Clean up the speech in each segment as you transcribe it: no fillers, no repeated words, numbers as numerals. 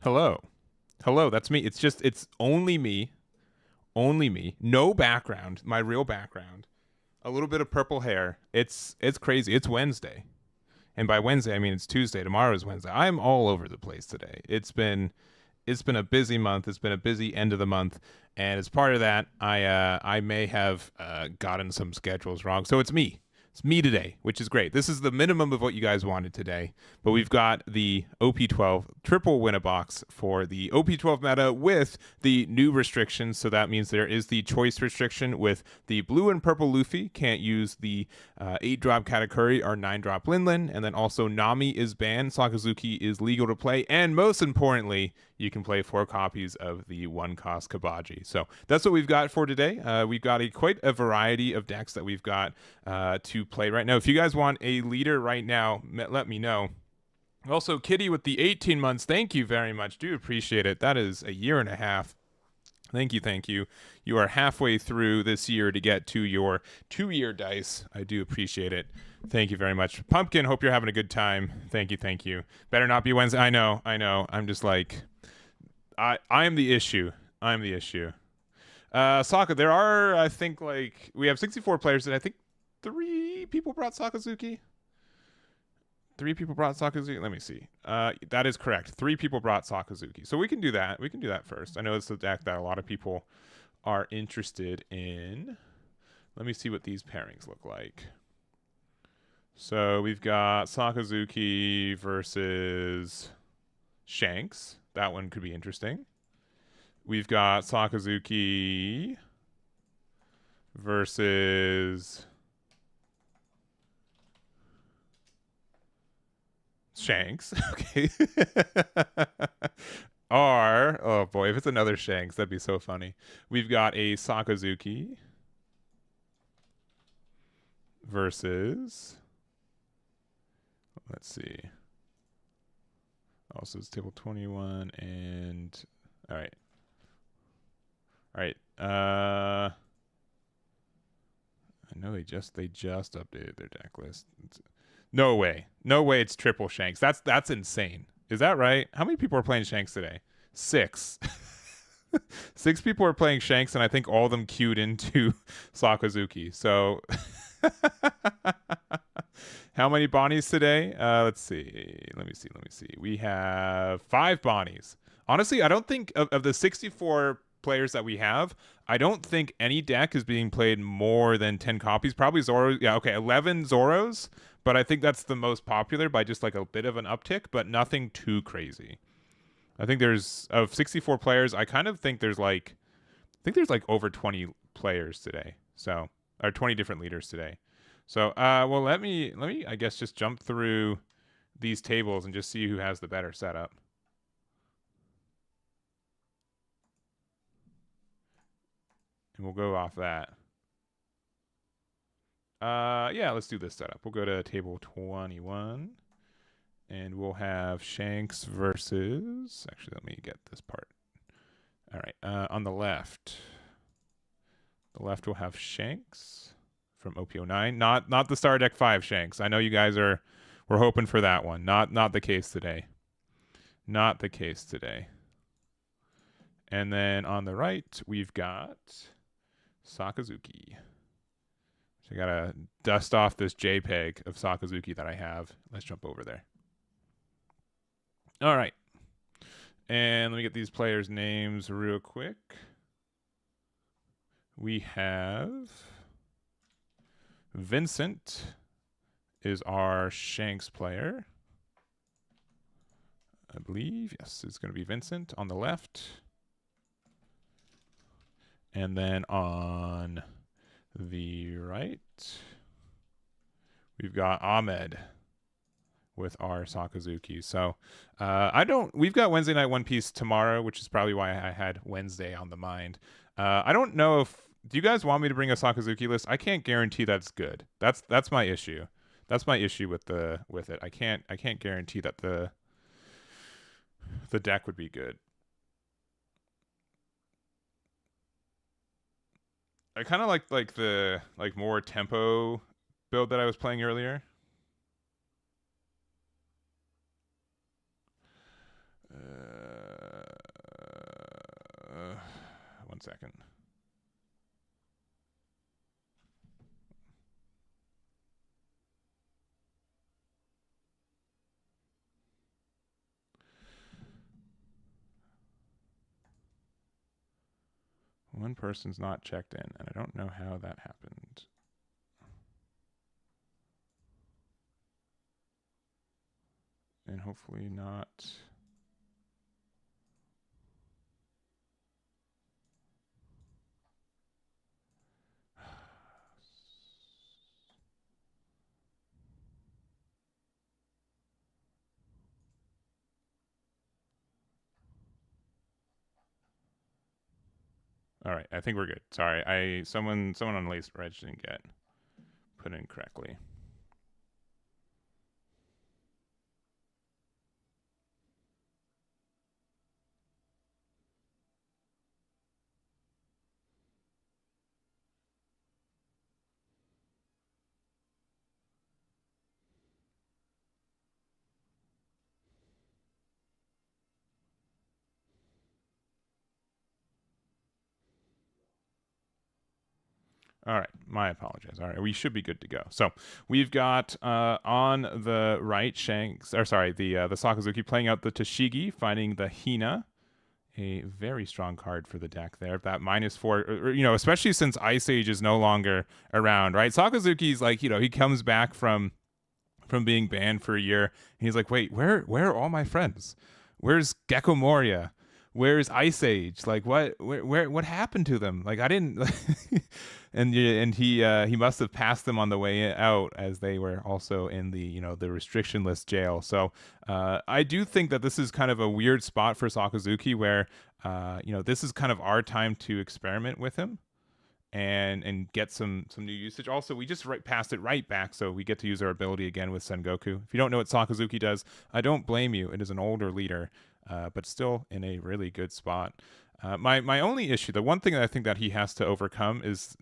Hello. Hello, that's me. It's only me. Only me. No background. My real background. A little bit of purple hair. It's crazy. It's Wednesday. And by Wednesday I mean it's Tuesday. Tomorrow is Wednesday. I'm all over the place today. It's been a busy month. It's been a busy end of the month. And as part of that, I may have gotten some schedules wrong. So it's me. It's me today, which is great. This is the minimum of what you guys wanted today. But we've got the OP12 triple win a box for the OP12 meta with the new restrictions. So that means there is the choice restriction with the blue and purple Luffy. Can't use the 8-drop Katakuri or 9-drop Linlin. And then also Nami is banned. Sakazuki is legal to play. And most importantly, you can play 4 copies of the 1-cost Kabaji. So that's what we've got for today. We've got quite a variety of decks that we've got to play right now. If you guys want a leader right now, let me know. Also, Kitty with the 18 months, thank you very much. Do appreciate it. That is a year and a half. Thank you, thank you. You are halfway through this year to get to your 2-year dice. I do appreciate it. Thank you very much. Pumpkin, hope you're having a good time. Thank you, thank you. Better not be Wednesday. I know. I'm just like, I am the issue. I'm the issue. Sokka, there are, I think, like, we have 64 players, and I think 3 people brought Sakazuki. 3 people brought Sakazuki. Let me see. That is correct. 3 people brought Sakazuki. So we can do that. We can do that first. I know it's a deck that a lot of people are interested in. Let me see what these pairings look like. So we've got Sakazuki versus Shanks. That one could be interesting. We've got Sakazuki versus Shanks. Okay. Oh boy, if it's another Shanks, that'd be so funny. We've got a Sakazuki versus, let's see. Also, it's table 21 and all right. I know they just updated their deck list. No way it's triple Shanks. That's insane. Is that right? How many people are playing Shanks today? 6. 6 people are playing Shanks, and I think all of them queued into Sakazuki. So how many Bonnies today? Let's see. Let me see. We have 5 Bonnies. Honestly, I don't think of the 64 players that we have, I don't think any deck is being played more than 10 copies. Probably Zoro. Yeah, okay, 11 Zoros, but I think that's the most popular by just like a bit of an uptick, but nothing too crazy. I think there's, of 64 players, I kind of think there's like, over 20 players today. So, or 20 different leaders today. So, well, let me, I guess, just jump through these tables and just see who has the better setup. And we'll go off that. Yeah, let's do this setup. We'll go to table 21. And we'll have Shanks versus... Actually, let me get this part. All right, on the left. The left will have Shanks from OP09. Not the Star Deck 5 Shanks. I know you guys were We're hoping for that one. Not the case today. Not the case today. And then on the right, we've got Sakazuki. So I gotta dust off this JPEG of Sakazuki that I have. Let's jump over there. All right. And let me get these players' names real quick. We have Vincent is our Shanks player. I believe, yes, it's going to be Vincent on the left. And then on the right, we've got Ahmed with our Sakazuki. So we've got Wednesday Night One Piece tomorrow, which is probably why I had Wednesday on the mind. I don't know do you guys want me to bring a Sakazuki list? I can't guarantee that's good. That's my issue. That's my issue with it. I can't guarantee that the deck would be good. I kind of like the more tempo build that I was playing earlier. One second. One person's not checked in, and I don't know how that happened. And hopefully not. All right, I think we're good. Sorry, someone on Lace Reg didn't get put in correctly. All right, my apologies. All right, we should be good to go. So we've got on the right Shanks, or sorry, the Sakazuki playing out the Tashigi, finding the Hina, a very strong card for the deck there. That -4, especially since Ice Age is no longer around, right? Sakazuki's like, he comes back from being banned for a year, and he's like, wait, where are all my friends? Where's Gecko Moria? Where's Ice Age? Like what happened to them? Like I didn't and he must have passed them on the way out, as they were also in the the restrictionless jail. So I do think that this is kind of a weird spot for Sakazuki, where this is kind of our time to experiment with him and get some new usage. Also, we just passed it right back, so we get to use our ability again with Sengoku. If you don't know what Sakazuki does, I don't blame you. It is an older leader, but still in a really good spot. My only issue, the one thing that I think that he has to overcome is,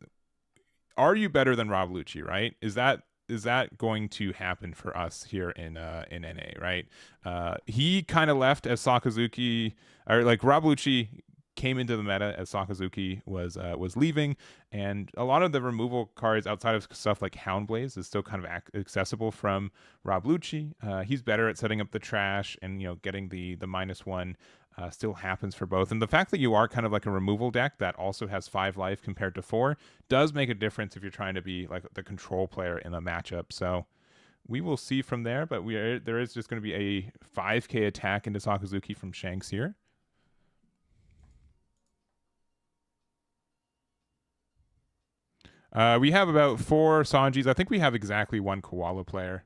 are you better than Rob Lucci, right? Is that going to happen for us here in NA, right? He kind of left as Sakazuki, or like Rob Lucci came into the meta as Sakazuki was leaving, and a lot of the removal cards outside of stuff like Houndblaze is still kind of accessible from Rob Lucci. He's better at setting up the trash, and getting the -1 still happens for both. And the fact that you are kind of like a removal deck that also has 5 life compared to 4 does make a difference if you're trying to be like the control player in the matchup. So we will see from there, but there is just going to be a 5k attack into Sakazuki from Shanks here. We have about 4 Sanjis. I think we have exactly 1 Koala player.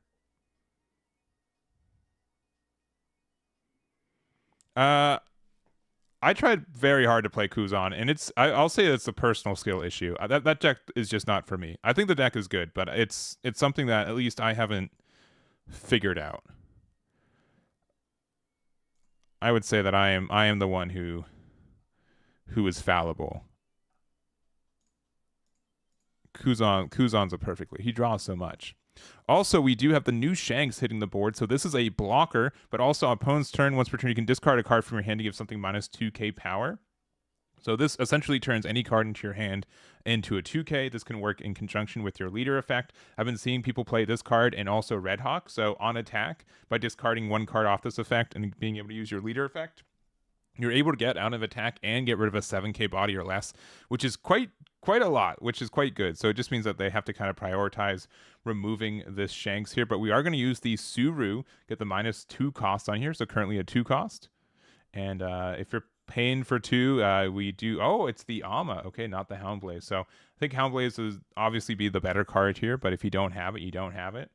I tried very hard to play Kuzan, and I'll say it's a personal skill issue. That deck is just not for me. I think the deck is good, but it's something that at least I haven't figured out. I would say that I am the one who is fallible. Kuzan's a perfectly. He draws so much. Also, we do have the new Shanks hitting the board. So this is a blocker, but also on opponent's turn, once per turn, you can discard a card from your hand to give something minus 2k power. So this essentially turns any card into your hand into a 2k. This can work in conjunction with your leader effect. I've been seeing people play this card and also Red Hawk. So on attack, by discarding one card off this effect and being able to use your leader effect, you're able to get out of attack and get rid of a 7k body or less, which is quite a lot, which is quite good. So it just means that they have to kind of prioritize removing this Shanks here. But we are going to use the Suru, get the -2 cost on here. So currently a 2 cost. And if you're paying for 2, we do. Oh, it's the Ama. Okay, not the Houndblaze. So I think Houndblaze would obviously be the better card here. But if you don't have it, you don't have it.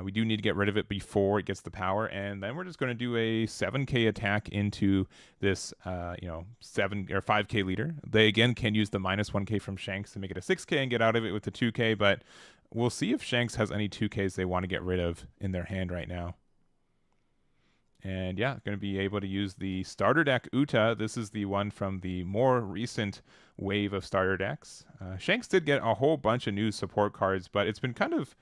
We do need to get rid of it before it gets the power, and then we're just going to do a 7k attack into this, 7 or 5k leader. They again can use the -1k from Shanks to make it a 6k and get out of it with the 2k, but we'll see if Shanks has any 2ks they want to get rid of in their hand right now. And yeah, going to be able to use the starter deck Uta. This is the one from the more recent wave of starter decks. Shanks did get a whole bunch of new support cards, but it's been kind of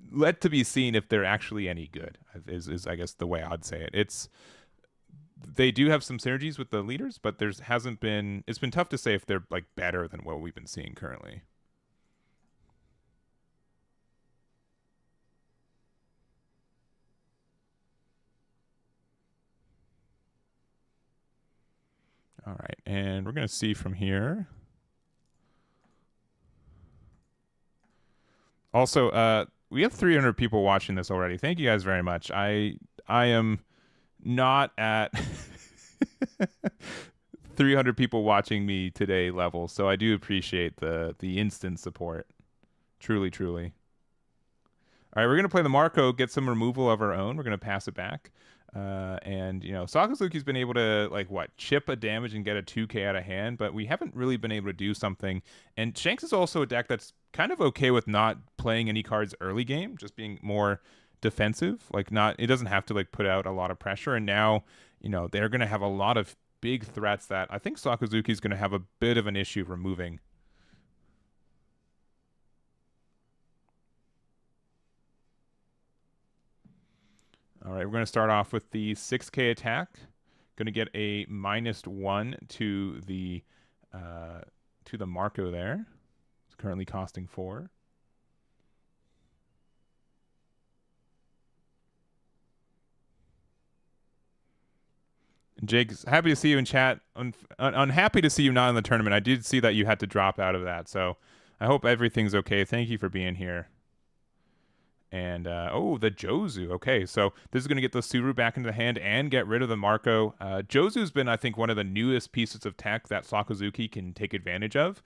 let to be seen if they're actually any good is I guess the way I'd say it. They do have some synergies with the leaders, but it's been tough to say if they're like better than what we've been seeing currently. All right, and we're gonna see from here. Also, we have 300 people watching this already. Thank you guys very much. I am not at 300 people watching me today level, so I do appreciate the instant support. Truly, truly. All right, we're gonna play the Marco, get some removal of our own. We're gonna pass it back. And Sakazuki's been able to chip a damage and get a 2k out of hand, but we haven't really been able to do something. And Shanks is also a deck that's kind of okay with not playing any cards early game, just being more defensive. It doesn't have to put out a lot of pressure. And now, they're gonna have a lot of big threats that I think Sakazuki's gonna have a bit of an issue removing. All right, we're going to start off with the 6k attack. Going to get a -1 to the Marco there. It's currently costing 4. And Jake, happy to see you in chat. Unhappy to see you not in the tournament. I did see that you had to drop out of that, so I hope everything's okay. Thank you for being here. And the Jozu. Okay, so this is going to get the Suru back into the hand and get rid of the Marco. Jozu's been, I think, one of the newest pieces of tech that Sakazuki can take advantage of.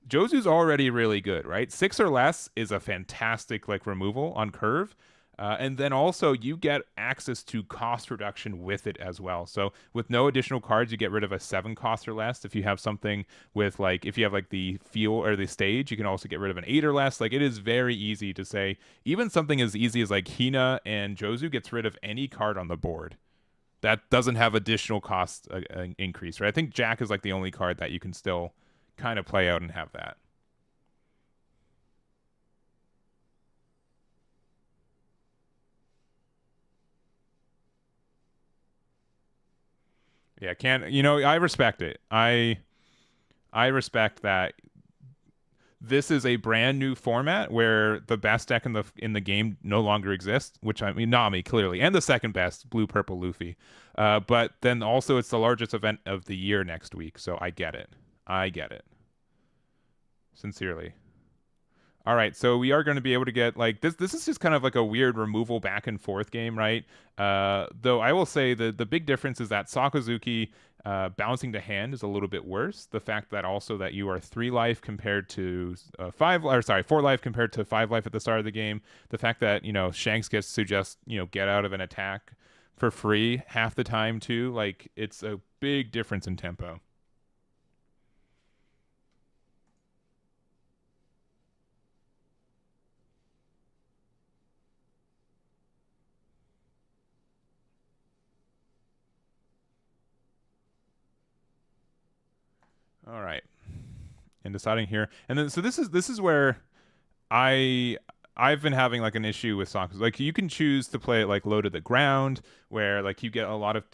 Jozu's already really good, right? 6 or less is a fantastic removal on curve. And then also you get access to cost reduction with it as well. So with no additional cards, you get rid of a 7 cost or less. If you have something with if you have the feel or the stage, you can also get rid of an 8 or less. It is very easy to say even something as easy as Hina and Jozu gets rid of any card on the board that doesn't have additional cost increase, right? I think Jack is the only card that you can still kind of play out and have that. Yeah, I respect it. I respect that this is a brand new format where the best deck in the game no longer exists, which I mean Nami clearly, and the second best, blue purple Luffy. But then also it's the largest event of the year next week, so I get it. I get it. Sincerely. All right, so we are going to be able to get this. This is just kind of a weird removal back and forth game, right? Though I will say the big difference is that Sakazuki bouncing to hand is a little bit worse. The fact that also that you are 3 life compared to 4 life compared to 5 life at the start of the game. The fact that Shanks gets to just get out of an attack for free half the time too. It's a big difference in tempo. All right. And deciding here. And then so this is where I I've been having like an issue with Sokka. Like you can choose to play it like low to the ground, where like you get a lot of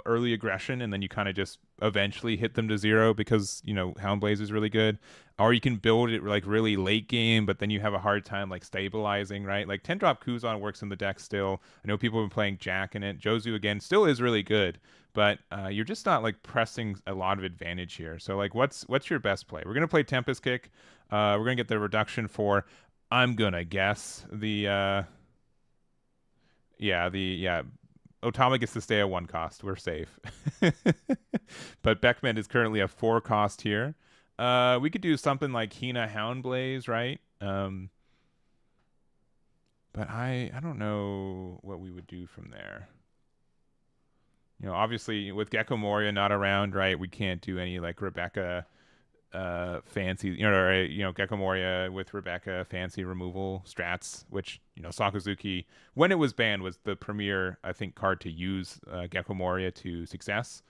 early aggression, and then you kind of just eventually hit them to zero because Hound Blaze is really good. Or you can build it like really late game, but then you have a hard time like stabilizing, right? Like 10 drop Kuzan works in the deck still. I know people have been playing Jack in it. Jozu again still is really good, but you're just not like pressing a lot of advantage here. So like, what's your best play? We're gonna play Tempest Kick. We're gonna get the reduction for. I'm gonna guess the yeah. Otama gets to stay at 1 cost. We're safe. But Beckman is currently a 4 cost here. We could do something like Hina Houndblaze, right? But I don't know what we would do from there. Obviously with Gecko Moria not around, right? We can't do any like Rebecca fancy, Gecko Moria with Rebecca fancy removal strats, which Sakazuki, when it was banned, was the premier I think card to use Gecko Moria to success.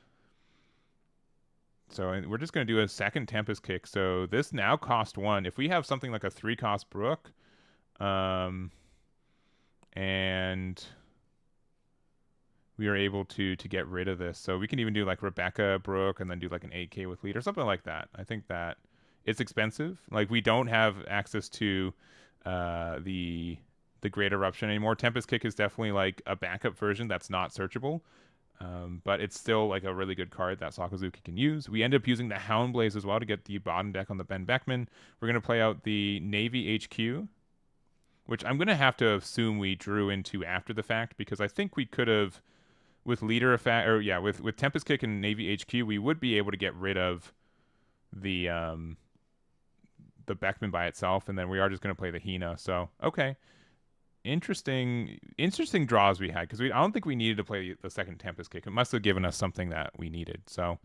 So we're just going to do a second Tempest Kick. So this now cost 1. If we have something like a 3-cost Brook, and we are able to get rid of this. So we can even do like Rebecca Brook and then do like an 8K with lead or something like that. I think that it's expensive. Like we don't have access to the Great Eruption anymore. Tempest Kick is definitely like a backup version that's not searchable. But it's still like a really good card that Sakazuki can use. We end up using the Hound Blaze as well to get the bottom deck on the Ben Beckman. We're going to play out the Navy HQ, which I'm going to have to assume we drew into after the fact because I think we could have, with leader effect, or yeah, with Tempest Kick and Navy HQ, we would be able to get rid of the Beckman by itself, and then we are just going to play the Hina. So okay, interesting draws we had because I don't think we needed to play the second Tempest Kick. It must have given us something that we needed. So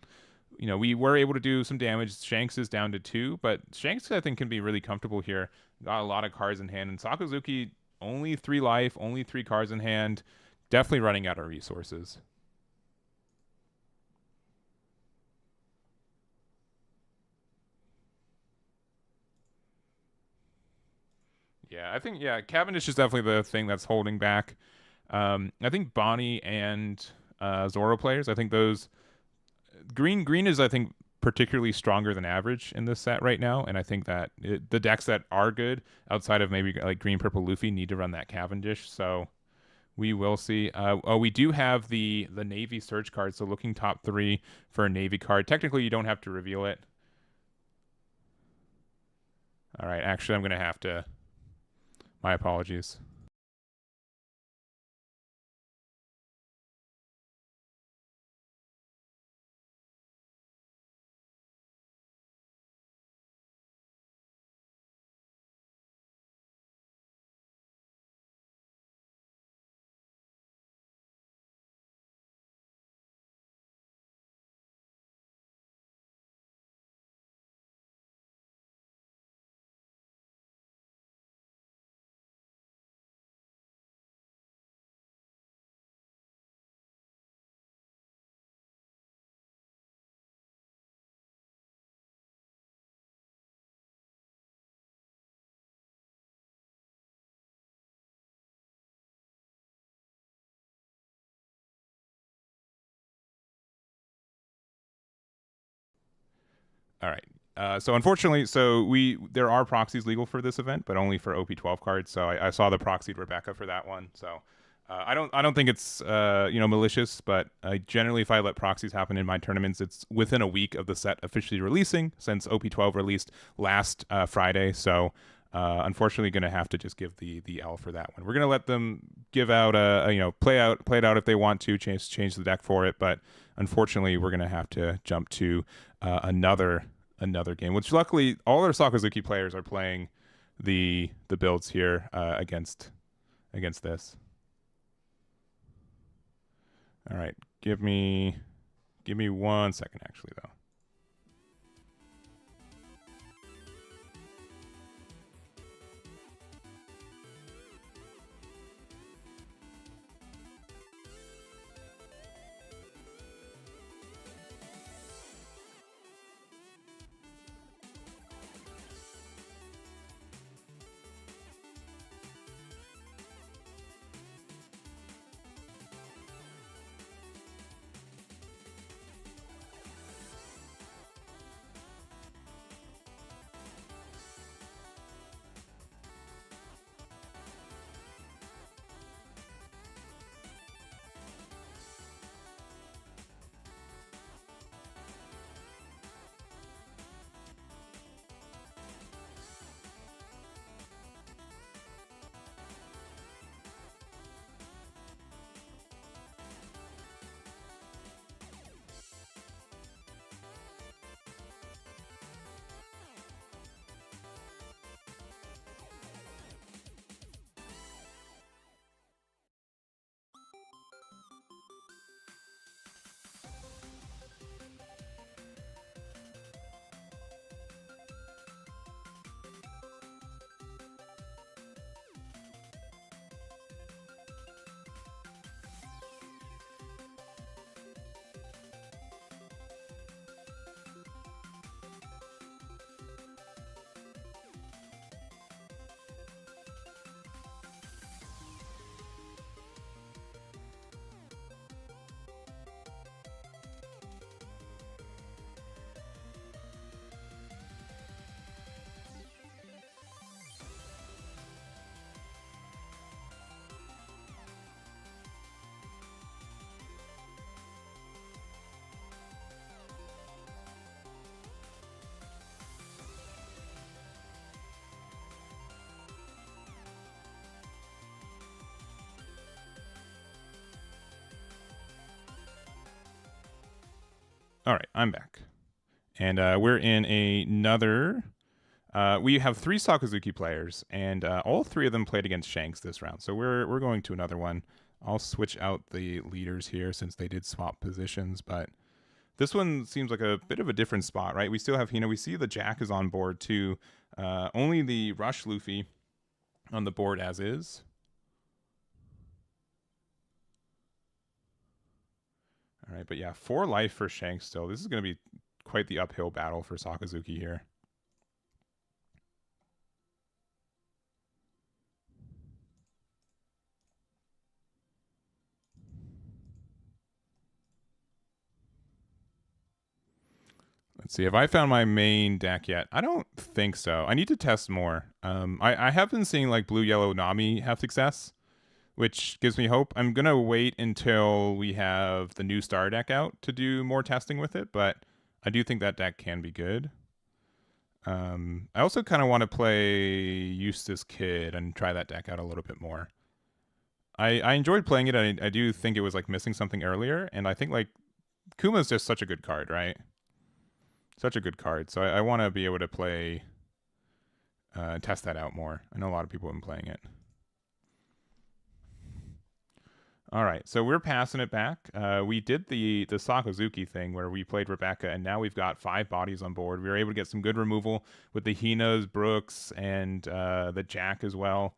we were able to do some damage. Shanks is down to 2, but Shanks I think can be really comfortable here. Got a lot of cards in hand, and Sakazuki only 3 life, only 3 cards in hand. Definitely running out of resources. Yeah, I think Cavendish is definitely the thing that's holding back. I think Bonnie and Zoro players. I think those green is I think particularly stronger than average in this set right now, and I think that the decks that are good outside of maybe like green purple Luffy need to run that Cavendish. So we will see. We do have the Navy search card, so looking top 3 for a Navy card. Technically, you don't have to reveal it. All right, actually, I'm gonna have to. My apologies. All right. So unfortunately, there are proxies legal for this event, but only for OP12 cards. So I saw the proxied Rebecca for that one. So I don't think it's malicious, but generally if I let proxies happen in my tournaments, it's within a week of the set officially releasing, since OP12 released last Friday. So unfortunately, going to have to just give the L for that one. We're going to let them give out play it out if they want to change the deck for it, but unfortunately, we're going to have to jump to another game, which luckily all our Sakazuki players are playing the builds here against this. All right, give me 1 second actually though. All right, I'm back. And we're in another. We have 3 Sakazuki players, and all 3 of them played against Shanks this round. So we're going to another one. I'll switch out the leaders here since they did swap positions, but this one seems like a bit of a different spot, right? We still have Hina. We see the Jack is on board too. Only the Rush Luffy on the board as is. All right, but yeah, 4 life for Shanks still. This is going to be quite the uphill battle for Sakazuki here. Let's see. Have I found my main deck yet? I don't think so. I need to test more. I have been seeing like blue, yellow Nami have success, which gives me hope. I'm going to wait until we have the new star deck out to do more testing with it, but I do think that deck can be good. I also kind of want to play Eustace Kid and try that deck out a little bit more. I enjoyed playing it. I do think it was like missing something earlier, and I think like Kuma's just such a good card, right? Such a good card. So I want to be able to play, test that out more. I know a lot of people have been playing it. All right, so we're passing it back. We did the Sakazuki thing where we played Rebecca, and now we've got 5 bodies on board. We were able to get some good removal with the Hinas, Brooks, and the Jack as well.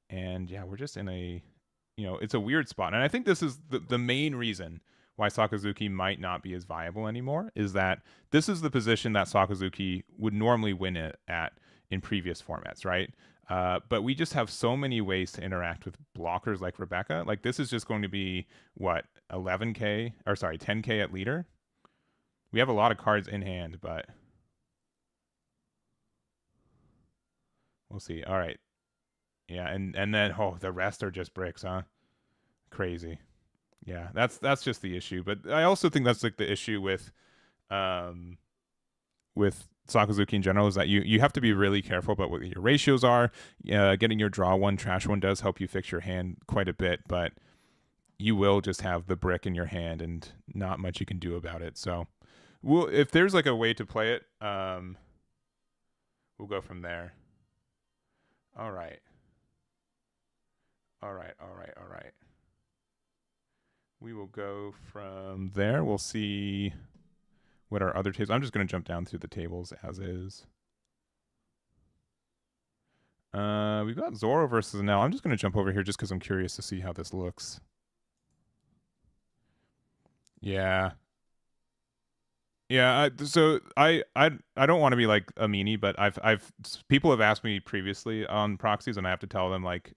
And yeah, we're just in a, it's a weird spot. And I think this is the main reason why Sakazuki might not be as viable anymore, is that this is the position that Sakazuki would normally win it at in previous formats, right? But we just have so many ways to interact with blockers like Rebecca. Like this is just going to be what 11k or sorry 10k at leader. We have a lot of cards in hand, but we'll see. All right, yeah, and then the rest are just bricks, huh? Crazy. Yeah, that's just the issue. But I also think that's like the issue um, with Sakazuki in general, is that you have to be really careful about what your ratios are. Getting your draw one, trash one does help you fix your hand quite a bit, but you will just have the brick in your hand and not much you can do about it. So, if there's like a way to play it, we'll go from there. All right. All right. All right. All right. We will go from there. We'll see what our other tables. I'm just going to jump down through the tables as is. We've got Zoro versus Enel. I'm just going to jump over here just because I'm curious to see how this looks. Yeah. Yeah, so I don't want to be like a meanie, but I've people have asked me previously on proxies, and I have to tell them like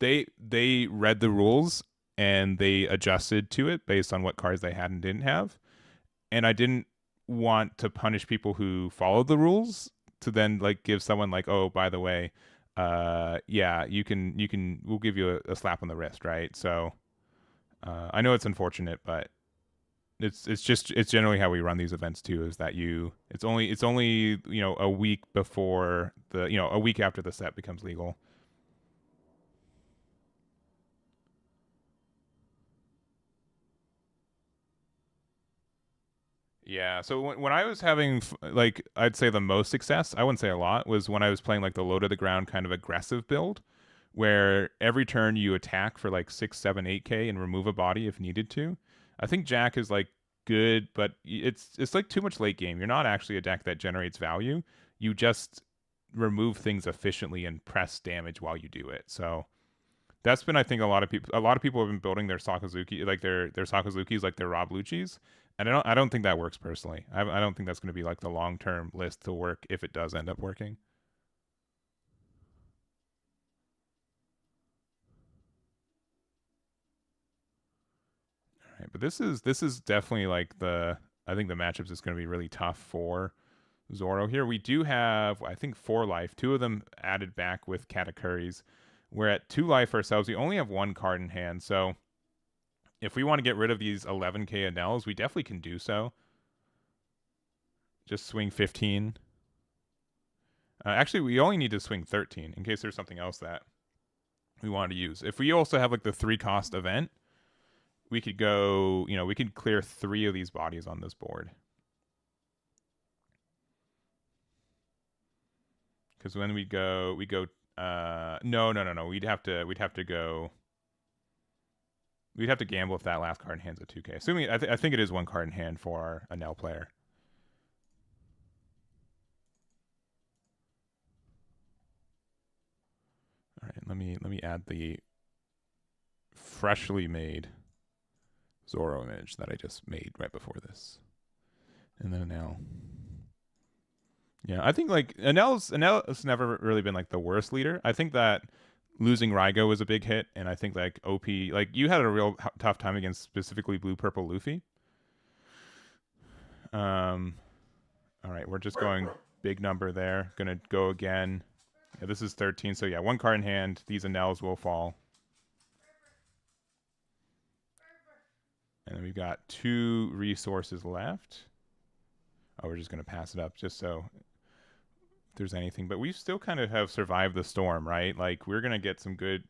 they read the rules and they adjusted to it based on what cards they had and didn't have, and I didn't want to punish people who followed the rules to then like give someone like, oh, by the way, yeah, we'll give you a slap on the wrist, right? So I know it's unfortunate, but it's generally how we run these events too, is that it's only a week before a week after the set becomes legal. Yeah, so when I was having like I'd say the most success, I wouldn't say a lot, was when I was playing like the low to the ground kind of aggressive build, where every turn you attack for like 6, 7, 8k and remove a body if needed to. I think Jack is like good, but it's like too much late game. You're not actually a deck that generates value. You just remove things efficiently and press damage while you do it. So that's been, I think, a lot of people have been building their Sakazuki, like their Sakazukis like their Rob Lucci's, and I don't think that works personally. I don't think that's going to be like the long-term list to work if it does end up working. All right, but this is definitely like I think the matchups is going to be really tough for Zoro here. We do have, I think, 4 life, 2 of them added back with Katakuris. We're at 2 life ourselves. We only have 1 card in hand, so if we want to get rid of these 11k Enels, we definitely can do so. Just swing 15. Actually, we only need to swing 13 in case there's something else that we want to use. If we also have like the 3 cost event, we could go, we could clear 3 of these bodies on this board. Because when we go, no. We'd have to go. We'd have to gamble if that last card in hand's a 2K. Assuming I think it is one card in hand for our Enel player. All right, let me add the freshly made Zoro image that I just made right before this, and then Enel. Yeah, I think like Enel's never really been like the worst leader. I think that losing Raigo was a big hit, and I think like OP, like you had a real tough time against specifically Blue Purple Luffy. All right, we're just going big number there. Gonna go again. Yeah, this is 13, so yeah, one card in hand. These Enels will fall. And then we've got 2 resources left. Oh, we're just gonna pass it up just so if there's anything. But we still kind of have survived the storm, right? Like we're gonna get some good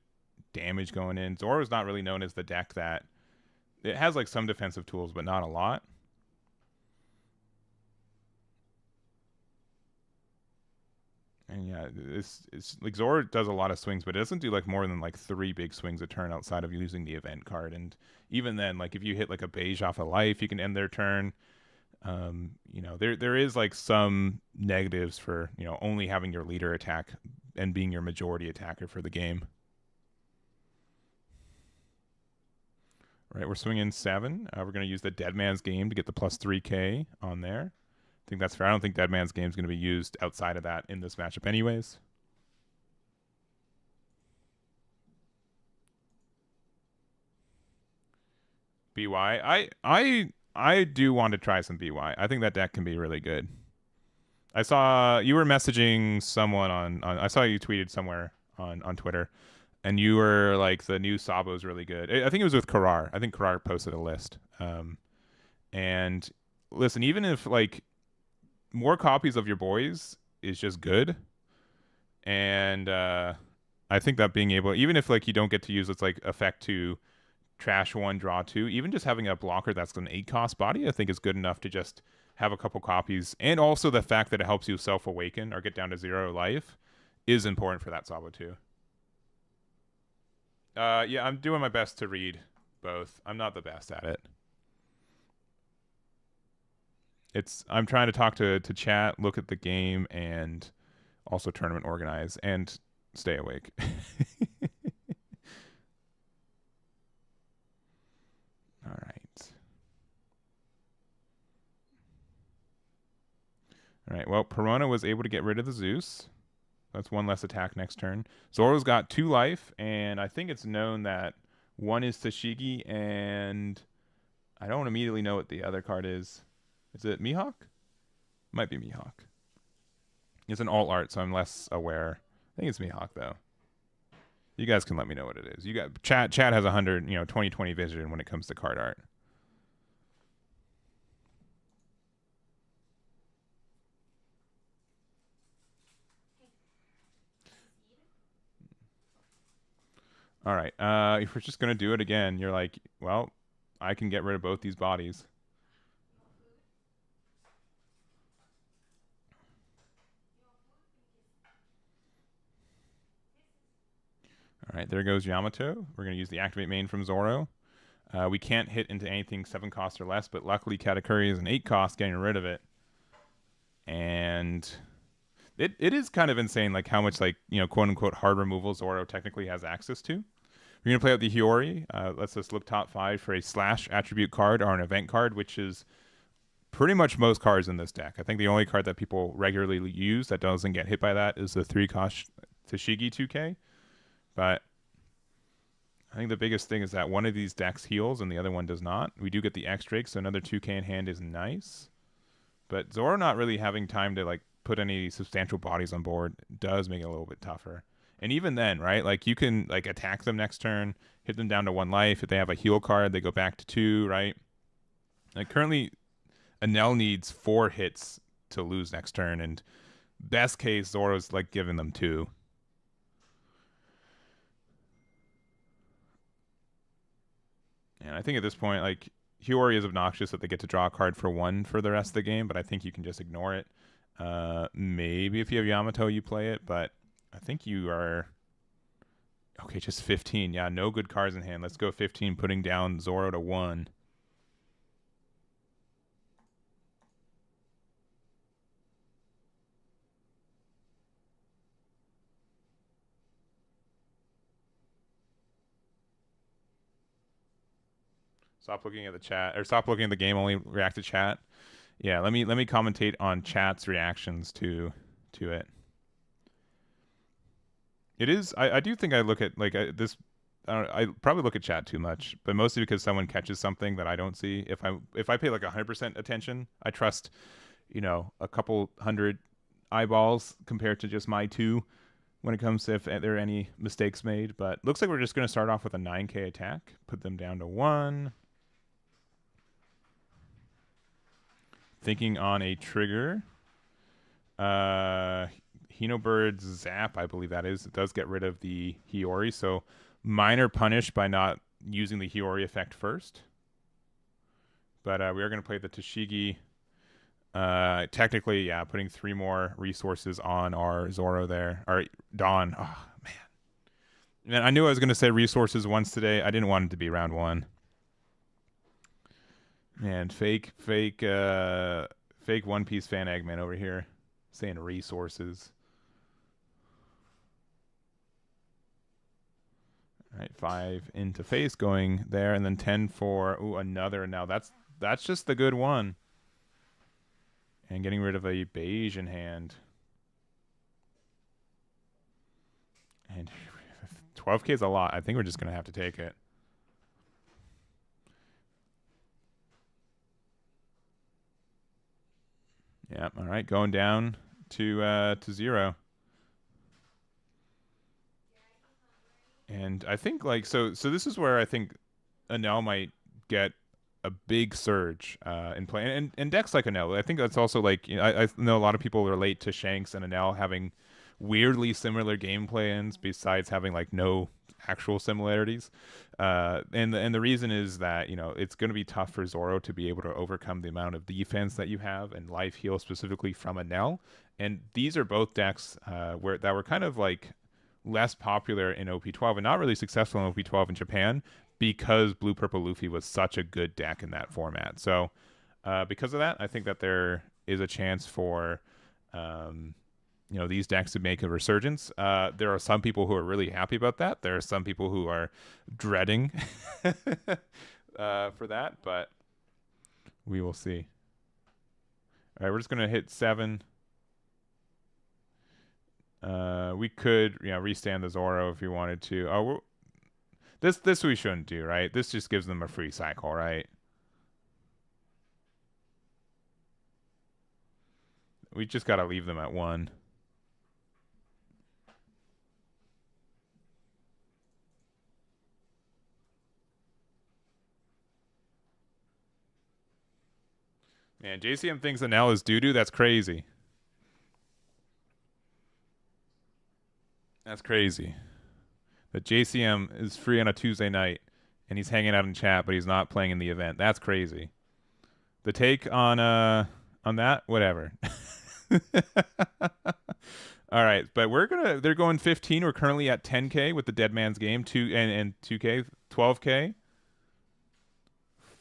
damage going in. Zoro's not really known as the deck that it has like some defensive tools, but not a lot. And yeah, it's like Zoro does a lot of swings, but it doesn't do like more than like 3 big swings a turn outside of using the event card. And even then, like if you hit like a beige off a life, you can end their turn. You know, there is like some negatives for, you know, only having your leader attack and being your majority attacker for the game. All right, we're swinging 7. We're going to use the Dead Man's Game to get the plus 3K on there. I think that's fair. I don't think Dead Man's Game is going to be used outside of that in this matchup anyways. BY. I do want to try some BY. I think that deck can be really good. I saw you were messaging someone on I saw you tweeted somewhere on Twitter, and you were like, the new Sabo's really good. I think it was with Karar. I think Karar posted a list. And listen, even if like more copies of your boys is just good, and I think that being able, even if like you don't get to use, it's like effect 2, trash 1, draw 2, even just having a blocker that's an 8 cost body, I think is good enough to just have a couple copies. And also the fact that it helps you self awaken or get down to 0 life is important for that Sabo too. Yeah, I'm doing my best to read both. I'm not the best at it. I'm trying to talk to chat, look at the game, and also tournament organize and stay awake. All right. All right. Well, Perona was able to get rid of the Zeus. That's 1 less attack next turn. Zoro's got 2 life, and I think it's known that 1 is Tashigi, and I don't immediately know what the other card is. Is it Mihawk? Might be Mihawk. It's an alt art, so I'm less aware. I think it's Mihawk though. You guys can let me know what it is. You got chat has 100, 20/20 vision when it comes to card art. All right. If we're just gonna do it again, you're like, well, I can get rid of both these bodies. All right, there goes Yamato. We're going to use the activate main from Zoro. We can't hit into anything 7 cost or less, but luckily Katakuri is an 8 cost, getting rid of it. And it is kind of insane, like how much like, quote unquote hard removal Zoro technically has access to. We're going to play out the Hiyori. Let's just look top 5 for a slash attribute card or an event card, which is pretty much most cards in this deck. I think the only card that people regularly use that doesn't get hit by that is the 3 cost Tashigi 2K. But I think the biggest thing is that one of these decks heals and the other one does not. We do get the X-Drake, so another 2K in hand is nice. But Zoro not really having time to like put any substantial bodies on board does make it a little bit tougher. And even then, right, like you can like attack them next turn, hit them down to 1 life. If they have a heal card, they go back to 2, right? Like currently, Enel needs 4 hits to lose next turn, and best case, Zoro's like giving them 2. And I think at this point, like, Hiyori is obnoxious that they get to draw a card for 1 for the rest of the game, but I think you can just ignore it. Maybe if you have Yamato, you play it, but I think you are okay. Just 15. Yeah, no good cards in hand. Let's go 15, putting down Zoro to 1. Stop looking at the chat, or stop looking at the game. Only react to chat. Yeah, let me commentate on chat's reactions to it. It is. I do think I look at like this. I probably look at chat too much, but mostly because someone catches something that I don't see. If I pay like 100% attention, I trust a couple hundred eyeballs compared to just my two when it comes to if there are any mistakes made. But looks like we're just going to start off with a 9k attack, put them down to 1. Thinking on a trigger. Hinobird's Zap, I believe that is. It does get rid of the Hiyori, so minor punish by not using the Hiyori effect first. But we are going to play the Tashigi. Technically, yeah, putting 3 more resources on our Zoro there. Or Dawn. Oh, man. Man, I knew I was going to say resources once today. I didn't want it to be round 1. Man, fake One Piece fan Eggman over here saying resources. All right, 5 into face going there, and then 10 for another. Now that's just the good one. And getting rid of a beige in hand. And 12k is a lot. I think we're just gonna have to take it. Yeah. All right, going down to 0. And I think like so this is where I think Enel might get a big surge in play, and decks like Enel. I think that's also like I know a lot of people relate to Shanks and Enel having weirdly similar game plans besides having like no actual similarities. And the reason is that it's going to be tough for Zoro to be able to overcome the amount of defense that you have and life heal specifically from Enel. And these are both decks that were kind of like less popular in OP12 and not really successful in OP12 in Japan because Blue Purple Luffy was such a good deck in that format. So because of that, I think that there is a chance for these decks to make a resurgence. There are some people who are really happy about that. There are some people who are dreading for that, but we will see. All right, we're just gonna hit 7. We could, restand the Zoro if you wanted to. Oh, this we shouldn't do, right? This just gives them a free cycle, right? We just gotta leave them at 1. Man, JCM thinks Enel is doo-doo. That's crazy. That's crazy. But JCM is free on a Tuesday night, and he's hanging out in chat, but he's not playing in the event. That's crazy. The take on that, whatever. All right, but they're going 15. We're currently at 10k with the Dead Man's Game, 2k, 12k,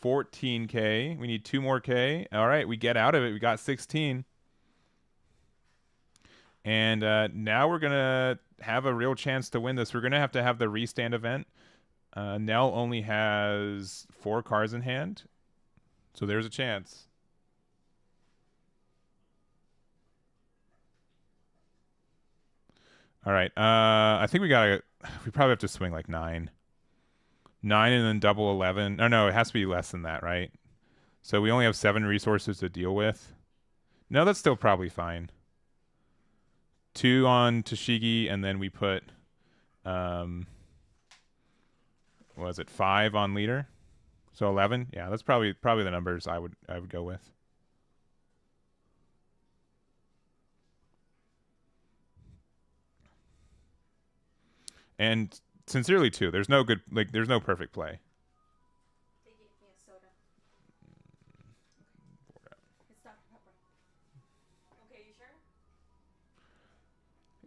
14k. We need 2 more k. All right, we get out of it. We got 16. And now we're gonna have a real chance to win this. We're gonna have to have the restand event. Nell only has 4 cards in hand, so there's a chance. All right. I think we probably have to swing like 9. 9 and then double 11. No, it has to be less than that, right? So we only have 7 resources to deal with. No, that's still probably fine. 2 on Tashigi, and then we put what was it, 5 on leader? So 11? Yeah, that's probably the numbers I would go with. And sincerely too, there's no perfect play. They gave me a soda. It's Dr. Pepper.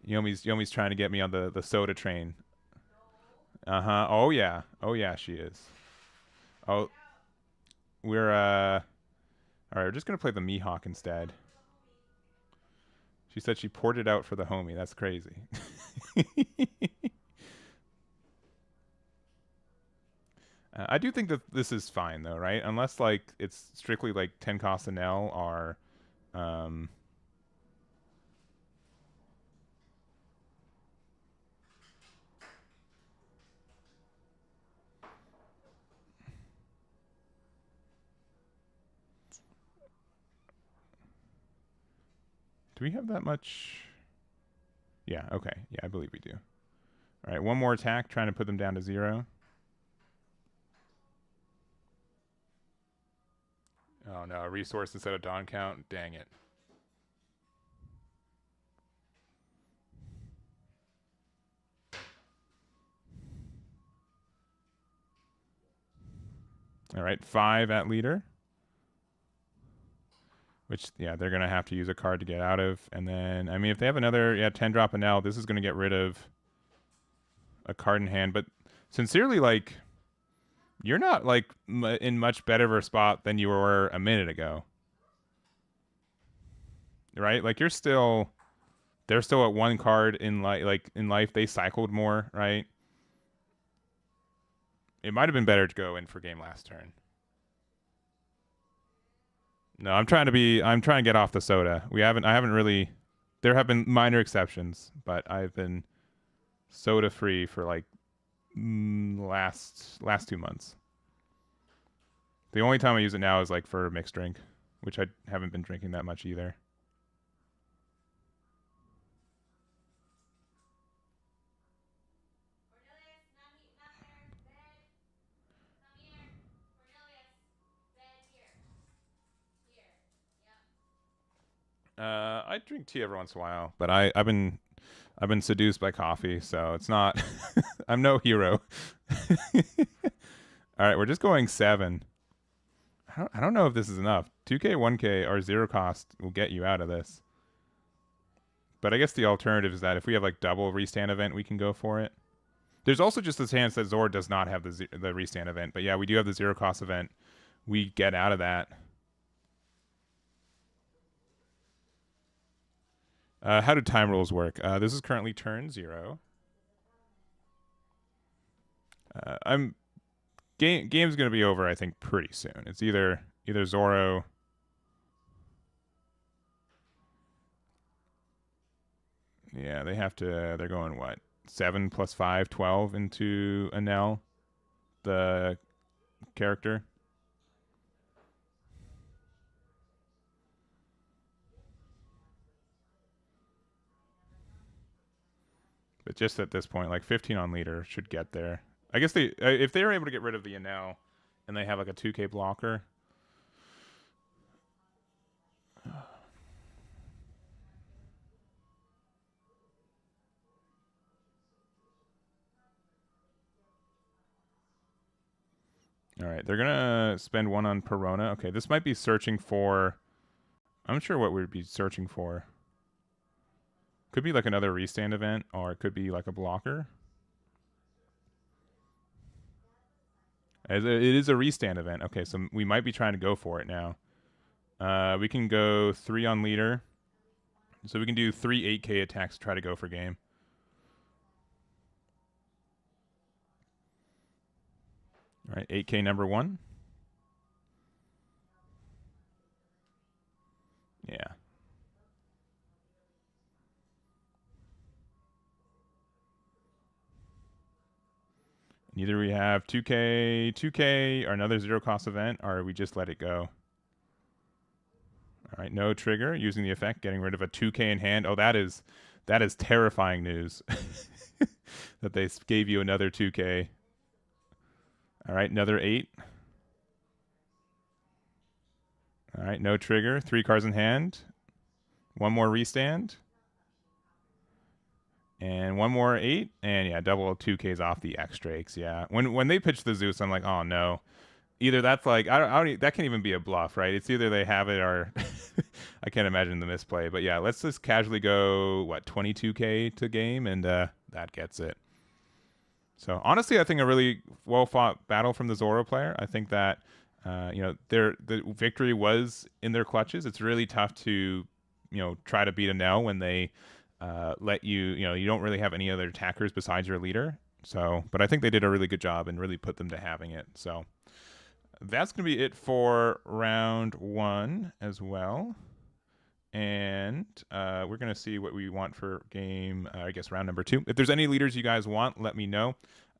Yomi's trying to get me on the soda train. Uh-huh. Oh yeah. Oh yeah, she is. Oh, we're all right, we're just gonna play the Mihawk instead. She said she poured it out for the homie. That's crazy. I do think that this is fine though, right? Unless like it's strictly like 10 cost Enel or um do we have that much? Yeah, okay. Yeah, I believe we do. All right, one more attack trying to put them down to 0. Oh no, a resource instead of Dawn count. Dang it. All right, 5 at leader. Which, yeah, they're going to have to use a card to get out of. And then, I mean, if they have another, 10 drop Enel, this is going to get rid of a card in hand. But sincerely, like, you're not, like, in much better of a spot than you were a minute ago. Right? Like, they're still at one card in, in life. They cycled more, right? It might have been better to go in for game last turn. No, I'm trying to get off the soda. I haven't really, there have been minor exceptions, but I've been soda free for like last 2 months. The only time I use it now is like for a mixed drink, which I haven't been drinking that much either. I drink tea every once in a while, but I've been seduced by coffee, so it's not. I'm no hero. All right, we're just going 7. I don't know if this is enough. 2K, 1K, or 0 cost will get you out of this. But I guess the alternative is that if we have like double restand event, we can go for it. There's also just the chance that Zoro does not have the restand event. But yeah, we do have the 0 cost event. We get out of that. How do time rules work? This is currently turn 0. Game's gonna be over, I think, pretty soon. It's either Zoro. Yeah, they have to. They're going what? 7 plus 5, 12 into Enel, the character. But just at this point, like 15 on leader should get there. I guess they if they are able to get rid of the Enel and they have like a 2K blocker. All right, they're gonna spend 1 on Perona. Okay, this might be searching for. I'm not sure what we'd be searching for. Could be like another restand event, or it could be like a blocker. It is a restand event. Okay, so we might be trying to go for it now. We can go 3 on leader. So we can do 3 8K attacks to try to go for game. All right, 8K number 1. Yeah. Either we have 2K, or another 0 cost event, or we just let it go. All right, no trigger. Using the effect, getting rid of a 2K in hand. Oh, that is terrifying news. That they gave you another 2K. All right, another 8. All right, no trigger. 3 cards in hand. 1 more restand. And 1 more 8. And yeah, double 2Ks off the X Drakes. Yeah. When they pitch the Zeus, I'm like, oh no. Either that's like I don't that can't even be a bluff, right? It's either they have it or I can't imagine the misplay. But yeah, let's just casually go, what, 22K to game, and that gets it. So honestly, I think a really well fought battle from the Zoro player. I think that the victory was in their clutches. It's really tough to try to beat Enel when they let you don't really have any other attackers besides your leader. So, but I think they did a really good job and really put them to having it. So that's gonna be it for round 1 as well. And we're going to see what we want for game, I guess, round number 2. If there's any leaders you guys want, let me know.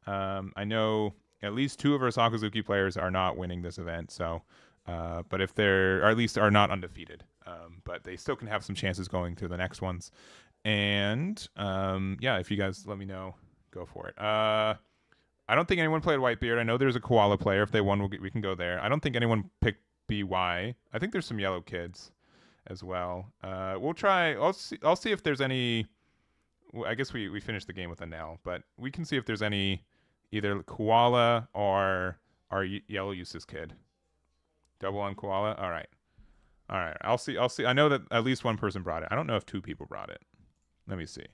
I know at least 2 of our Sakazuki players are not winning this event, so but if they're, or at least are not undefeated, but they still can have some chances going to the next ones. And yeah, if you guys let me know, go for it. I don't think anyone played Whitebeard. I know there's a Koala player. If they won, we can go there. I don't think anyone picked BY. I think there's some yellow kids as well. We'll try. I'll see if there's any. I guess we finished the game with Enel, but we can see if there's any either Koala or our yellow uses kid. Double on Koala. All right. I'll see. I know that at least one person brought it. I don't know if 2 people brought it. Let me see.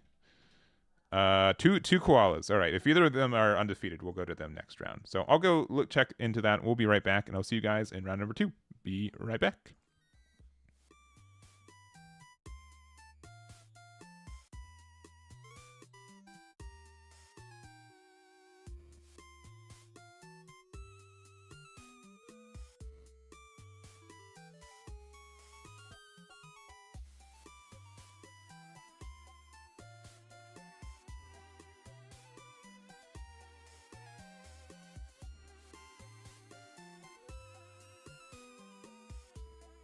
Two koalas. All right. If either of them are undefeated, we'll go to them next round. So I'll go check into that. We'll be right back, and I'll see you guys in round number 2. Be right back. Thank you. 「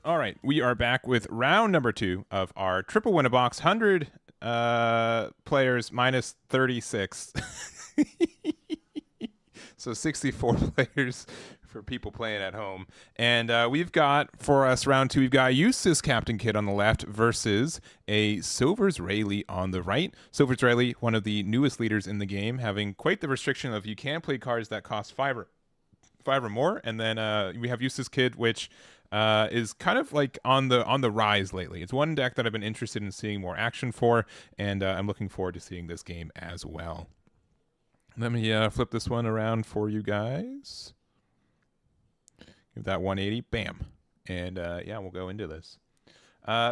All right, we are back with round number 2 of our triple win a box 100 players minus 36. So 64 players for people playing at home. And we've got, for us, round 2, we've got Eustace Captain Kid on the left versus a Silvers Rayleigh on the right. Silvers Rayleigh, one of the newest leaders in the game, having quite the restriction of you can't play cards that cost 5 or more. And then we have Eustace Kid, which is kind of like on the rise lately. It's one deck that I've been interested in seeing more action for, and I'm looking forward to seeing this game as well. Let me flip this one around for you guys. Give that 180. Bam. And yeah, we'll go into this.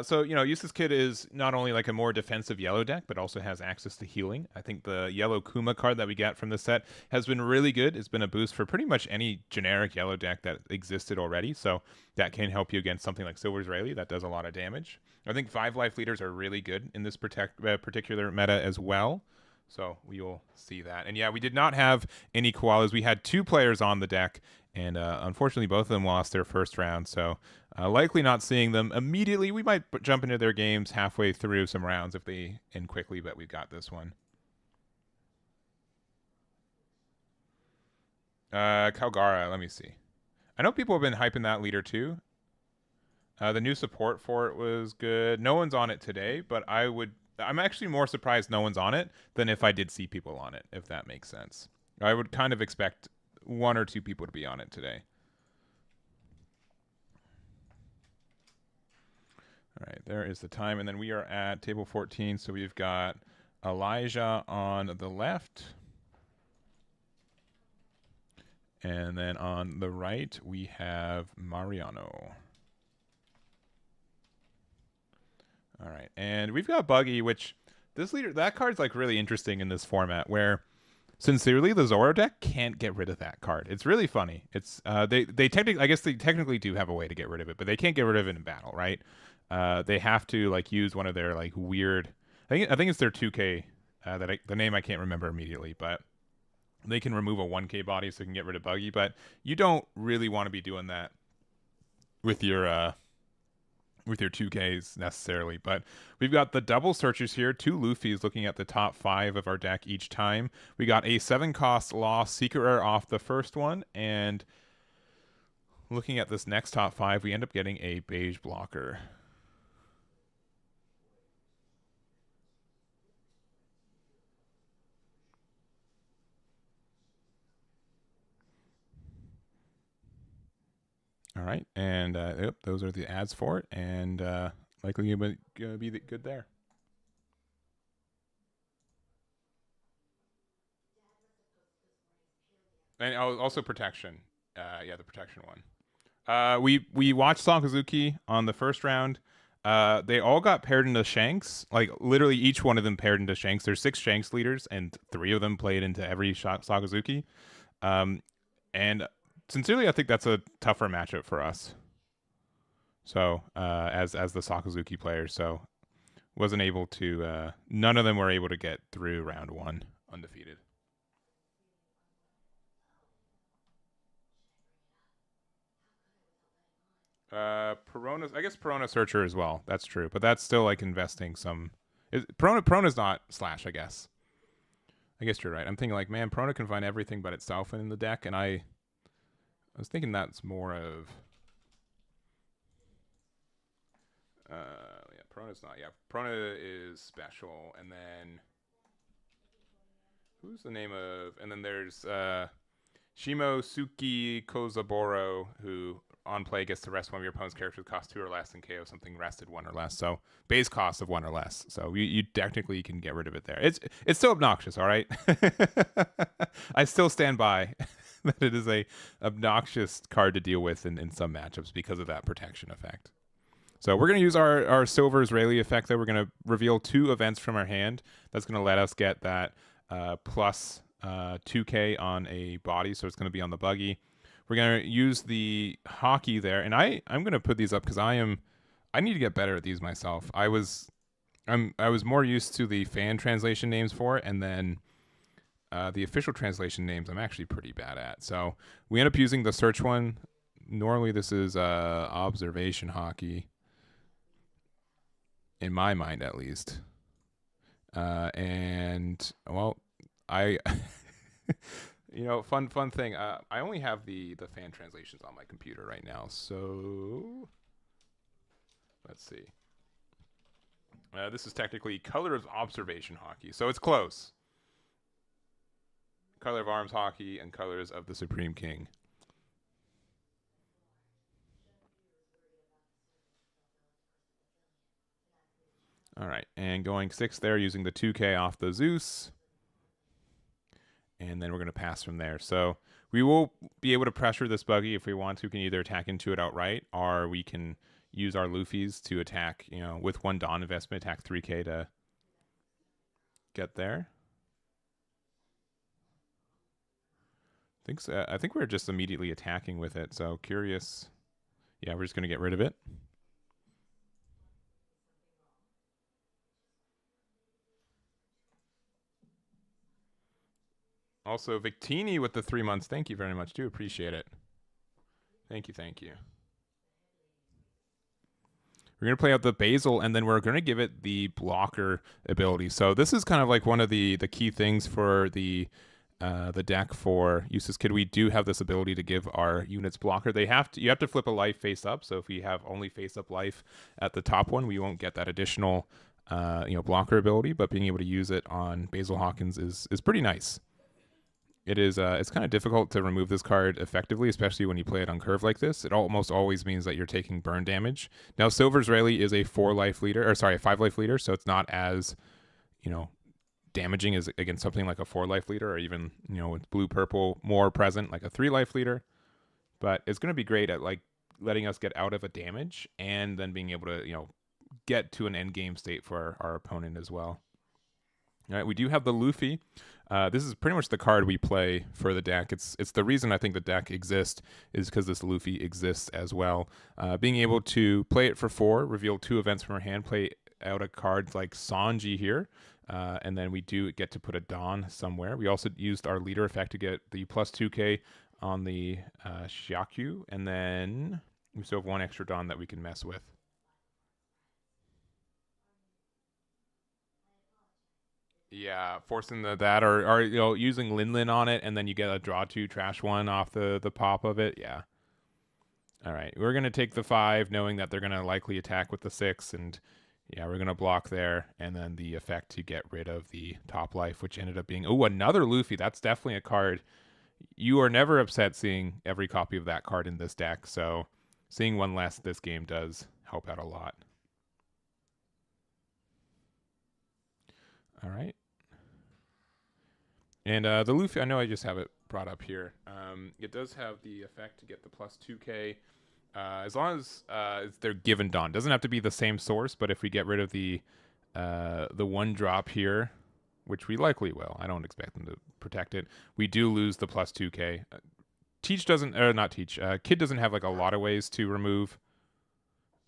So, Eustace Kid is not only like a more defensive yellow deck, but also has access to healing. I think the yellow Kuma card that we got from the set has been really good. It's been a boost for pretty much any generic yellow deck that existed already. So that can help you against something like Silver's Rayleigh that does a lot of damage. I think 5 life leaders are really good in this particular meta as well. So we will see that. And yeah, we did not have any koalas. We had 2 players on the deck, and unfortunately both of them lost their first round. So likely not seeing them immediately. We might jump into their games halfway through some rounds if they end quickly, but we've got this one. Calgara, let me see. I know people have been hyping that leader too. The new support for it was good. No one's on it today, but I'm actually more surprised no one's on it than if I did see people on it, if that makes sense. I would kind of expect 1 or 2 people to be on it today. All right, there is the time. And then we are at table 14. So we've got Elijah on the left. And then on the right, we have Mariano. All right, and we've got Buggy, which that card's like really interesting in this format where sincerely the Zoro deck can't get rid of that card. It's really funny. It's they technically, I guess they technically do have a way to get rid of it, but they can't get rid of it in battle, right? They have to like use one of their like weird. I think it's their 2K. The name I can't remember immediately, but they can remove a 1K body so they can get rid of Buggy. But you don't really want to be doing that with your 2Ks necessarily. But we've got the double searchers here, 2 Luffys looking at the top 5 of our deck each time. We got a 7-cost lost secret rare off the first one, and looking at this next top 5, we end up getting a beige blocker. All right, and yep, those are the ads for it, and likely going to be good there. And also protection. Yeah, the protection one. We watched Sakazuki on the first round. They all got paired into Shanks. Like literally each one of them paired into Shanks. There's 6 Shanks leaders, and 3 of them played into every Sakazuki. And sincerely, I think that's a tougher matchup for us. So as the Sakazuki players, so wasn't able to. None of them were able to get through round 1 undefeated. Perona, I guess Perona Searcher as well. That's true, but that's still like investing some. Perona's not Slash, I guess. I guess you're right. I'm thinking like, man, Perona can find everything but itself in the deck, and I was thinking that's more of. Yeah, Perona's not. Yeah, Perona is special, and then who's the name of? And then there's Shimosuke Kozaboro, who on play gets to rest one of your opponent's characters cost 2 or less and KO something rested 1 or less. So base cost of 1 or less. So you technically can get rid of it there. It's still obnoxious, all right? I still stand by that it is a obnoxious card to deal with in some matchups because of that protection effect. So we're going to use our Silver's Rayleigh effect there. We're going to reveal 2 events from our hand. That's going to let us get that plus 2K on a body. So it's going to be on the Buggy. We're going to use the hockey there. And I'm going to put these up because I need to get better at these myself. I was more used to the fan translation names for it, and then the official translation names I'm actually pretty bad at. So we end up using the search one. Normally this is observation hockey, in my mind at least. And well, I fun thing. I only have the fan translations on my computer right now, so let's see. This is technically Color of Observation Hockey, so it's close. Color of Arms Hockey and Colors of the Supreme King. All right, and going 6 there using the 2K off the Zeus. And then we're going to pass from there. So we will be able to pressure this buggy if we want to. We can either attack into it outright, or we can use our Luffy's to attack, with 1 Dawn investment, attack 3K to get there. I think we're just immediately attacking with it. So curious. Yeah, we're just going to get rid of it. Also, Victini with the 3 months. Thank you very much. Do appreciate it. Thank you. We're going to play out the Basil, and then we're going to give it the blocker ability. So this is kind of like one of the key things for the deck for Eustace Kid. We do have this ability to give our units blocker. You have to flip a life face up. So if we have only face up life at the top one, we won't get that additional blocker ability. But being able to use it on Basil Hawkins is pretty nice. It is. It's kind of difficult to remove this card effectively, especially when you play it on curve like this. It almost always means that you're taking burn damage. Now, Silver's Rayleigh is a 5 life leader, so it's not as, damaging as against something like a 4 life leader, or even with blue purple more present like a 3 life leader. But it's going to be great at like letting us get out of a damage and then being able to get to an end game state for our opponent as well. All right, we do have the Luffy. This is pretty much the card we play for the deck. It's the reason I think the deck exists is because this Luffy exists as well. Being able to play it for 4, reveal 2 events from our hand, play out a card like Sanji here, and then we do get to put a Dawn somewhere. We also used our leader effect to get the plus 2K on the Shiakyu, and then we still have 1 extra Dawn that we can mess with. Yeah, forcing that or using Linlin on it, and then you get a draw 2 trash 1 off the pop of it. Yeah. All right, we're gonna take the 5, knowing that they're gonna likely attack with the 6, and yeah, we're gonna block there, and then the effect to get rid of the top life, which ended up being another Luffy. That's definitely a card. You are never upset seeing every copy of that card in this deck, so seeing 1 less this game does help out a lot. All right. And the Luffy, I know I just have it brought up here. It does have the effect to get the plus 2K. As long as they're given Dawn. Doesn't have to be the same source, but if we get rid of the 1 drop here, which we likely will, I don't expect them to protect it, we do lose the plus 2K. Teach doesn't, or not Teach, Kid doesn't have like a lot of ways to remove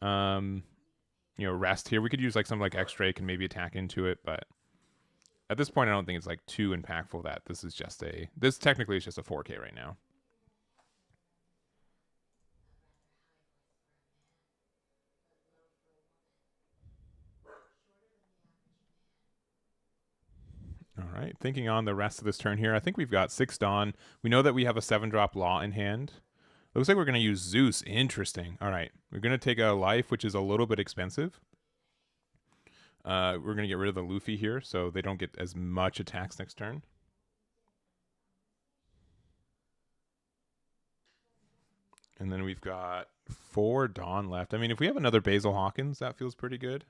rest here. We could use like something like X-Drake and maybe attack into it, but at this point I don't think it's like too impactful that this is just this technically is just a 4K right now. All right, thinking on the rest of this turn here, I think we've got 6 Dawn. We know that we have a 7-drop Law in hand. Looks like we're going to use Zeus. Interesting. All right, we're going to take a life, which is a little bit expensive. We're going to get rid of the Luffy here, so they don't get as much attacks next turn. And then we've got 4 Dawn left. I mean, if we have another Basil Hawkins, that feels pretty good.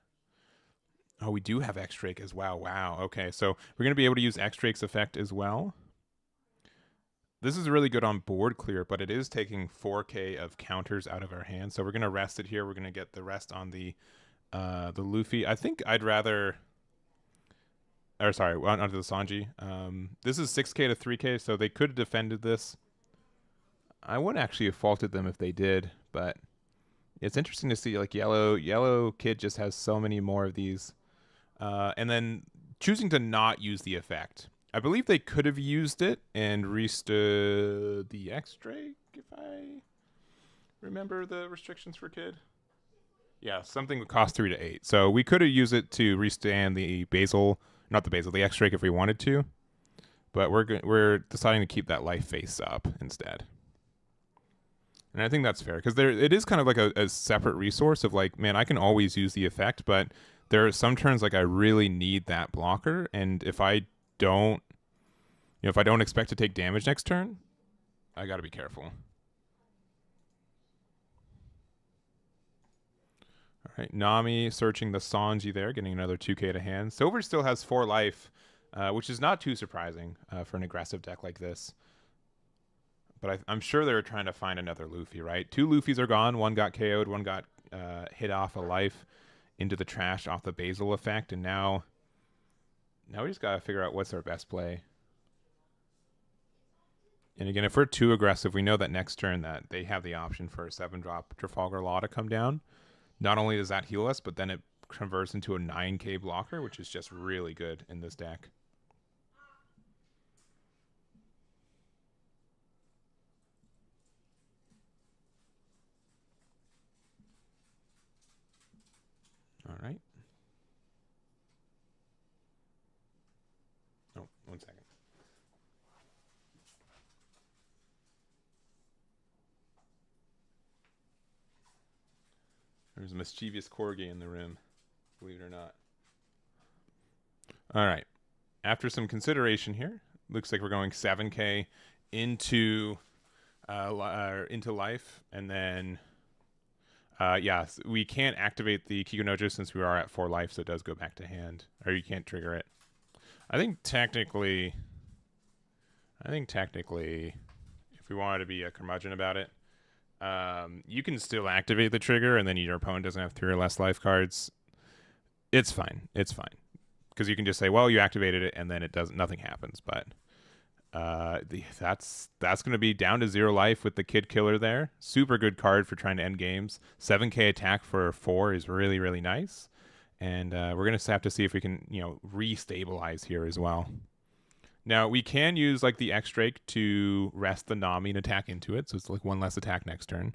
Oh, we do have X-Drake as well. Wow. Okay, so we're going to be able to use X-Drake's effect as well. This is really good on board clear, but it is taking 4K of counters out of our hand. So we're going to rest it here. We're going to get the rest on the Luffy. I think I'd rather... Or sorry, onto the Sanji. This is 6K to 3K, so they could have defended this. I wouldn't actually have faulted them if they did, but it's interesting to see like Yellow Kid just has so many more of these. And then choosing to not use the effect. I believe they could have used it and restood the X-Drake, if I remember the restrictions for Kid? Yeah, something would cost 3 to 8. So we could have used it to restand the Basil, not the Basil, the X-Drake if we wanted to. But we're deciding to keep that life face up instead. And I think that's fair because it is kind of like a separate resource of like, man, I can always use the effect, but there are some turns like I really need that blocker, and if I don't, if I don't expect to take damage next turn, I got to be careful. All right, Nami searching the Sanji there, getting another 2k to hand. Silver still has 4 life, which is not too surprising for an aggressive deck like this. But I'm sure they were trying to find another Luffy, right? 2 Luffys are gone. One got KO'd, one got hit off a life into the trash off the Basil effect, and now we just got to figure out what's our best play. And again, if we're too aggressive, we know that next turn that they have the option for a 7-drop Trafalgar Law to come down. Not only does that heal us, but then it converts into a 9k blocker, which is just really good in this deck. All right. Oh, 1 second. There's a mischievous corgi in the room, believe it or not. All right. After some consideration here, looks like we're going 7k into life, and then yeah, we can't activate the Kikunojo since we are at 4 life, so it does go back to hand, or you can't trigger it. I think technically, if we wanted to be a curmudgeon about it, you can still activate the trigger, and then your opponent doesn't have 3 or less life cards. It's fine. It's fine. Because you can just say, well, you activated it, and then it doesn't. Nothing happens. But that's going to be down to 0 life with the Kid Killer there. Super good card for trying to end games. 7k attack for 4 is really, really nice. And we're going to have to see if we can, re-stabilize here as well. Now, we can use like the X-Drake to rest the Nami and attack into it. So it's like 1 less attack next turn.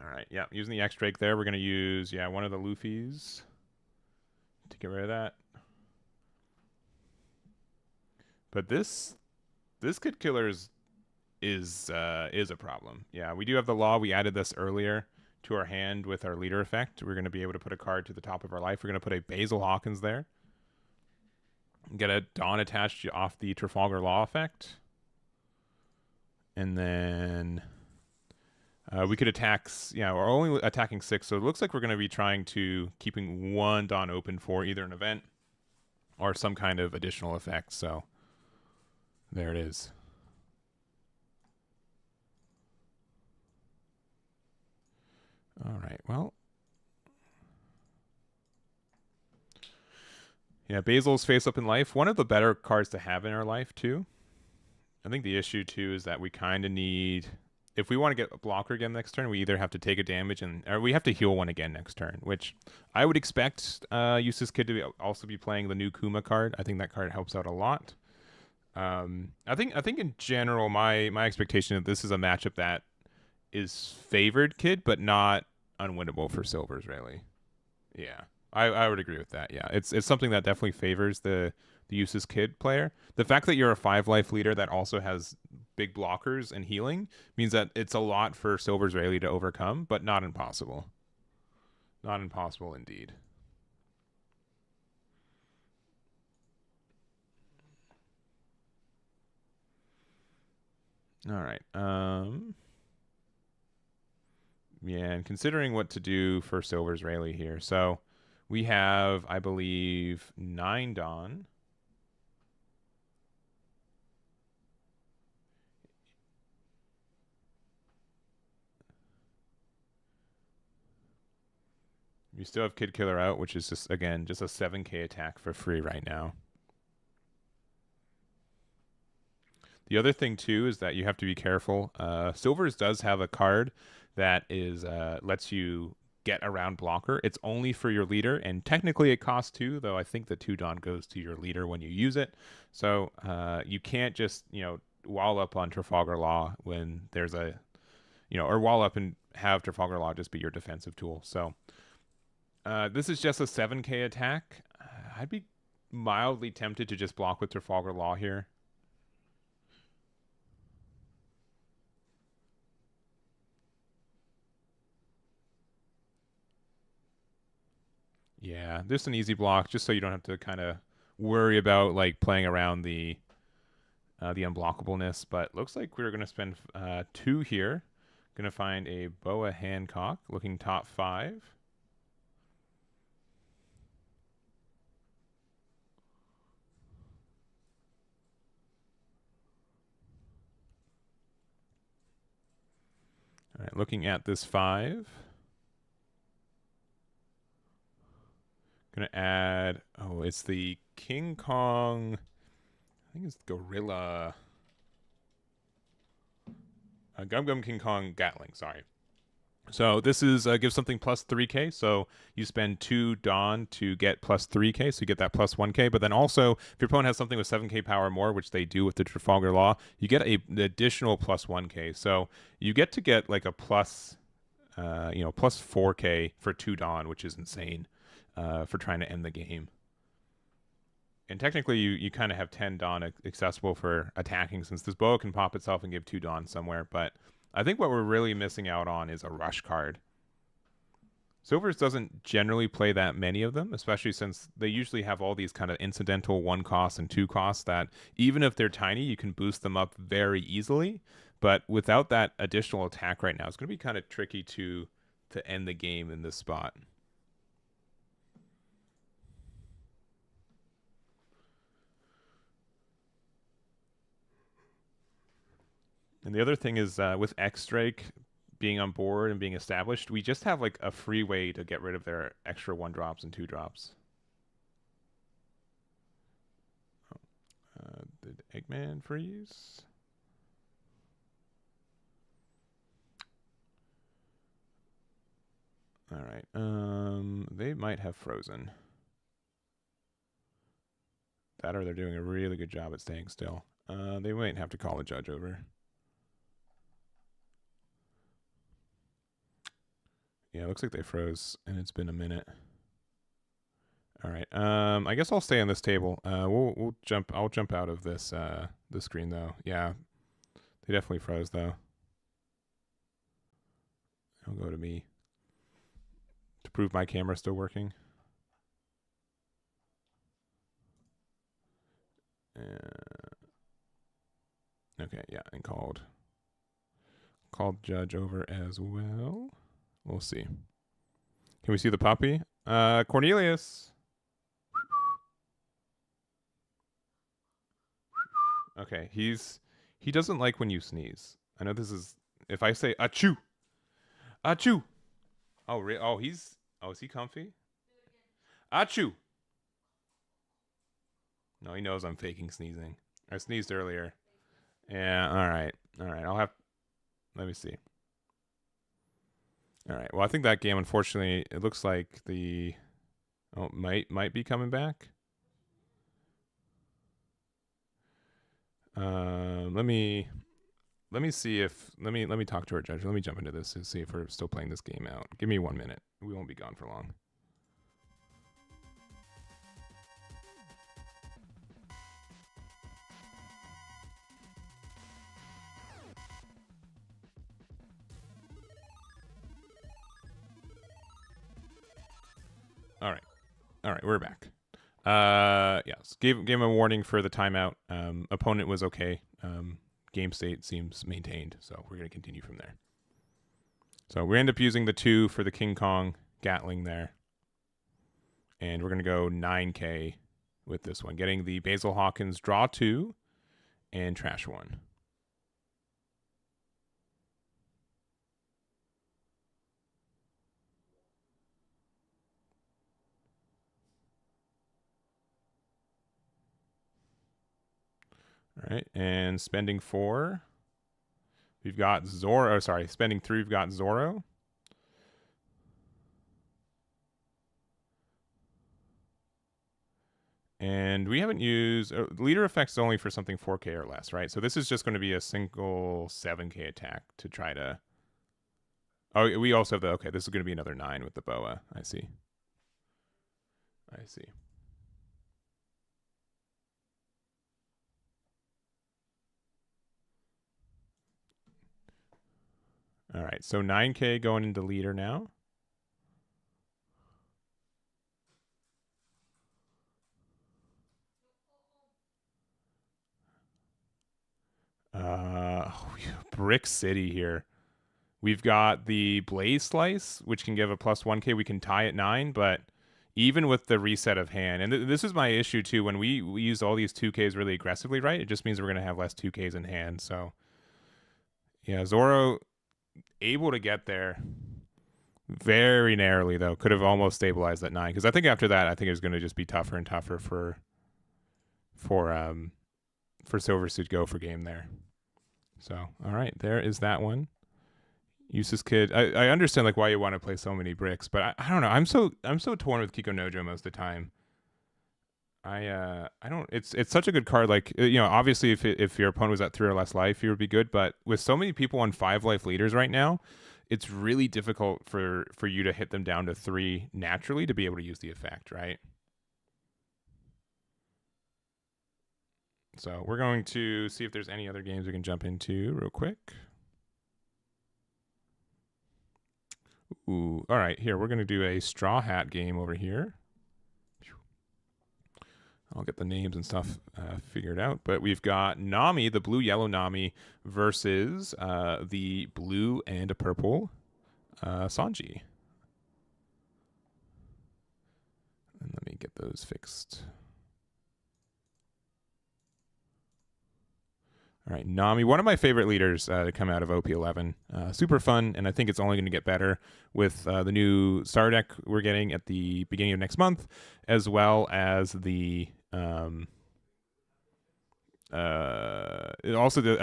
All right, yeah, using the X-Drake there, we're going to use, one of the Luffys to get rid of that. But this Kid Killer is a problem. Yeah, we do have the Law. We added this earlier to our hand with our leader effect. We're going to be able to put a card to the top of our life. We're going to put a Basil Hawkins there. Get a Dawn attached off the Trafalgar Law effect. And then we could attack, we're only attacking 6, so it looks like we're going to be trying to keeping 1 Dawn open for either an event or some kind of additional effect. So there it is. All right, well. Yeah, Basil's face up in life. One of the better cards to have in our life, too. I think the issue, too, is that we kind of need... If we want to get a blocker again next turn, we either have to take a damage or we have to heal 1 again next turn, which I would expect Eustace Kid to also be playing the new Kuma card. I think that card helps out a lot. I think in general, my expectation is this is a matchup that is favored Kid, but not unwinnable for Silvers, really. Yeah, I would agree with that. Yeah, it's something that definitely favors the Eustace Kid player. The fact that you're a 5-life leader that also has big blockers and healing means that it's a lot for Silver's Rayleigh to overcome, but not impossible. Not impossible indeed. All right. Yeah, and considering what to do for Silver's Rayleigh here. So we have, I believe, 9 Dawn. You still have Kid Killer out, which is just, again, just a 7k attack for free right now. The other thing, too, is that you have to be careful. Silvers does have a card that is lets you get around blocker. It's only for your leader, and technically it costs 2, though I think the 2 Dawn goes to your leader when you use it. So you can't just, wall up on Trafalgar Law when there's a, or wall up and have Trafalgar Law just be your defensive tool. So this is just a 7k attack. I'd be mildly tempted to just block with Trafalgar Law here. Yeah, just an easy block, just so you don't have to kind of worry about like playing around the unblockableness. But looks like we're gonna spend 2 here. Gonna find a Boa Hancock, looking top 5. All right, looking at this 5. Gonna add, oh, it's the King Kong, I think it's Gorilla. Gum Gum King Kong Gatling, sorry. So this is gives something plus 3k. So you spend 2 Dawn to get plus 3k, so you get that plus 1k. But then also, if your opponent has something with 7k power or more, which they do with the Trafalgar Law, you get an additional plus 1k. So you get to get like a plus, plus 4k for 2 Dawn, which is insane for trying to end the game. And technically, you kind of have 10 Dawn accessible for attacking, since this bow can pop itself and give 2 Dawn somewhere. But I think what we're really missing out on is a rush card. Silvers doesn't generally play that many of them, especially since they usually have all these kind of incidental 1 cost and 2 costs that even if they're tiny, you can boost them up very easily. But without that additional attack right now, it's going to be kind of tricky to end the game in this spot. And the other thing is with X-Strike being on board and being established, we just have like a free way to get rid of their extra 1 drops and 2 drops. Did Eggman freeze? All right. They might have frozen. That or they're doing a really good job at staying still. They might have to call a judge over. Yeah, it looks like they froze, and it's been a minute. All right. I guess I'll stay on this table. We'll jump. I'll jump out of this the screen though. Yeah, they definitely froze though. I'll go to me to prove my camera's still working. Okay, yeah, and called judge over as well. We'll see. Can we see the puppy? Cornelius. Okay, he doesn't like when you sneeze. I know this is, if I say achoo, achoo. Oh, is he comfy? Achoo. No, he knows I'm faking sneezing. I sneezed earlier. Yeah, all right. Let me see. All right. Well, I think that game, unfortunately, it looks like might be coming back. Let me see if let me talk to our judge. Let me jump into this and see if we're still playing this game out. Give me 1 minute. We won't be gone for long. All right, we're back. Yes, gave him a warning for the timeout. Opponent was okay. Game state seems maintained, so we're going to continue from there. So we end up using the 2 for the King Kong Gatling there. And we're going to go 9k with this one, getting the Basil Hawkins draw 2 and trash 1. All right, and spending 4, we've got Zoro. Oh, sorry, spending 3, we've got Zoro. And we haven't used leader effects only for something 4K or less, right? So this is just going to be a single 7K attack to try to. Oh, we also have the. Okay, this is going to be another 9 with the boa. I see. I see. All right, so 9K going into leader now. Brick City here. We've got the Blaze Slice, which can give a plus 1K. We can tie at 9, but even with the reset of hand, and this is my issue too, when we use all these 2Ks really aggressively, right? It just means we're going to have less 2Ks in hand. So, yeah, Zoro able to get there very narrowly, though. Could have almost stabilized at 9, because I think after that, I think it's going to just be tougher and tougher for Silver to go for game there. So, all right, there is that one. Useless Kid. I understand like why you want to play so many bricks, but I don't know. I'm so torn with Kiko Nojo most of the time. I don't. It's such a good card. Like obviously if your opponent was at 3 or less life, you would be good. But with so many people on 5 life leaders right now, it's really difficult for you to hit them down to 3 naturally to be able to use the effect, right? So we're going to see if there's any other games we can jump into real quick. Ooh, all right. Here, we're going to do a Straw Hat game over here. I'll get the names and stuff figured out. But we've got Nami, the blue-yellow Nami, versus the blue and a purple Sanji. And let me get those fixed. All right, Nami, one of my favorite leaders to come out of OP11. Super fun, and I think it's only going to get better with the new star deck we're getting at the beginning of next month, as well as the I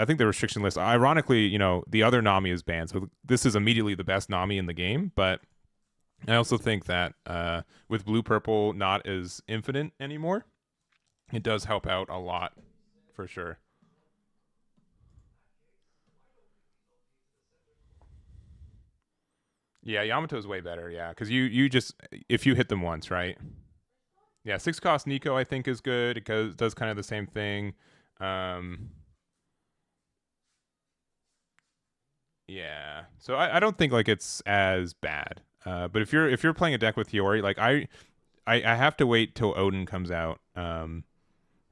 think the restriction list. Ironically, the other Nami is banned, so this is immediately the best Nami in the game. But I also think that with blue purple not as infinite anymore, it does help out a lot for sure. Yeah, Yamato is way better. Yeah, because you just if you hit them once, right? Yeah, 6 cost Nico I think is good. It does kind of the same thing. Yeah, so I don't think like it's as bad. But if you're playing a deck with Hiyori, like I have to wait till Odin comes out.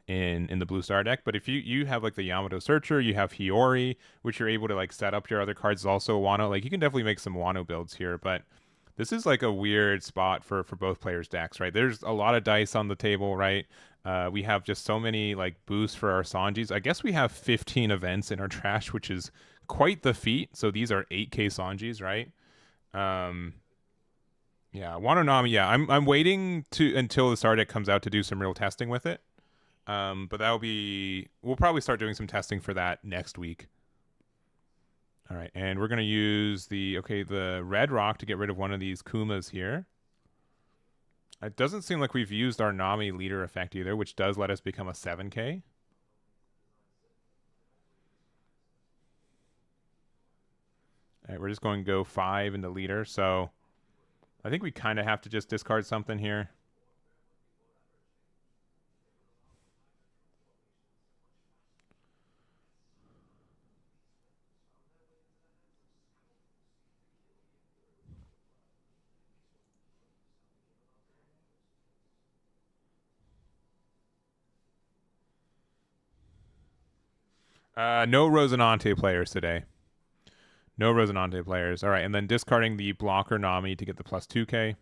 In the blue star deck. But if you have like the Yamato Searcher, you have Hiyori, which you're able to like set up your other cards. Also Wano, like you can definitely make some Wano builds here. But this is like a weird spot for both players' decks, right? There's a lot of dice on the table, right? We have just so many like boosts for our Sanjis. I guess we have 15 events in our trash, which is quite the feat. So these are 8K Sanjis, right? Um, yeah, Wano Nami. Yeah, I'm waiting to until the star deck comes out to do some real testing with it. But we'll probably start doing some testing for that next week. All right, and we're gonna use the red rock to get rid of one of these Kumas here. It doesn't seem like we've used our Nami leader effect either, which does let us become a 7K. All right, we're just going to go 5 into leader, so I think we kind of have to just discard something here. No Rosinante players today. No Rosinante players. All right, and then discarding the blocker Nami to get the plus 2K.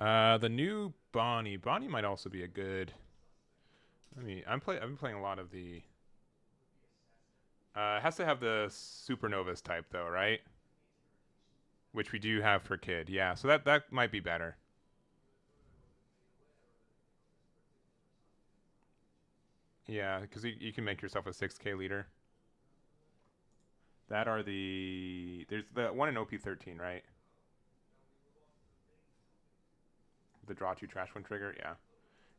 The new Bonnie. Bonnie might also be a good. I've been playing a lot of the. It has to have the Supernovas type though, right? Which we do have for Kid. Yeah, so that might be better. Yeah, because you can make yourself a 6K leader. There's the one in OP13, right? the draw 2 trash 1 trigger. Yeah,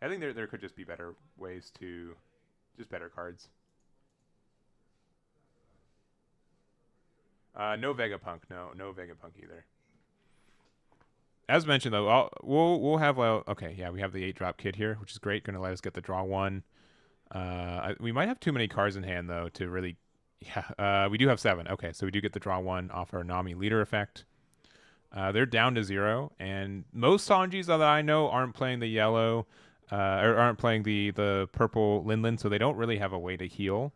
I think there could just be better ways to, just better cards. No Vegapunk. No Vegapunk either. As mentioned though, we'll have okay, yeah, we have the 8-drop kit here, which is great. Going to let us get the draw 1. We might have too many cards in hand though to really. Yeah, we do have 7. Okay, so we do get the draw 1 off our Nami leader effect. They're down to 0, and most Sanjis that I know aren't playing the yellow, or aren't playing the purple Linlin, so they don't really have a way to heal.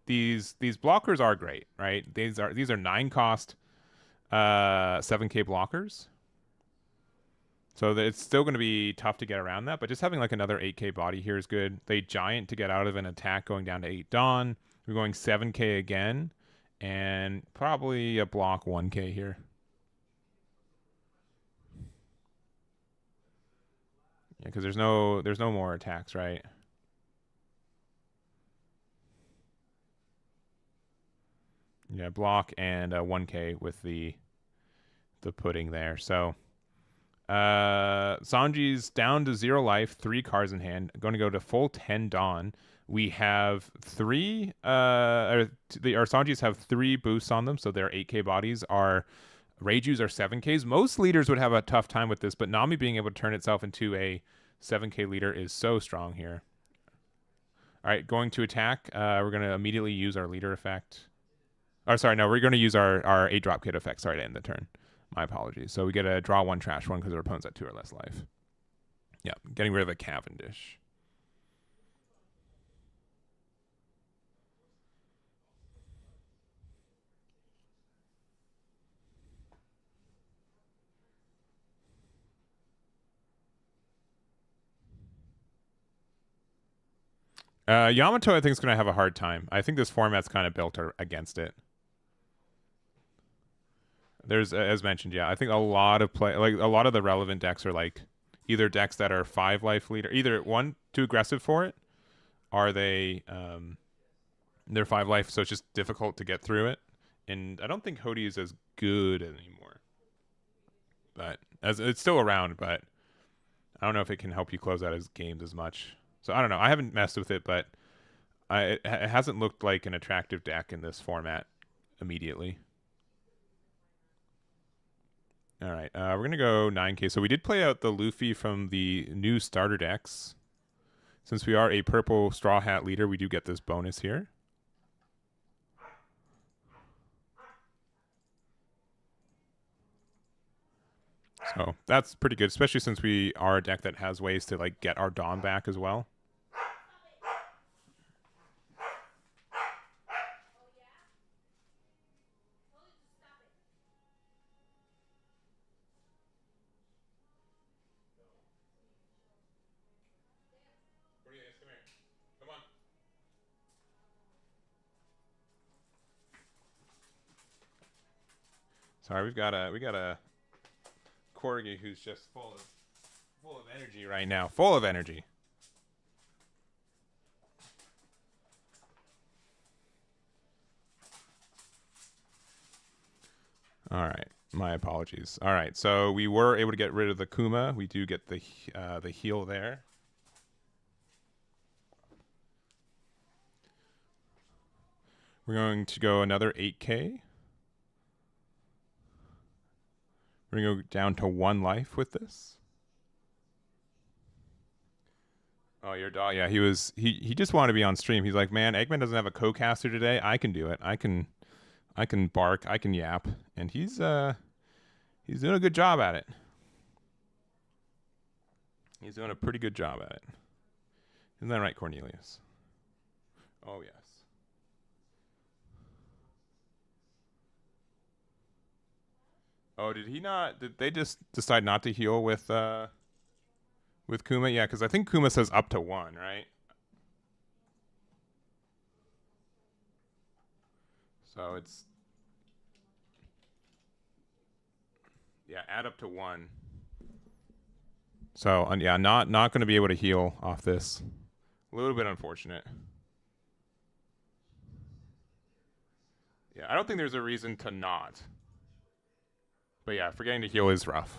These blockers are great, right? These are 9-cost, 7K blockers. So it's still going to be tough to get around that, but just having like another 8K body here is good. They giant to get out of an attack going down to 8 Dawn. We're going 7K again, and probably a block 1K here. Yeah, because there's no more attacks, right? Yeah, block and 1K with the pudding there. So Sanji's down to 0 life, 3 cards in hand. Going to go to full 10 Dawn. We have 3 our Sanjis have 3 boosts on them, so their 8K bodies are Reijus are 7Ks. Most leaders would have a tough time with this, but Nami being able to turn itself into a 7K leader is so strong here. All right, going to attack. We're going to immediately use our leader effect. Oh, sorry, no, we're going to use our 8-drop kit effect. Sorry to end the turn. My apologies. So we get a draw 1, trash 1 because our opponent's at 2 or less life. Yeah, getting rid of a Cavendish. Yamato, I think, is going to have a hard time. I think this format's kind of built against it. There's, as mentioned, yeah, I think a lot of a lot of the relevant decks are like either decks that are 5 life leader, either 1 too aggressive for it, or they're 5 life, so it's just difficult to get through it. And I don't think Hody is as good anymore, but as it's still around, but I don't know if it can help you close out his games as much. So I don't know. I haven't messed with it, but it hasn't looked like an attractive deck in this format immediately. All right, we're going to go 9K. So we did play out the Luffy from the new starter decks. Since we are a purple Straw Hat leader, we do get this bonus here. So that's pretty good, especially since we are a deck that has ways to like get our Dawn back as well. Come on. Sorry, we got a Corgi who's just full of energy right now. Full of energy. All right. My apologies. All right. So we were able to get rid of the Kuma. We do get the heal there. We're going to go another 8K. We're going to go down to 1 life with this. Oh, your dog. Yeah, he just wanted to be on stream. He's like, "Man, Eggman doesn't have a co-caster today. I can do it. I can bark, I can yap." And he's doing a good job at it. He's doing a pretty good job at it. Isn't that right, Cornelius? Oh, yes. Oh, did they just decide not to heal with Kuma? Yeah, because I think Kuma says up to 1, right? So it's, yeah, add up to 1. So yeah, not going to be able to heal off this. A little bit unfortunate. Yeah, I don't think there's a reason to not. But yeah, forgetting to heal is rough.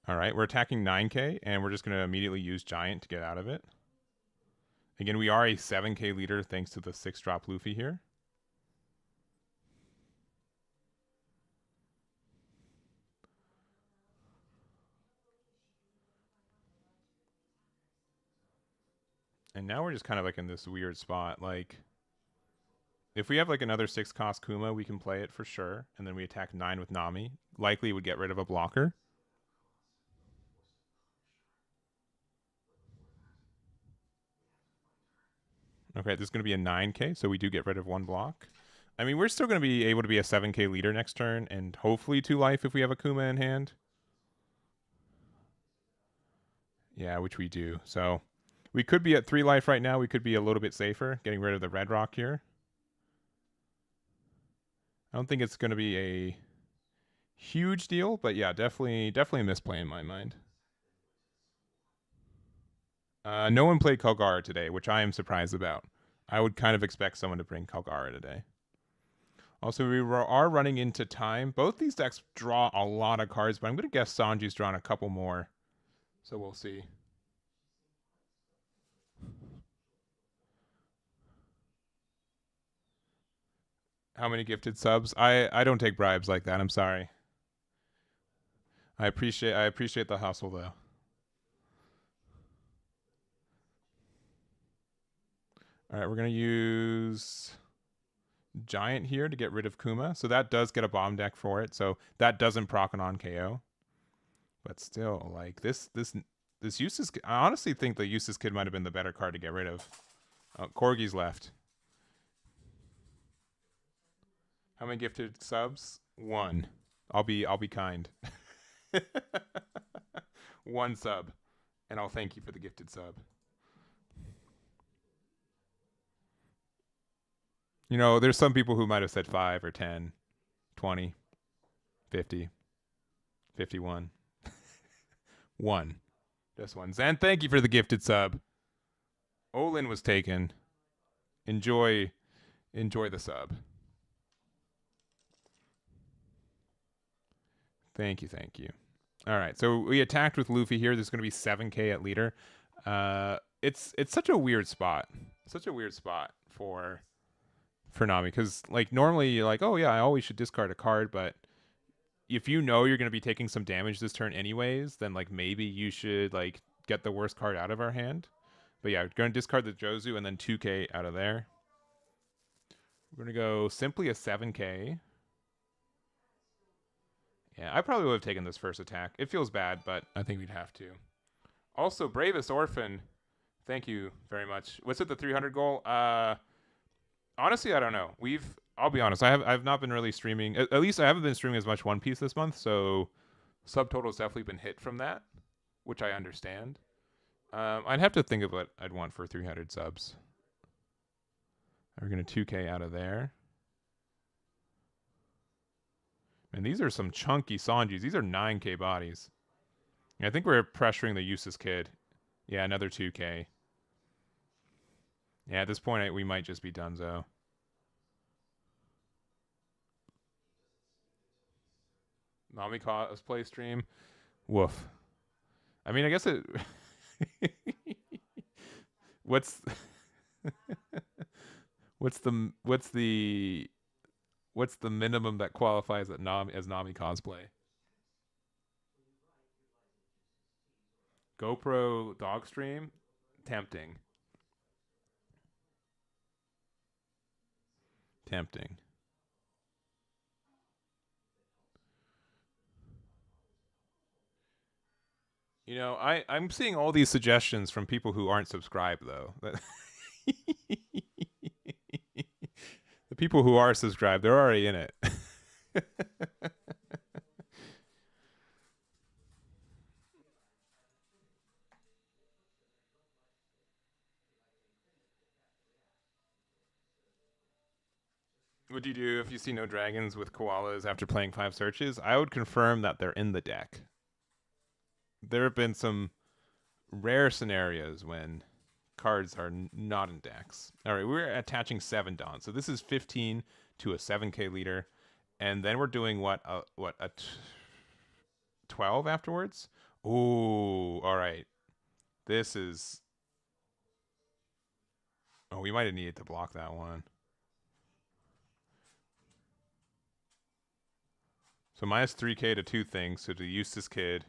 All right, we're attacking 9k, and we're just going to immediately use Giant to get out of it. Again, we are a 7k leader thanks to the 6-drop Luffy here. And now we're just kind of like in this weird spot. Like, if we have like another 6-cost Kuma, we can play it for sure. And then we attack 9 with Nami. Likely would get rid of a blocker. Okay, this is going to be a 9k, so we do get rid of 1 block. I mean, we're still going to be able to be a 7k leader next turn, and hopefully 2 life if we have a Kuma in hand. Yeah, which we do. So we could be at 3 life right now. We could be a little bit safer, getting rid of the red rock here. I don't think it's going to be a huge deal, but yeah, definitely a misplay in my mind. No one played Kalgara today, which I am surprised about. I would kind of expect someone to bring Kalgara today. Also, we are running into time. Both these decks draw a lot of cards, but I'm going to guess Sanji's drawn a couple more. So we'll see. How many gifted subs? I don't take bribes like that. I'm sorry. I appreciate the hustle though. All right, we're going to use Giant here to get rid of Kuma. So that does get a bomb deck for it. So that doesn't proc an on KO. But still, like this Useless, I honestly think the Useless Kid might have been the better card to get rid of. Corgi's left. How many gifted subs? 1. I'll be kind. 1 sub. And I'll thank you for the gifted sub. You know, there's some people who might have said 5 or 10, 20, 50, 51. 1. Just 1. Zan, thank you for the gifted sub. Olin was taken. Enjoy the sub. Thank you. All right, so we attacked with Luffy here. There's going to be 7k at leader. It's such a weird spot. Such a weird spot for Nami, because like normally you're like, oh yeah, I always should discard a card, but if you know you're going to be taking some damage this turn anyways, then like maybe you should like get the worst card out of our hand. But yeah, we're going to discard the Jozu and then 2k out of there. We're going to go simply a 7k. Yeah, I probably would have taken this first attack. It feels bad, but I think we'd have to. Also, Bravest Orphan, thank you very much. What's it, the 300 goal? Honestly, I don't know. I'll be honest, I've not been really streaming. At least I haven't been streaming as much One Piece this month, so subtotal's definitely been hit from that, which I understand. I'd have to think of what I'd want for 300 subs. We're going to 2k out of there. And these are some chunky Sanjis. These are 9k bodies. I think we're pressuring the Useless Kid. Yeah, another 2k. Yeah, at this point, we might just be donezo. Nami cosplay stream. Woof. I mean, I guess it... What's the minimum that qualifies as Nami cosplay? GoPro dog stream? Tempting. You know, I'm seeing all these suggestions from people who aren't subscribed, though. The people who are subscribed, they're already in it. What do you do if you see no dragons with koalas after playing 5 searches? I would confirm that they're in the deck. There have been some rare scenarios when cards are not in decks. All right, we're attaching 7 Dawn. So this is 15 to a 7k leader. And then we're doing what a 12 afterwards? Ooh, all right. This is. Oh, we might have needed to block that one. So minus 3K to two things. So to Eustace Kid.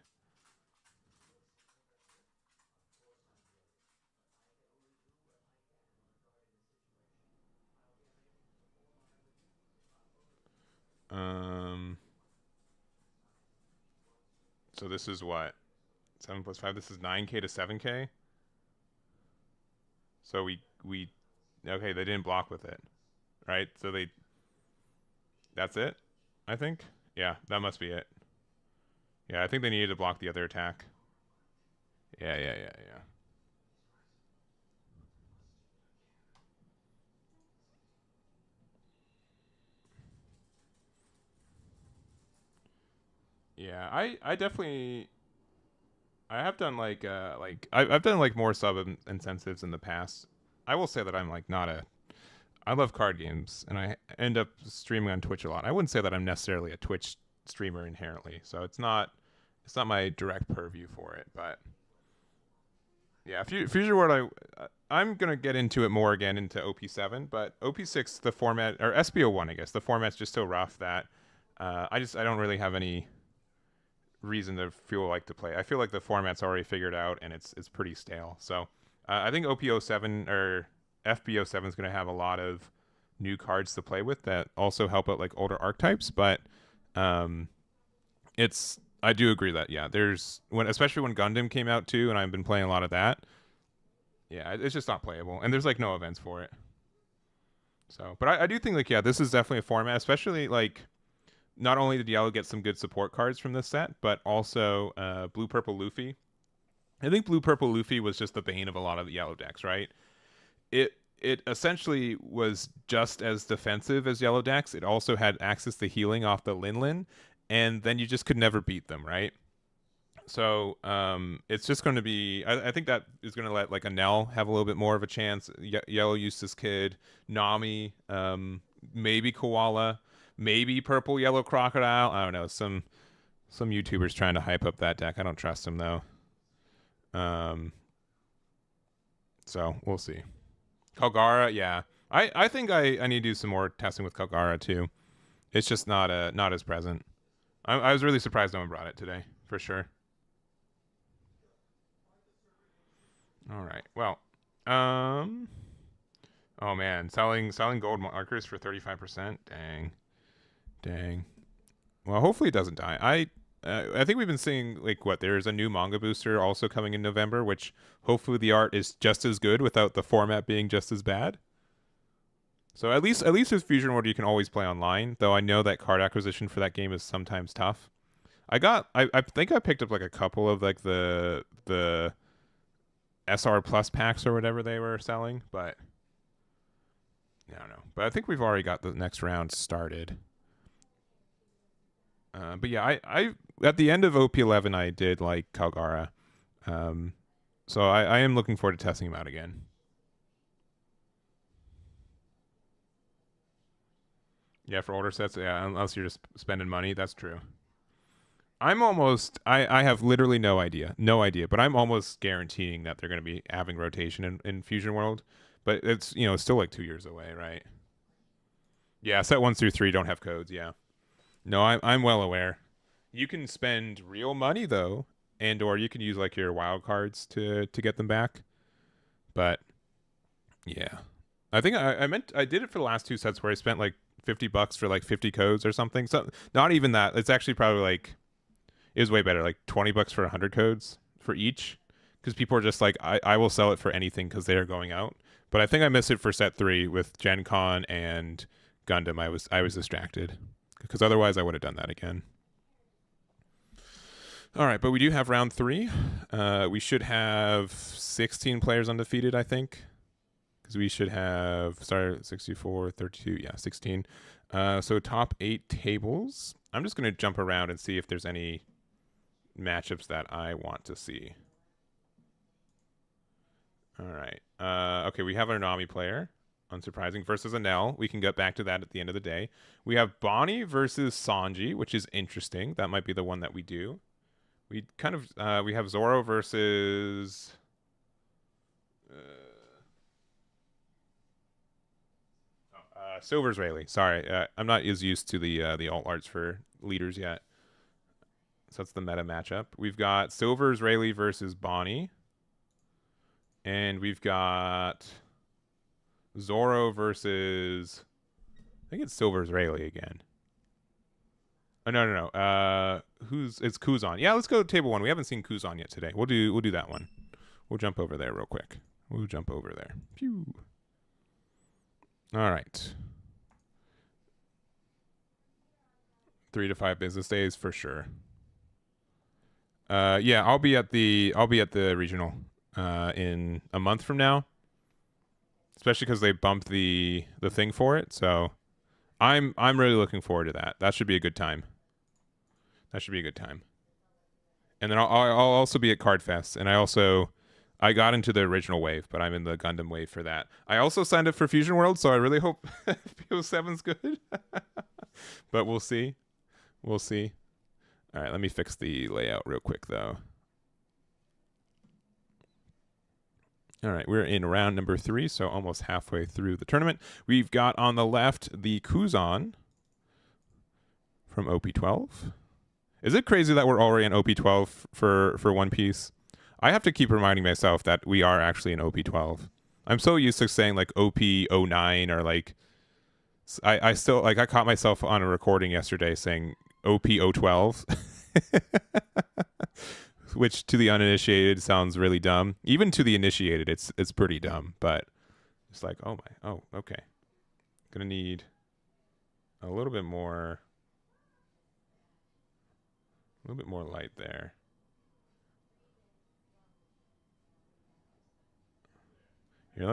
Um. So this is what 7 plus 5. This is 9K to 7K. So we okay. They didn't block with it, right? So they that's it. I think. Yeah, that must be it. Yeah, I think they needed to block the other attack. Yeah. Yeah, I definitely I have done I've done like more sub incentives in the past. I will say that I'm like not a I love card games and I end up streaming on Twitch a lot. I wouldn't say that I'm necessarily a Twitch streamer inherently, so it's not my direct purview for it. But yeah, Future World, I'm gonna get into it more again into OP7, but OP6 the format or SBO1 I guess the format's just so rough that I don't really have any reason to feel like to play. I feel like the format's already figured out and it's pretty stale. So I think OP07 or FBO7 is going to have a lot of new cards to play with that also help out like older archetypes. But um, it's I do agree that yeah, there's when especially when Gundam came out too, and I've been playing a lot of that. Yeah, it's just not playable, and there's like no events for it. So, but I do think like yeah, this is definitely a format, especially like not only did Yellow get some good support cards from this set, but also Blue Purple Luffy. I think Blue Purple Luffy was just the bane of a lot of the Yellow decks, right? It essentially was just as defensive as Yellow decks. It also had access to healing off the Lin Lin, and then you just could never beat them, right? So it's just going to be. I think that is going to let like Enel have a little bit more of a chance. Yellow Eustace Kid, Nami, maybe Koala, maybe Purple Yellow Crocodile. I don't know. Some YouTubers trying to hype up that deck. I don't trust them though. Um, so we'll see. Kalgara, yeah. I think I need to do some more testing with Kalgara too. It's just not as present. I was really surprised no one brought it today for sure. All right. Well, um, oh man, selling gold markers for 35%. Dang. Well, hopefully it doesn't die. I think we've been seeing like what there's a new manga booster also coming in November, which hopefully the art is just as good without the format being just as bad. So at least with Fusion World you can always play online, though I know that card acquisition for that game is sometimes tough. I think I picked up like a couple of like the SR plus packs or whatever they were selling, but I don't know. But I think we've already got the next round started. But yeah, I at the end of OP11 I did like Calgara, um, so I am looking forward to testing him out again. Yeah, for older sets, yeah, unless you're just spending money, that's true. I have literally no idea, but I'm almost guaranteeing that they're going to be having rotation in Fusion World, but it's it's still like 2 years away, right? Yeah, set 1 through 3 don't have codes. Yeah, no, I'm well aware. You can spend real money though, and or you can use like your wild cards to get them back. But yeah, I think I did it for the last two sets where I spent like $50 for like 50 codes or something. So not even that. It's actually probably like it was way better, like $20 for 100 codes for each, because people are just like, I will sell it for anything because they are going out. But I think I missed it for set 3 with Gen Con and Gundam. I was distracted because otherwise I would have done that again. All right, but we do have round 3. We should have 16 players undefeated, I think, because we should have 64, 32, yeah, 16. So top 8 tables. I'm just gonna jump around and see if there's any matchups that I want to see. All right. Okay, we have our Nami player, unsurprising, versus Enel. We can get back to that at the end of the day. We have Bonnie versus Sanji, which is interesting. That might be the one that we do. We have Zoro versus Silver's Rayleigh. Sorry, I'm not as used to the alt arts for leaders yet. So that's the meta matchup. We've got Silver's Rayleigh versus Bonnie, and we've got Zoro versus I think it's Silver's Rayleigh again. Oh, no. It's Kuzan. Yeah, let's go to table one. We haven't seen Kuzan yet today. We'll do that one. We'll jump over there real quick. We'll jump over there. Pew. All right. 3 to 5 business days for sure. Yeah, I'll be at the regional in a month from now. Especially because they bumped the thing for it, so I'm really looking forward to that. That should be a good time. And then I'll also be at Card Fest, and I got into the original wave, but I'm in the Gundam wave for that. I also signed up for Fusion World, so I really hope PO7's good. But we'll see. All right, let me fix the layout real quick though. All right, we're in round number 3, so almost halfway through the tournament. We've got on the left the Kuzan from OP12. Is it crazy that we're already in OP12 for One Piece? I have to keep reminding myself that we are actually in OP12. I'm so used to saying like OP09 or like I still like I caught myself on a recording yesterday saying OP012. Which to the uninitiated sounds really dumb. Even to the initiated, it's pretty dumb. But it's like, okay. Gonna need a little bit more light there. Here,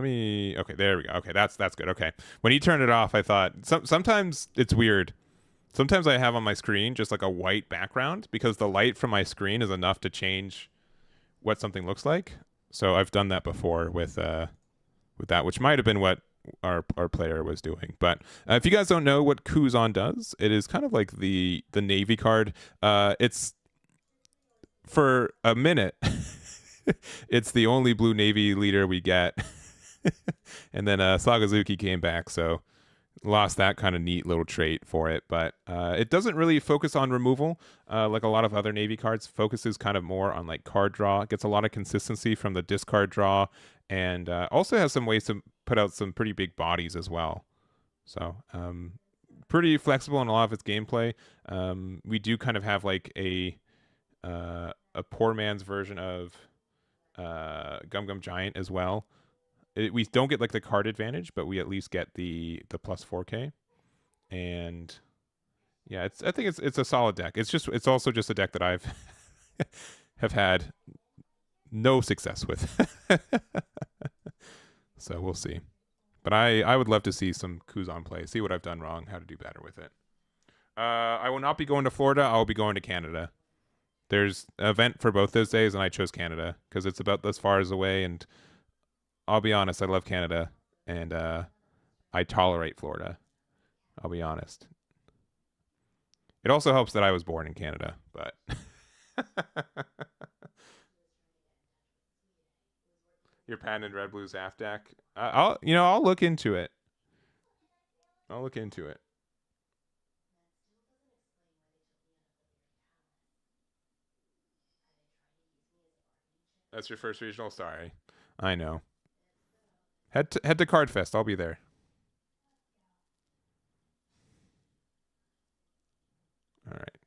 okay, there we go. Okay, that's good. Okay. When he turned it off, I thought sometimes it's weird. Sometimes I have on my screen just like a white background because the light from my screen is enough to change what something looks like. So I've done that before with that, which might have been what our player was doing. But if you guys don't know what Kuzan does, it is kind of like the Navy card. It's for a minute. It's the only blue Navy leader we get. And then Sagazuki came back, so lost that kind of neat little trait for it. But it doesn't really focus on removal like a lot of other Navy cards. Focuses kind of more on like card draw. It gets a lot of consistency from the discard draw, and also has some ways to put out some pretty big bodies as well. So pretty flexible in a lot of its gameplay. We do kind of have like a poor man's version of Gum Gum Giant as well. We don't get like the card advantage, but we at least get the plus 4K. And yeah, I think it's a solid deck. It's also just a deck that I've have had no success with. So we'll see. But I would love to see some Kuzan play, see what I've done wrong, how to do better with it. I will not be going to Florida. I'll be going to Canada. There's an event for both those days, and I chose Canada because it's about as far as away. And I'll be honest, I love Canada, and I tolerate Florida. I'll be honest. It also helps that I was born in Canada, but your patented Red Blues half deck. I'll look into it. That's your first regional. Sorry, I know. Head to Card Fest. I'll be there. All right.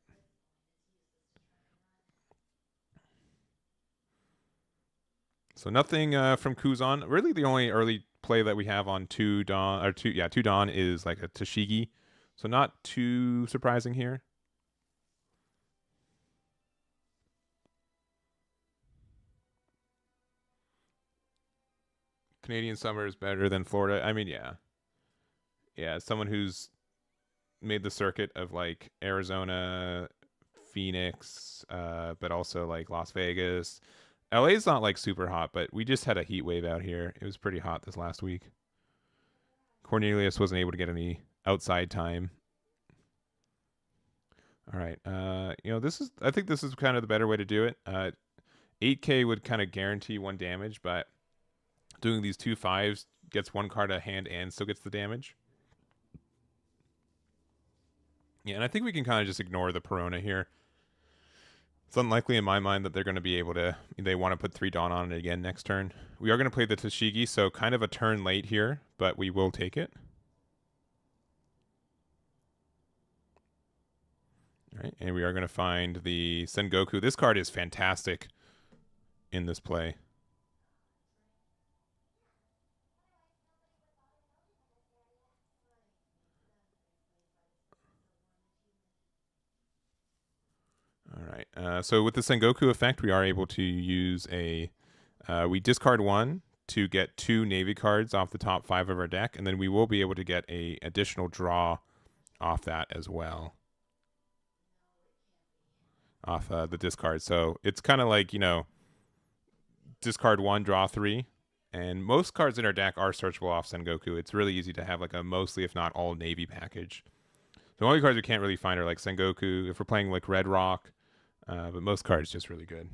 So nothing from Kuzan. Really, the only early play that we have on two Dawn is like a Tashigi. So not too surprising here. Canadian summer is better than Florida. I mean, yeah. Yeah, someone who's made the circuit of like Arizona, Phoenix, but also like Las Vegas. LA's not like super hot, but we just had a heat wave out here. It was pretty hot this last week. Cornelius wasn't able to get any outside time. All right. I think this is kind of the better way to do it. 8K would kind of guarantee 1 damage, but doing these 2/5s gets 1 card a hand and still gets the damage. Yeah, and I think we can kind of just ignore the Perona here. It's unlikely in my mind that they're going to be able to. They want to put 3 Dawn on it again next turn. We are going to play the Tashigi, so kind of a turn late here, but we will take it. All right, and we are going to find the Sengoku. This card is fantastic in this play. All right. So with the Sengoku effect, we are able to use a. We discard 1 to get 2 Navy cards off the top 5 of our deck, and then we will be able to get a additional draw off that as well. Off the discard. So it's kind of like, discard 1, draw 3. And most cards in our deck are searchable off Sengoku. It's really easy to have like a mostly, if not all, Navy package. The only cards we can't really find are like Sengoku if we're playing like Red Rock. But most cards just really good.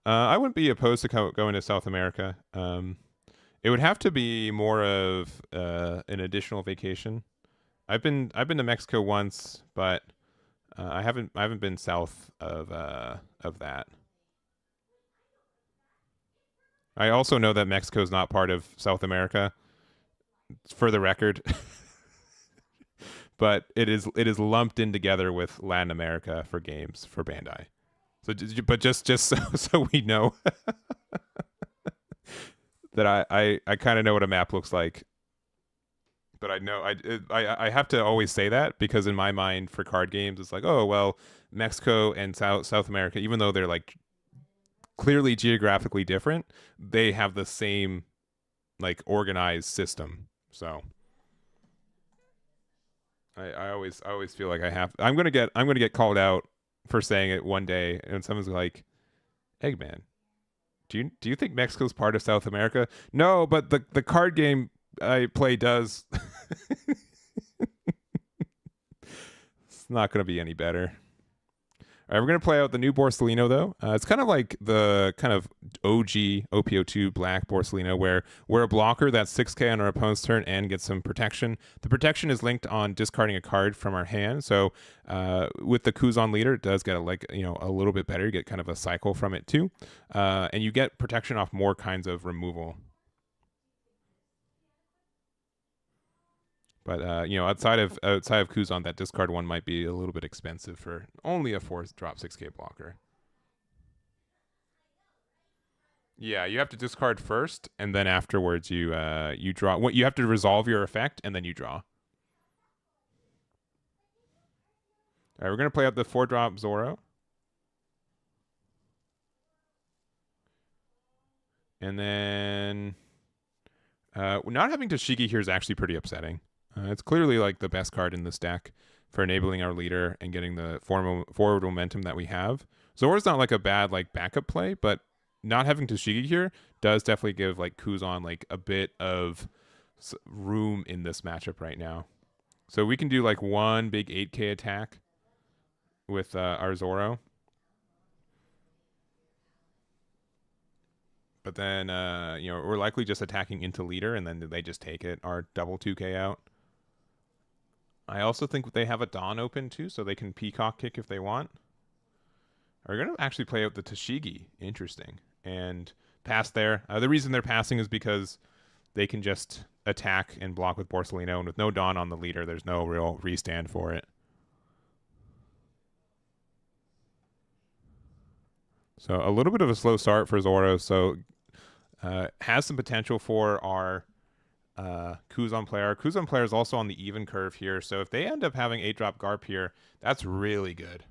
I wouldn't be opposed to going to South America. It would have to be more of an additional vacation. I've been to Mexico once, but I haven't been south of that. I also know that Mexico is not part of South America, for the record. But it is lumped in together with Latin America for games for Bandai. So, but just so we know that I kind of know what a map looks like. But I know I have to always say that because in my mind for card games it's like, oh well, Mexico and South America, even though they're like clearly geographically different, they have the same like organized system. So I always feel like I'm gonna get called out for saying it one day, and someone's like, Eggman, do you think Mexico's part of South America? No, but the card game I play does. It's not gonna be any better. All right, we're going to play out the new Borsellino, though. It's kind of like the kind of OG OP02 black Borsellino, where we're a blocker that's 6k on our opponent's turn and gets some protection. The protection is linked on discarding a card from our hand. So with the Kuzan leader, it does get a little bit better. You get kind of a cycle from it, too. And you get protection off more kinds of removal. But outside of Kuzan, that discard 1 might be a little bit expensive for only a 4-drop 6k blocker. Yeah, you have to discard first, and then afterwards you draw. You have to resolve your effect, and then you draw. All right, we're gonna play out the 4-drop Zoro, and then not having Tashigi here is actually pretty upsetting. It's clearly like the best card in this deck for enabling our leader and getting the forward momentum that we have. Zoro's not like a bad like backup play, but not having Tashigi here does definitely give like Kuzan like a bit of room in this matchup right now. So we can do like one big 8k attack with our Zoro. But then, we're likely just attacking into leader, and then they just take it, our double 2k out. I also think they have a Dawn open, too, so they can Peacock kick if they want. Are going to actually play out the Tashigi. Interesting. And pass there. The reason they're passing is because they can just attack and block with Borsellino, and with no Dawn on the leader, there's no real restand for it. So a little bit of a slow start for Zoro. So has some potential for our Kuzan player. Our Kuzan player is also on the even curve here. So if they end up having 8-drop Garp here, that's really good.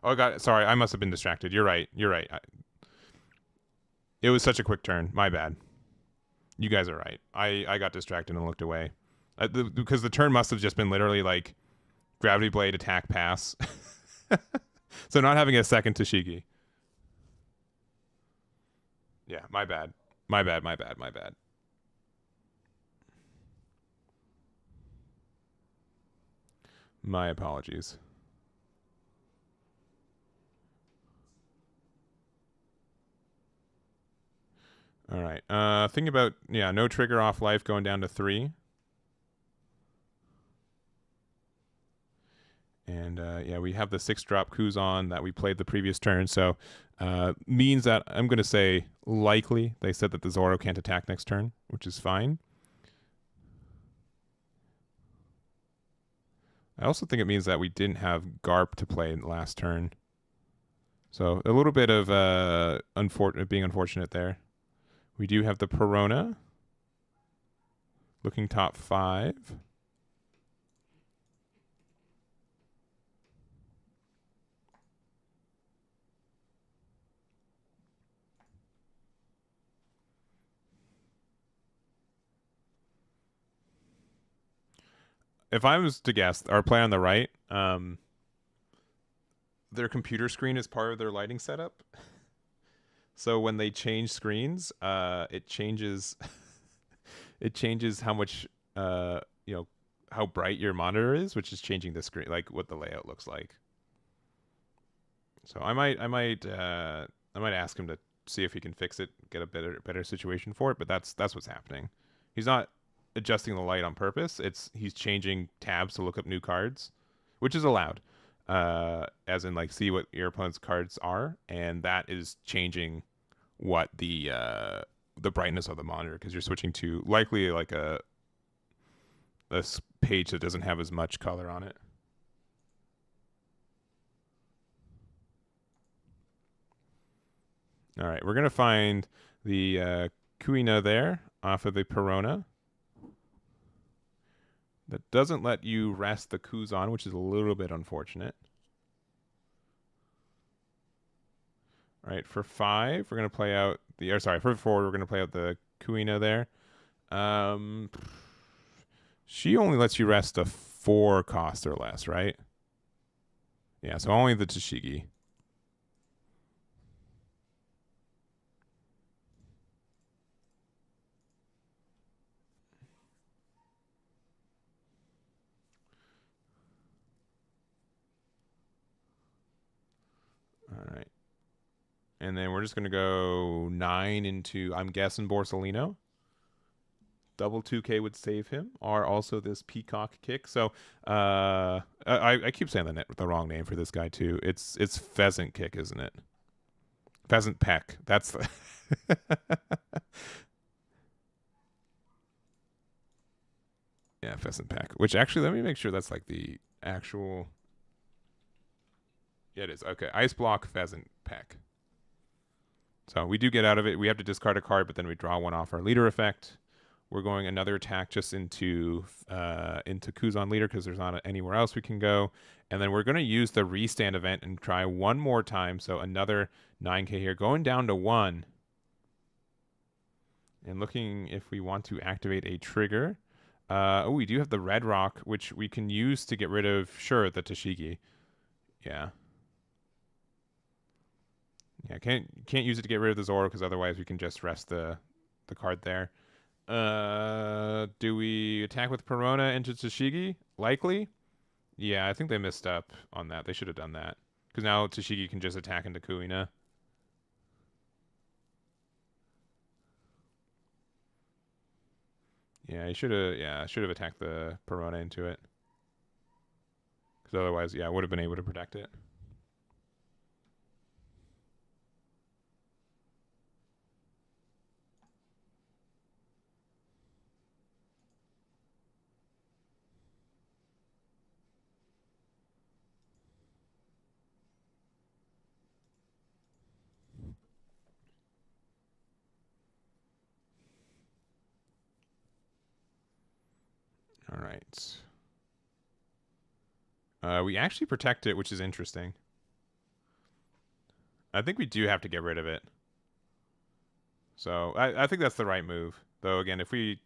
Oh, God. Sorry, I must have been distracted. You're right. It was such a quick turn. My bad. You guys are right. I got distracted and looked away. Because the turn must have just been literally like Gravity Blade, attack, pass. So not having a second Tashigi. Yeah, my bad. My bad, my bad, my bad. My apologies. All right. Thinking about, yeah, no trigger off life going down to 3. And yeah, we have the 6-drop Kuzan that we played the previous turn. So means that I'm going to say likely. They said that the Zoro can't attack next turn, which is fine. I also think it means that we didn't have Garp to play in the last turn. So a little bit of being unfortunate there. We do have the Perona. Looking top 5. If I was to guess, our play on the right, their computer screen is part of their lighting setup. So when they change screens, it changes it changes how much you know, how bright your monitor is, which is changing the screen, like what the layout looks like. So I might ask him to see if he can fix it, get a better situation for it. But that's what's happening. He's not adjusting the light on purpose. He's changing tabs to look up new cards, which is allowed. As in, like, see what your opponent's cards are, and that is changing what the brightness of the monitor, because you're switching to likely like a page that doesn't have as much color on it. All right, we're gonna find the Kuina there off of the Perona. That doesn't let you rest the Kuzan, which is a little bit unfortunate. All right, for 5, we're gonna play out the. Or sorry, for 4, we're gonna play out the Kuina there. She only lets you rest a 4 cost or less, right? Yeah, so only the Tashigi. All right. And then we're just going to go 9 into, I'm guessing, Borsalino. Double 2K would save him, or also this Peacock kick. So I keep saying the wrong name for this guy, too. It's Pheasant Kick, isn't it? Pheasant Peck. That's the. Yeah, Pheasant Peck. Which actually, let me make sure that's like the actual. Yeah, it is. Okay. Ice Block Pheasant Peck. So we do get out of it. We have to discard a card, but then we draw one off our leader effect. We're going another attack just into Kuzan leader because there's not anywhere else we can go. And then we're going to use the restand event and try one more time. So another 9k here, going down to 1. And looking if we want to activate a trigger. Oh, we do have the red rock, which we can use to get rid of, sure, the Tashigi. Yeah. Yeah, can't use it to get rid of the Zoro because otherwise we can just rest the card there. Do we attack with Perona into Tashigi? Likely. Yeah, I think they missed up on that. They should have done that because now Tashigi can just attack into Kuina. Yeah, he should have. Yeah, should have attacked the Perona into it because otherwise, yeah, I would have been able to protect it. All right. We actually protect it, which is interesting. I think we do have to get rid of it. So I think that's the right move. Though again, if we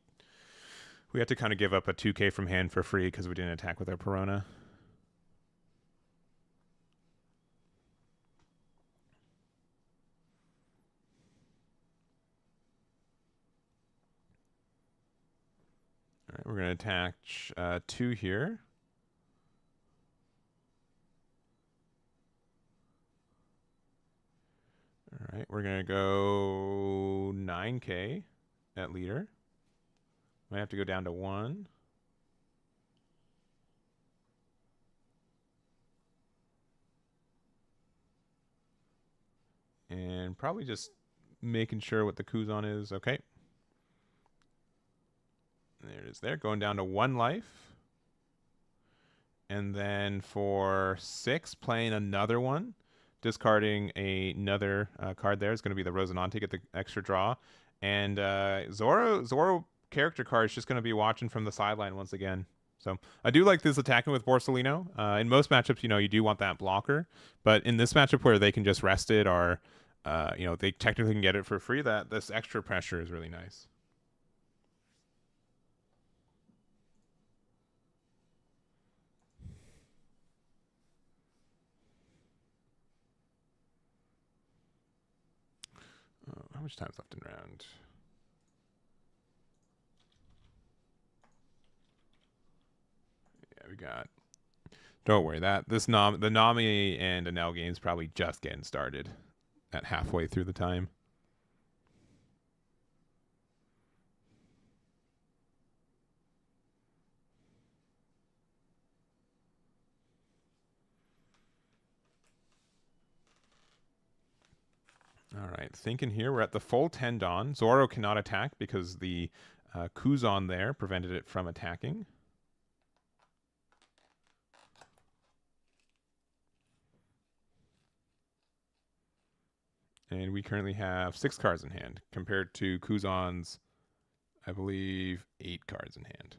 have to kind of give up a 2k from hand for free because we didn't attack with our Perona. we're going to attach 2 here. All right, we're going to go 9K at leader. Might have to go down to 1. And probably just making sure what the Kuzan is. Okay. There it is there. Going down to 1 life. And then for 6, playing another one. Discarding another card there is going to be the Rosinante, get the extra draw. And Zoro character card is just going to be watching from the sideline once again. So I do like this attacking with Borsalino. In most matchups, you do want that blocker. But in this matchup where they can just rest it or, they technically can get it for free, that this extra pressure is really nice. How much time's left in round? Yeah, we got. Don't worry, the Nami and Enel game's probably just getting started at halfway through the time. All right, thinking here, we're at the full 10 Dawn. Zoro cannot attack because the Kuzan there prevented it from attacking. And we currently have 6 cards in hand compared to Kuzan's, I believe, 8 cards in hand.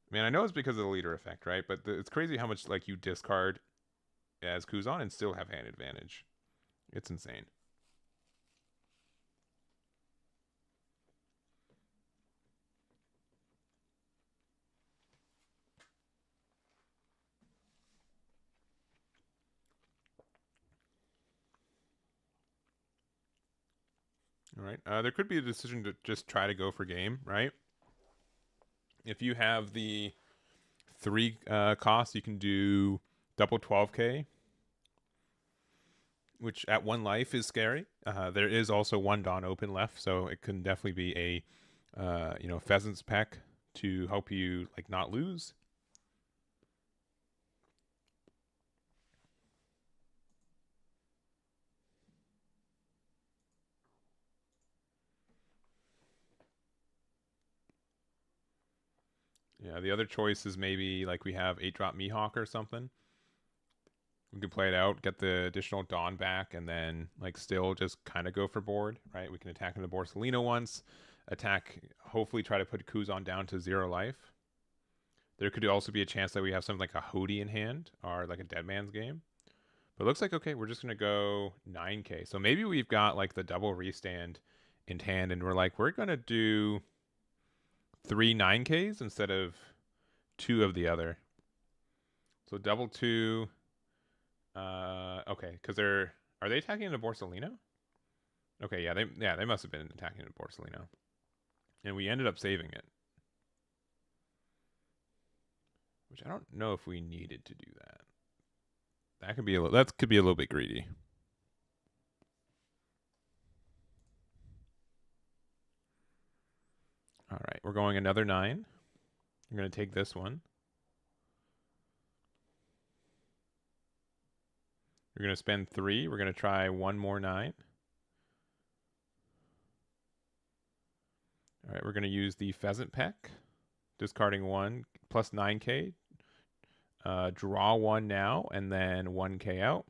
Man, I know it's because of the leader effect, right? But it's crazy how much you discard as Kuzan and still have hand advantage. It's insane. All right. There could be a decision to just try to go for game, right? If you have the 3 costs, you can do double 12K, which at 1 life is scary. There is also 1 Dawn open left, so it can definitely be a Pheasant's Peck to help you not lose. Yeah, the other choice is maybe we have 8-drop Mihawk or something. We can play it out, get the additional Dawn back, and then still just kind of go for board, right? We can attack into Borsalino once, attack, hopefully try to put Kuzan down to 0 life. There could also be a chance that we have something like a Hody in hand or a Dead Man's Game. But it looks like, okay, we're just going to go 9K. So maybe we've got the double restand in hand, and we're going to do 3 9Ks instead of 2 of the other. So double 2. Okay, because are they attacking into Borsalino? Okay, yeah, they must have been attacking into Borsalino, and we ended up saving it, which I don't know if we needed to do that. That could be a little bit greedy. All right, we're going another 9. I'm going to take this one. We're going to spend 3. We're going to try 1 more 9. All right, we're going to use the Pheasant Peck, discarding 1 plus 9K. Draw 1 now, and then 1K out.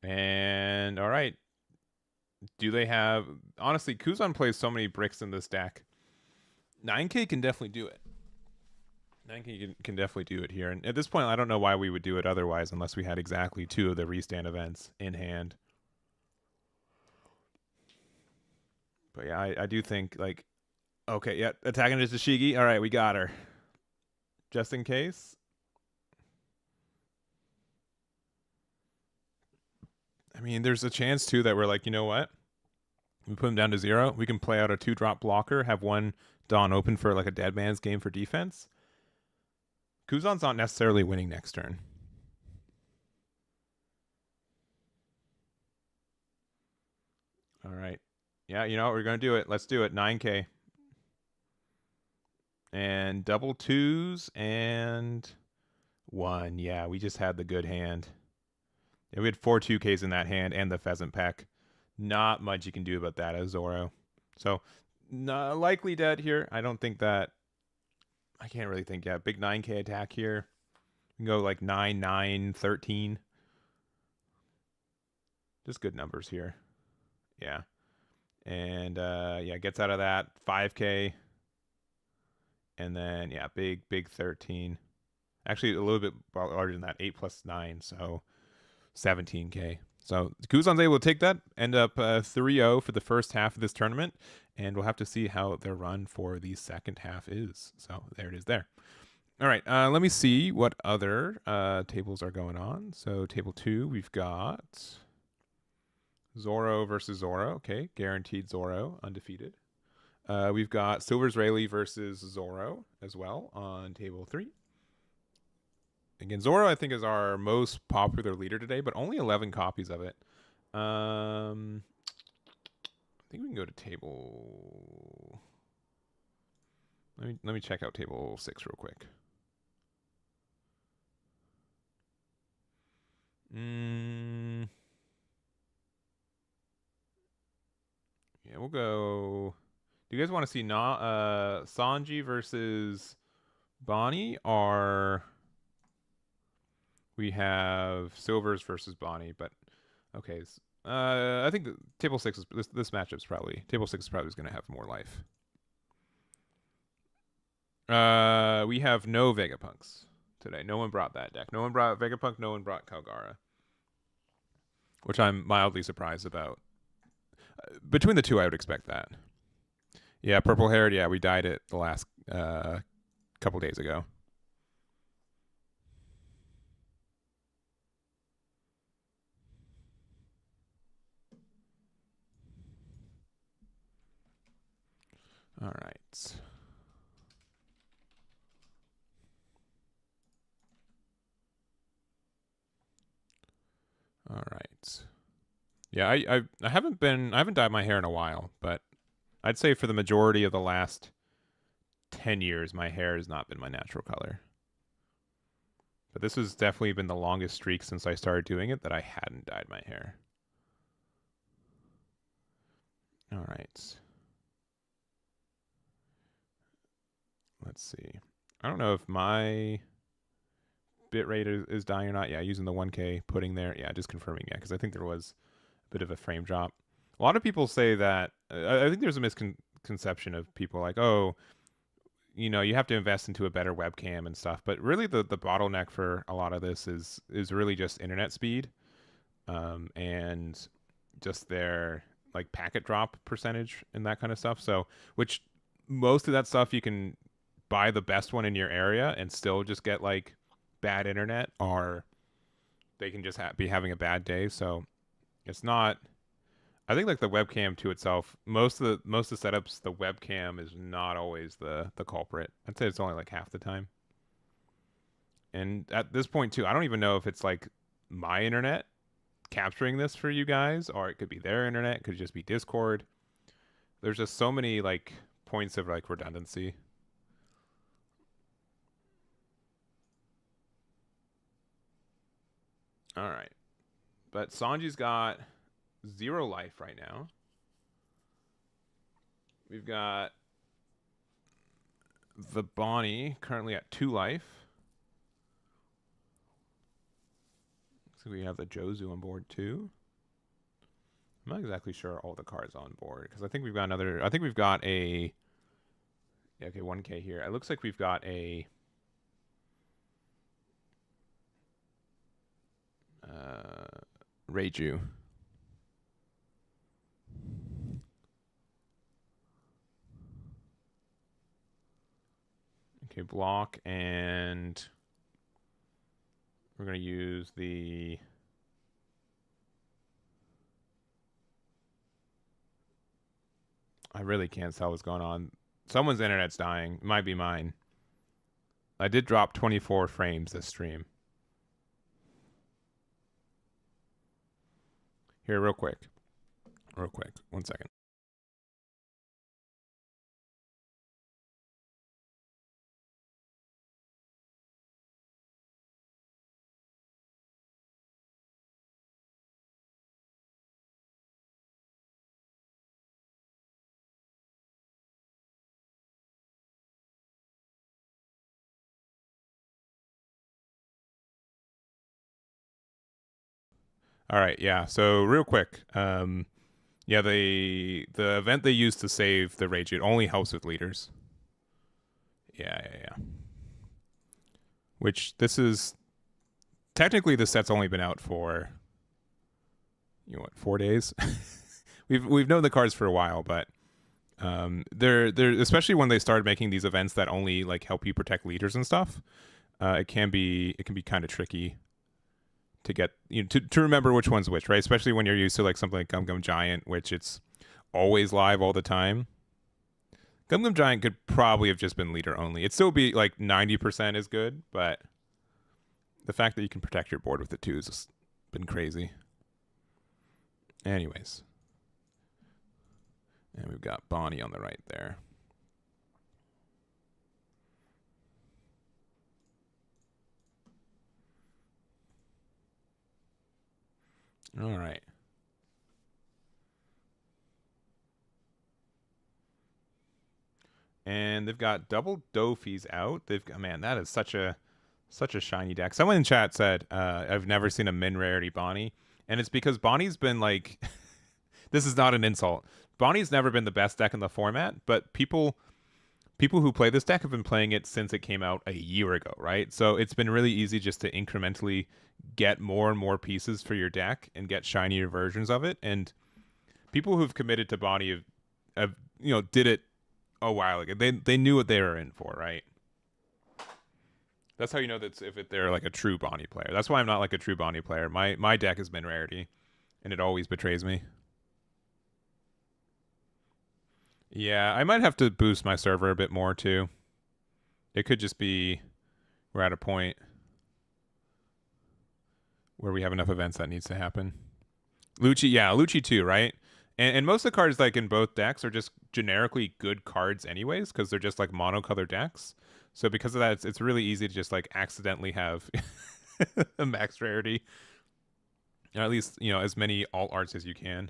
And all right. Do they have... Honestly, Kuzan plays so many bricks in this deck. 9K can definitely do it. 9K can definitely do it here. And at this point, I don't know why we would do it otherwise unless we had exactly 2 of the restand events in hand. But yeah, I do think, okay, yeah, attacking is Shigi. All right, we got her. Just in case. I mean, there's a chance, too, that we're you know what? We put him down to 0. We can play out a 2-drop blocker, have one Dawn open for like a dead man's game for defense. Kuzan's not necessarily winning next turn. All right. Yeah, you know what? We're going to do it. Let's do it. 9K. And double 2s and 1. Yeah, we just had the good hand. Yeah, we had 4 2Ks in that hand and the pheasant peck. Not much you can do about that as Zoro. So, likely dead here. I don't think that. I can't really think. Yeah, big 9K attack here. We can go like 9, 9, 13. Just good numbers here. Yeah. And yeah, gets out of that 5K. And then, yeah, big 13. Actually, a little bit larger than that, 8 plus 9. So 17K. So Kuzan's able to take that, end up 3-0 for the first half of this tournament, and we'll have to see how their run for the second half is. So there it is there. All right, let me see what other tables are going on. So table 2, we've got Zoro versus Zoro. Okay, guaranteed Zoro, undefeated. We've got Silver's Rayleigh versus Zoro as well on table 3. Again, Zoro, I think, is our most popular leader today, but only 11 copies of it. I think we can go to table. Let me check out table 6 real quick. Yeah, we'll go. Do you guys want to see Sanji versus Bonnie, or we have Silvers versus Bonnie? But okay, I think table 6 is this matchup's probably table 6 is probably going to have more life. We have no Vegapunks today. No one brought that deck. No one brought Vegapunk. No one brought Calgara, which I'm mildly surprised about. Between the two, I would expect that. Yeah, purple haired. Yeah, we dyed it the last couple days ago. All right. All right. Yeah, I haven't dyed my hair in a while, but I'd say for the majority of the last 10 years, my hair has not been my natural color. But this has definitely been the longest streak since I started doing it that I hadn't dyed my hair. All right. Let's see. I don't know if my bitrate is dying or not. Yeah, using the 1K putting there. Yeah, just confirming. Yeah, because I think there was a bit of a frame drop. A lot of people say that. I think there's a misconception of people like, oh, you know, you have to invest into a better webcam and stuff. But really, the bottleneck for a lot of this is really just internet speed, and just their like packet drop percentage and that kind of stuff. So, which most of that stuff you can buy the best one in your area and still just get like bad internet, or they can just be having a bad day. So it's not. I think like the webcam to itself, most of the setups, the webcam is not always the culprit. I'd say it's only like half the time. And at this point too, I don't even know if it's like my internet capturing this for you guys, or it could be their internet, it could just be Discord. There's just so many like points of like redundancy. All right. But Sanji's got 0 life right now. We've got the Bonnie currently at 2 life. So we have the Jozu on board too. I'm not exactly sure all the cards on board because I think we've got another. I think we've got a. Yeah, okay, 1K here. It looks like we've got a. Reiju. Okay, block, and we're going to use the I really can't tell what's going on. Someone's internet's dying. It might be mine. I did drop 24 frames this stream. Here, real quick. Real quick. 1 second. All right, yeah. So real quick, yeah, the event they used to save the rage, it only helps with leaders. Yeah. Which this is technically the set's only been out for 4 days. we've known the cards for a while, but they're especially when they started making these events that only like help you protect leaders and stuff. It can be kind of tricky to get to remember which one's which, right? Especially when you're used to like something like Gum Gum Giant, which it's always live all the time. Gum Gum Giant could probably have just been leader only. It'd still be like 90% is good, but the fact that you can protect your board with it too has been crazy. Anyways. And we've got Bonnie on the right there. All right. And they've got double Dofies out. They've got, man, that is such a shiny deck. Someone in chat said, I've never seen a min rarity Bonnie. And it's because Bonnie's been like this is not an insult. Bonnie's never been the best deck in the format, but people who play this deck have been playing it since it came out a year ago, right? So it's been really easy just to incrementally get more and more pieces for your deck and get shinier versions of it. And people who've committed to Bonnie have did it a while ago. They knew what they were in for, right? That's how you know that they're like a true Bonnie player. That's why I'm not like a true Bonnie player. My deck has been rarity, and it always betrays me. Yeah, I might have to boost my server a bit more too. It could just be we're at a point where we have enough events that needs to happen. Lucci, yeah, Lucci too, right? And most of the cards like in both decks are just generically good cards anyways, because they're just like monocolor decks. So because of that, it's really easy to just like accidentally have a max rarity. Or at least, as many alt arts as you can.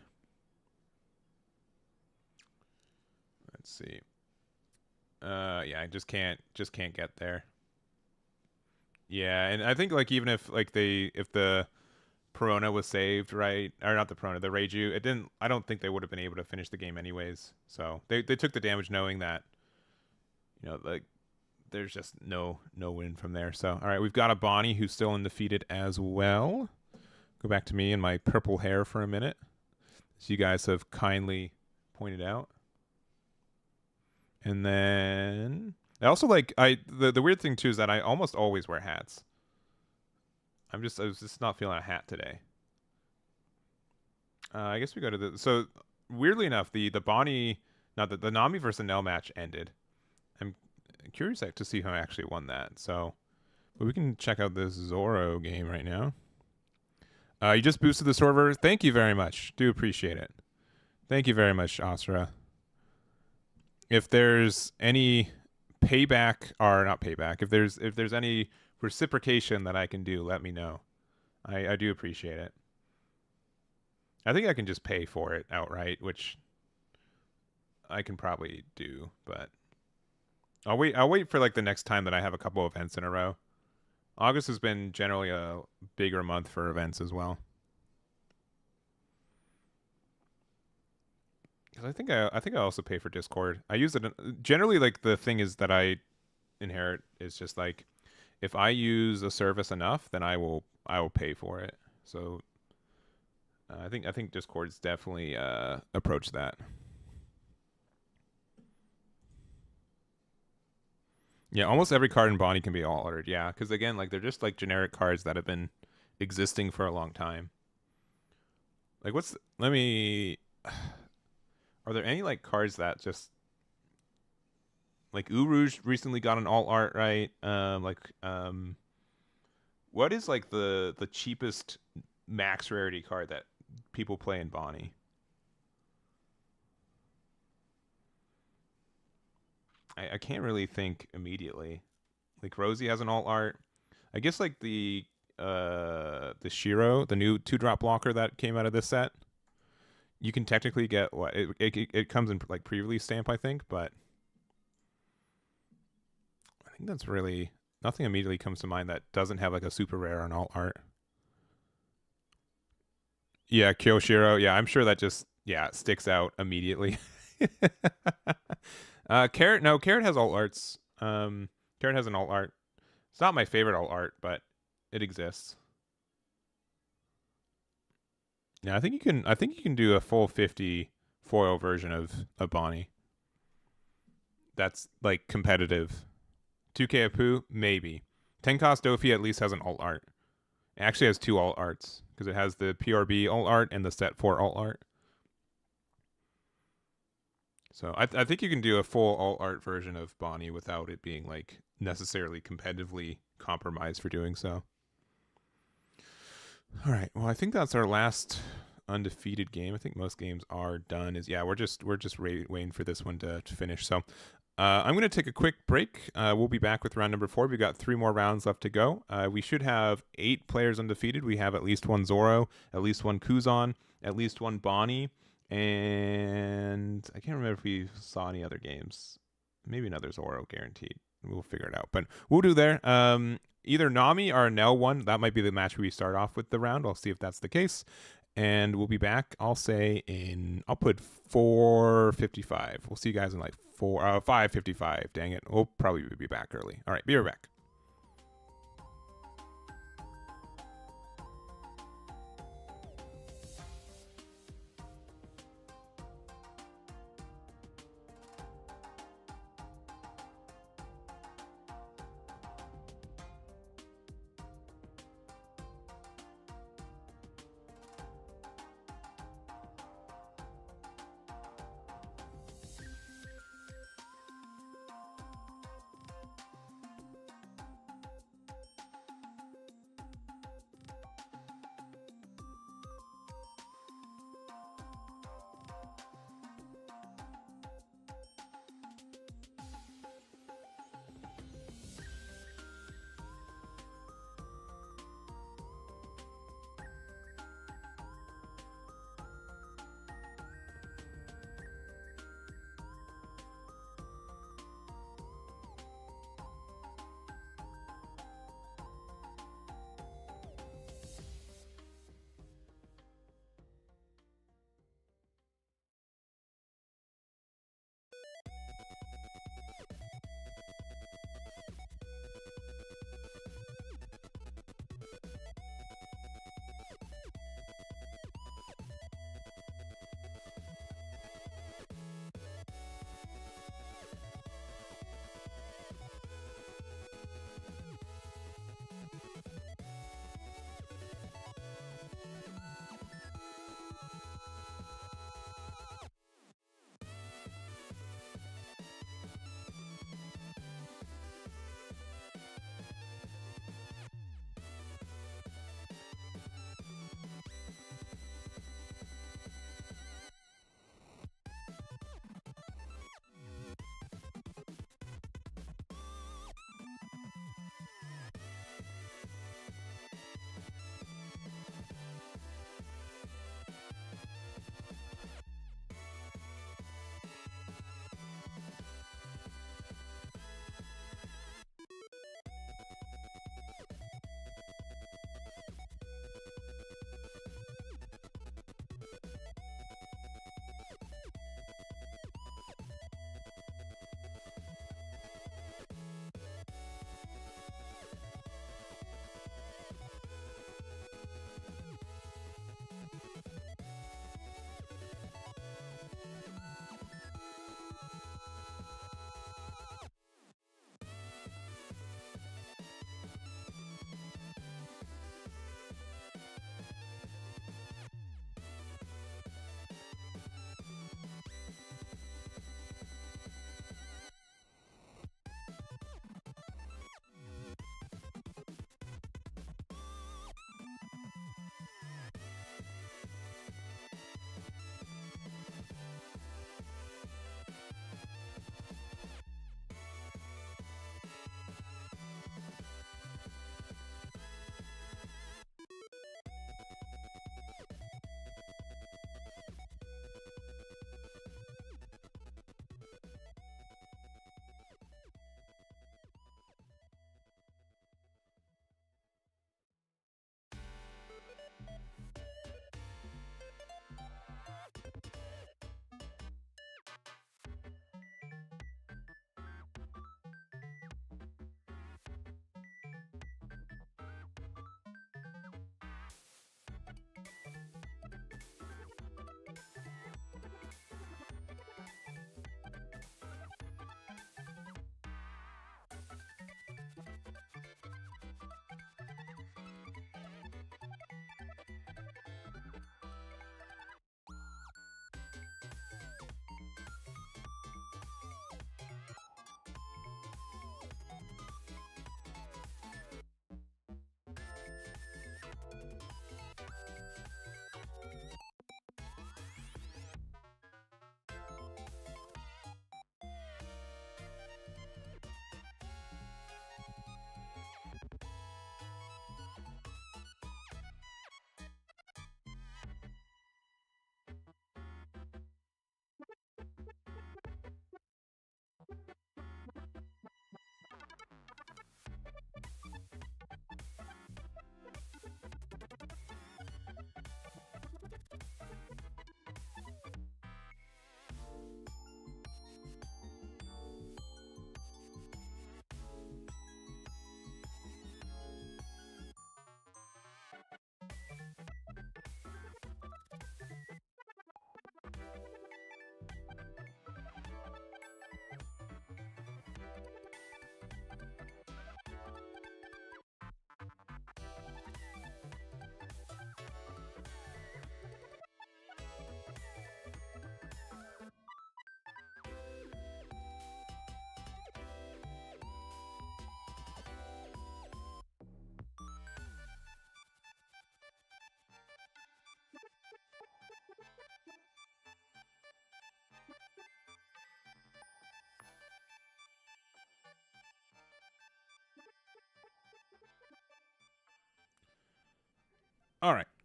Let's see. Yeah, I just can't get there. Yeah, and I think like even if the Perona was saved, right? Or not the Perona, the Reiju, it didn't I don't think they would have been able to finish the game anyways. So they took the damage knowing that like there's just no win from there. So all right, we've got a Bonnie who's still undefeated as well. Go back to me and my purple hair for a minute. As you guys have kindly pointed out. And then I also like the weird thing too is that I almost always wear hats. I was just not feeling a hat today. I guess we go to so weirdly enough the Bonnie the Nami versus Enel match ended. I'm curious to see who actually won that. So but we can check out this Zoro game right now. You just boosted the server. Thank you very much. Do appreciate it. Thank you very much, Asra. If there's any payback or not payback, if there's any reciprocation that I can do, let me know. I do appreciate it. I think I can just pay for it outright, which I can probably do, but I'll wait for like the next time that I have a couple events in a row. August has been generally a bigger month for events as well. I think I also pay for Discord. I use it generally. Like the thing is that I inherit is just like if I use a service enough, then I will pay for it. So I think Discord's definitely approached that. Yeah, almost every card in Bonnie can be all ordered. Yeah, because again, like they're just like generic cards that have been existing for a long time. Like let me. Are there any like cards that just like Uruj recently got an alt art, right? What is like the cheapest max rarity card that people play in Bonnie? I can't really think immediately. Like Rosie has an alt art. I guess like the Shiro, the new 2-drop blocker that came out of this set. You can technically get what it comes in like pre-release stamp, I think, but I think that's really nothing immediately comes to mind that doesn't have like a super rare on alt art. Yeah, Kyoshiro. Yeah, I'm sure that just sticks out immediately. Carrot, no, Carrot has alt arts. Carrot has an alt art. It's not my favorite alt art, but it exists. Yeah, I think you can. I think you can do a full 50 foil version of a Bonnie. That's like competitive. 2K Apu, maybe. 10 cost Dofi at least has an alt art. It actually has 2 alt arts because it has the PRB alt art and the set 4 alt art. So I think you can do a full alt art version of Bonnie without it being like necessarily competitively compromised for doing so. All right. Well, I think that's our last undefeated game. I think most games are done. We're just waiting for this one to finish. So I'm going to take a quick break. We'll be back with round number 4. We've got 3 more rounds left to go. We should have 8 players undefeated. We have at least 1 Zoro, at least 1 Kuzan, at least 1 Bonnie, and I can't remember if we saw any other games. Maybe another Zoro guaranteed. We'll figure it out. But we'll do there. Either Nami or Enel won. That might be the match we start off with the round. I'll see if that's the case. And we'll be back, I'll say, I'll put 4:55. We'll see you guys in like 5:55. Dang it. We'll probably be back early. All right, be right back.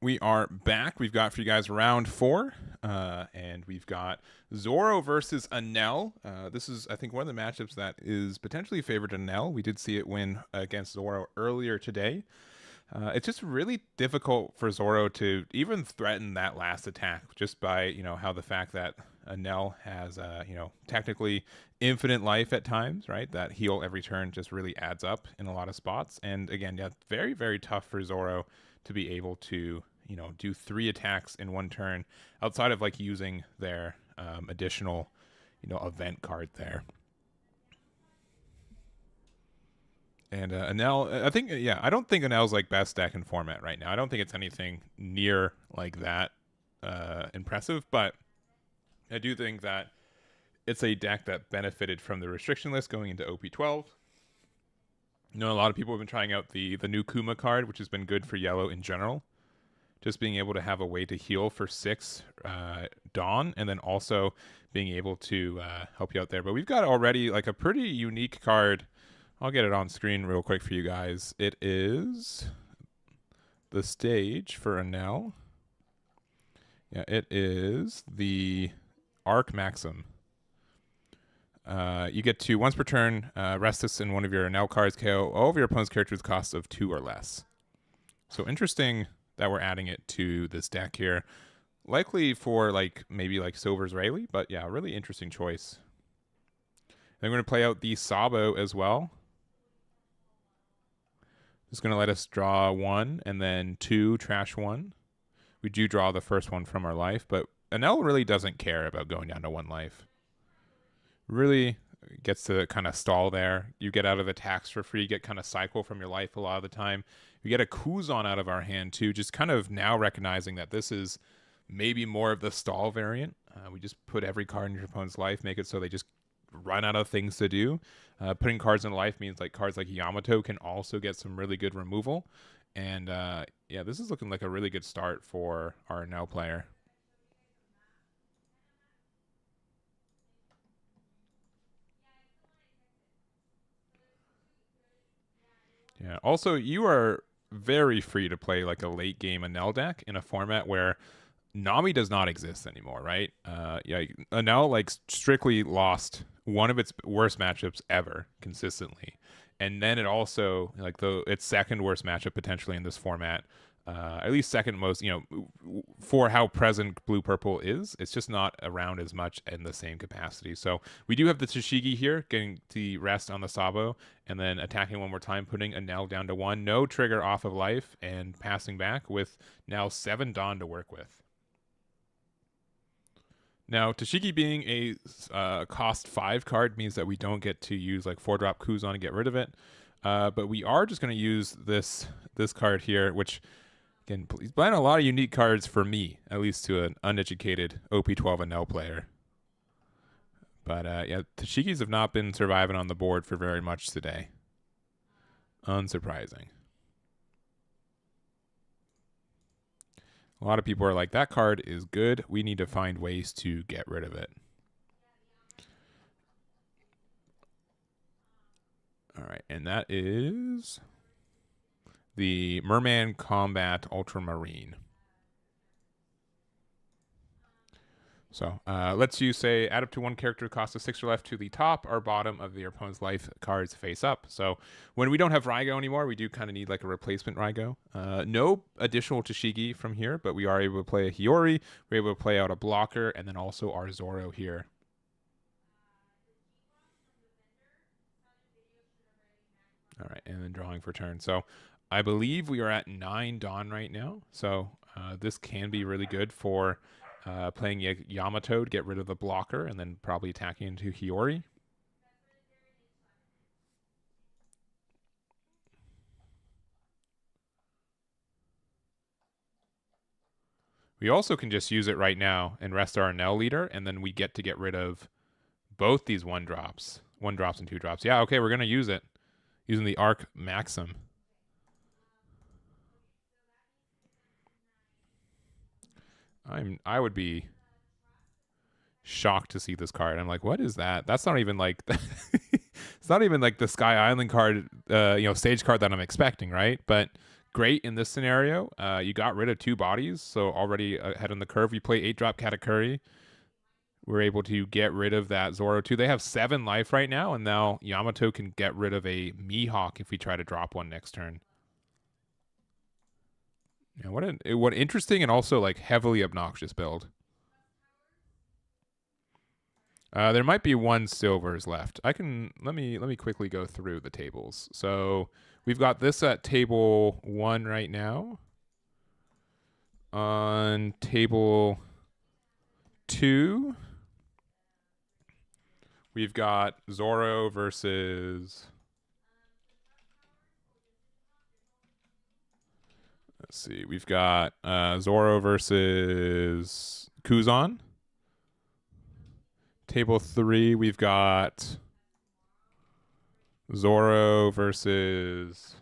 we are back. We've got for you guys round 4, and we've got Zoro versus Enel. This is, I think, one of the matchups that is potentially favored to Enel. We did see it win against Zoro earlier today. It's just really difficult for Zoro to even threaten that last attack, just by how the fact that Enel has technically infinite life at times, right? That heal every turn just really adds up in a lot of spots. And again, yeah, very, very tough for Zoro to be able to do 3 attacks in one turn outside of like using their additional event card there. And Enel, I think, yeah, I don't think Enel's like best deck in format right now. I don't think it's anything near like that impressive, but I do think that it's a deck that benefited from the restriction list going into OP12. A lot of people have been trying out the new Kuma card, which has been good for yellow in general. Just being able to have a way to heal for 6 Dawn, and then also being able to help you out there. But we've got already like a pretty unique card. I'll get it on screen real quick for you guys. It is the stage for Enel. Yeah, it is the Arc Maxim. You get to, once per turn, rest this in one of your Enel cards, KO all of your opponent's characters costs of 2 or less. So interesting that we're adding it to this deck here. Likely for maybe Silver's Rayleigh, but yeah, really interesting choice. Then we're going to play out the Sabo as well. It's going to let us draw 1 and then 2, trash 1. We do draw the first one from our life, but Enel really doesn't care about going down to 1 life. Really gets to kind of stall there. You get out of attacks for free, get kind of cycle from your life a lot of the time. We get a Kuzan out of our hand too, just kind of now recognizing that this is maybe more of the stall variant. We just put every card in your opponent's life, make it so they just run out of things to do. Putting cards in life means cards like Yamato can also get some really good removal. And yeah, this is looking like a really good start for our Enel player. Yeah. Also, you are very free to play like a late game Enel deck in a format where Nami does not exist anymore, right? Yeah, Enel strictly lost one of its worst matchups ever consistently, and then it also its second worst matchup potentially in this format. At least second most, for how present blue purple is. It's just not around as much in the same capacity. So we do have the Tashigi here, getting the rest on the Sabo, and then attacking one more time, putting Enel down to 1. No trigger off of life, and passing back with now 7 Dawn to work with. Now, Tashigi being a cost 5 card means that we don't get to use 4-drop Kuzan to get rid of it. But we are just going to use this card here, which... Again, he's playing a lot of unique cards for me, at least to an uneducated OP12 Enel player. But yeah, Tashigis have not been surviving on the board for very much today. Unsurprising. A lot of people are like, that card is good. We need to find ways to get rid of it. All right, and that is... the Merman Combat Ultramarine. So lets you say add up to 1 character cost of 6 or left to the top or bottom of your opponent's life cards face up. So when we don't have Raigo anymore, we do kind of need a replacement Raigo. No additional Tashigi from here, but we are able to play a Hiyori. We're able to play out a blocker, and then also our Zoro here. All right, and then drawing for turn. So I believe we are at 9 Dawn right now, so this can be really good for playing Yamato to get rid of the blocker and then probably attacking into Hiyori. We also can just use it right now and rest our Enel leader, and then we get to get rid of both these 1-drops. 1-drops and 2-drops. Yeah, okay, we're going to use it. Using the Arc Maxim. I would be shocked to see this card. I'm like, what is that? That's not even it's not even the Sky Island card, stage card that I'm expecting, right? But great in this scenario. You got rid of 2 bodies, so already ahead on the curve. We play 8-drop Katakuri. We're able to get rid of that Zoro too. They have 7 life right now, and now Yamato can get rid of a Mihawk if we try to drop one next turn. Yeah, what interesting and also like heavily obnoxious build. There might be 1 silvers left. Let me quickly go through the tables. So we've got this at table 1 right now. On table 2, we've got Zoro versus. Let's see. We've got Zoro versus Kuzan. Table 3, we've got Zoro versus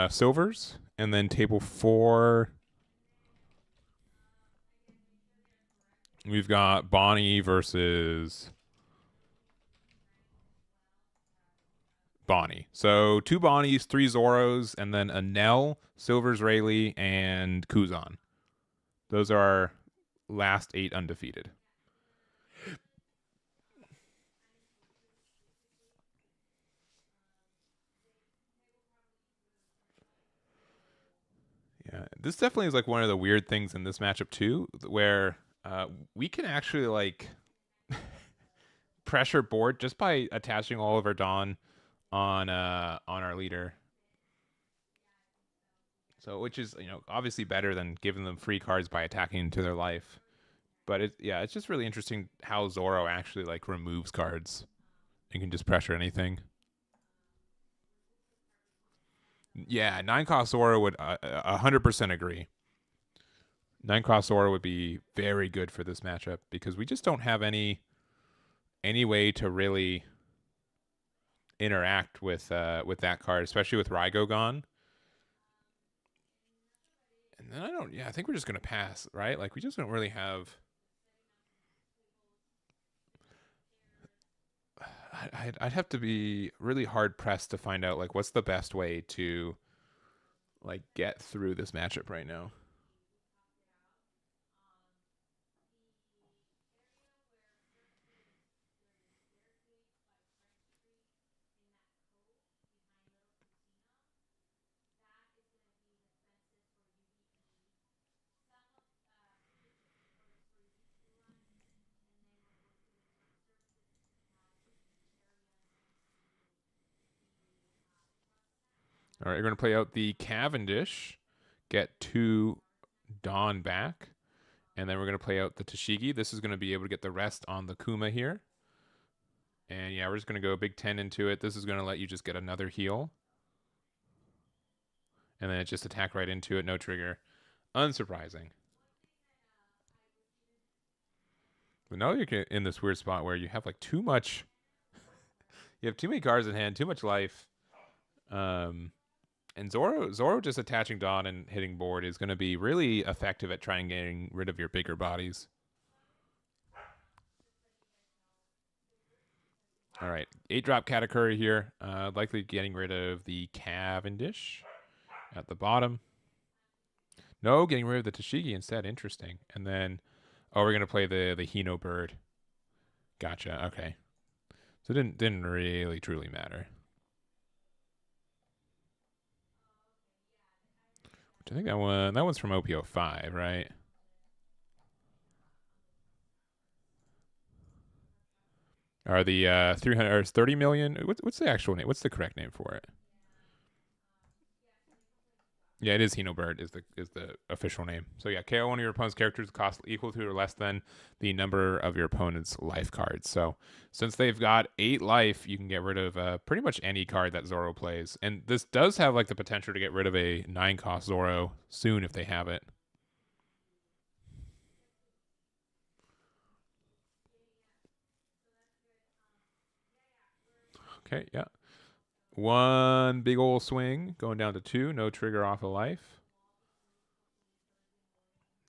Silvers. And then table 4, we've got Bonnie versus Bonnie. So 2 Bonnies, 3 Zoros, and then Enel, Silvers, Rayleigh, and Kuzan. Those are our last 8 undefeated. Yeah, this definitely is like one of the weird things in this matchup too, where we can actually like pressure board just by attaching all of our Dawn on our leader. So which is, obviously better than giving them free cards by attacking into their life. But it's just really interesting how Zoro actually like removes cards and can just pressure anything. Yeah, 9-cost Zoro would 100% agree. 9-cost Zoro would be very good for this matchup because we just don't have any way to really interact with that card, especially with Raigo gone. And then I think we're just gonna pass, right? Like we just don't really have. I'd have to be really hard pressed to find out like what's the best way to like get through this matchup right now. All right, we're gonna play out the Cavendish, get 2 Dawn back, and then we're gonna play out the Tashigi. This is gonna be able to get the rest on the Kuma here. And yeah, we're just gonna go Big 10 into it. This is gonna let you just get another heal. And then it just attack right into it, no trigger. Unsurprising. But now you're in this weird spot where you have like too much. You have too many cards in hand, too much life. And Zoro just attaching Dawn and hitting board is going to be really effective at trying getting rid of your bigger bodies. All right, 8-drop Katakuri here. Likely getting rid of the Cavendish at the bottom. No, getting rid of the Tashigi instead. Interesting. And then, we're going to play the Hino bird. Gotcha. Okay. So it didn't really truly matter. I think that one's from OP12, right? Are the 300 or 30 million? What's the actual name? What's the correct name for it? Yeah, it is Hinobird is the official name. So yeah, KO one of your opponent's characters cost equal to or less than the number of your opponent's life cards. So since they've got 8 life, you can get rid of pretty much any card that Zoro plays. And this does have like the potential to get rid of a 9-cost Zoro soon if they have it. Okay, yeah. 1 big old swing going down to 2, no trigger off of life.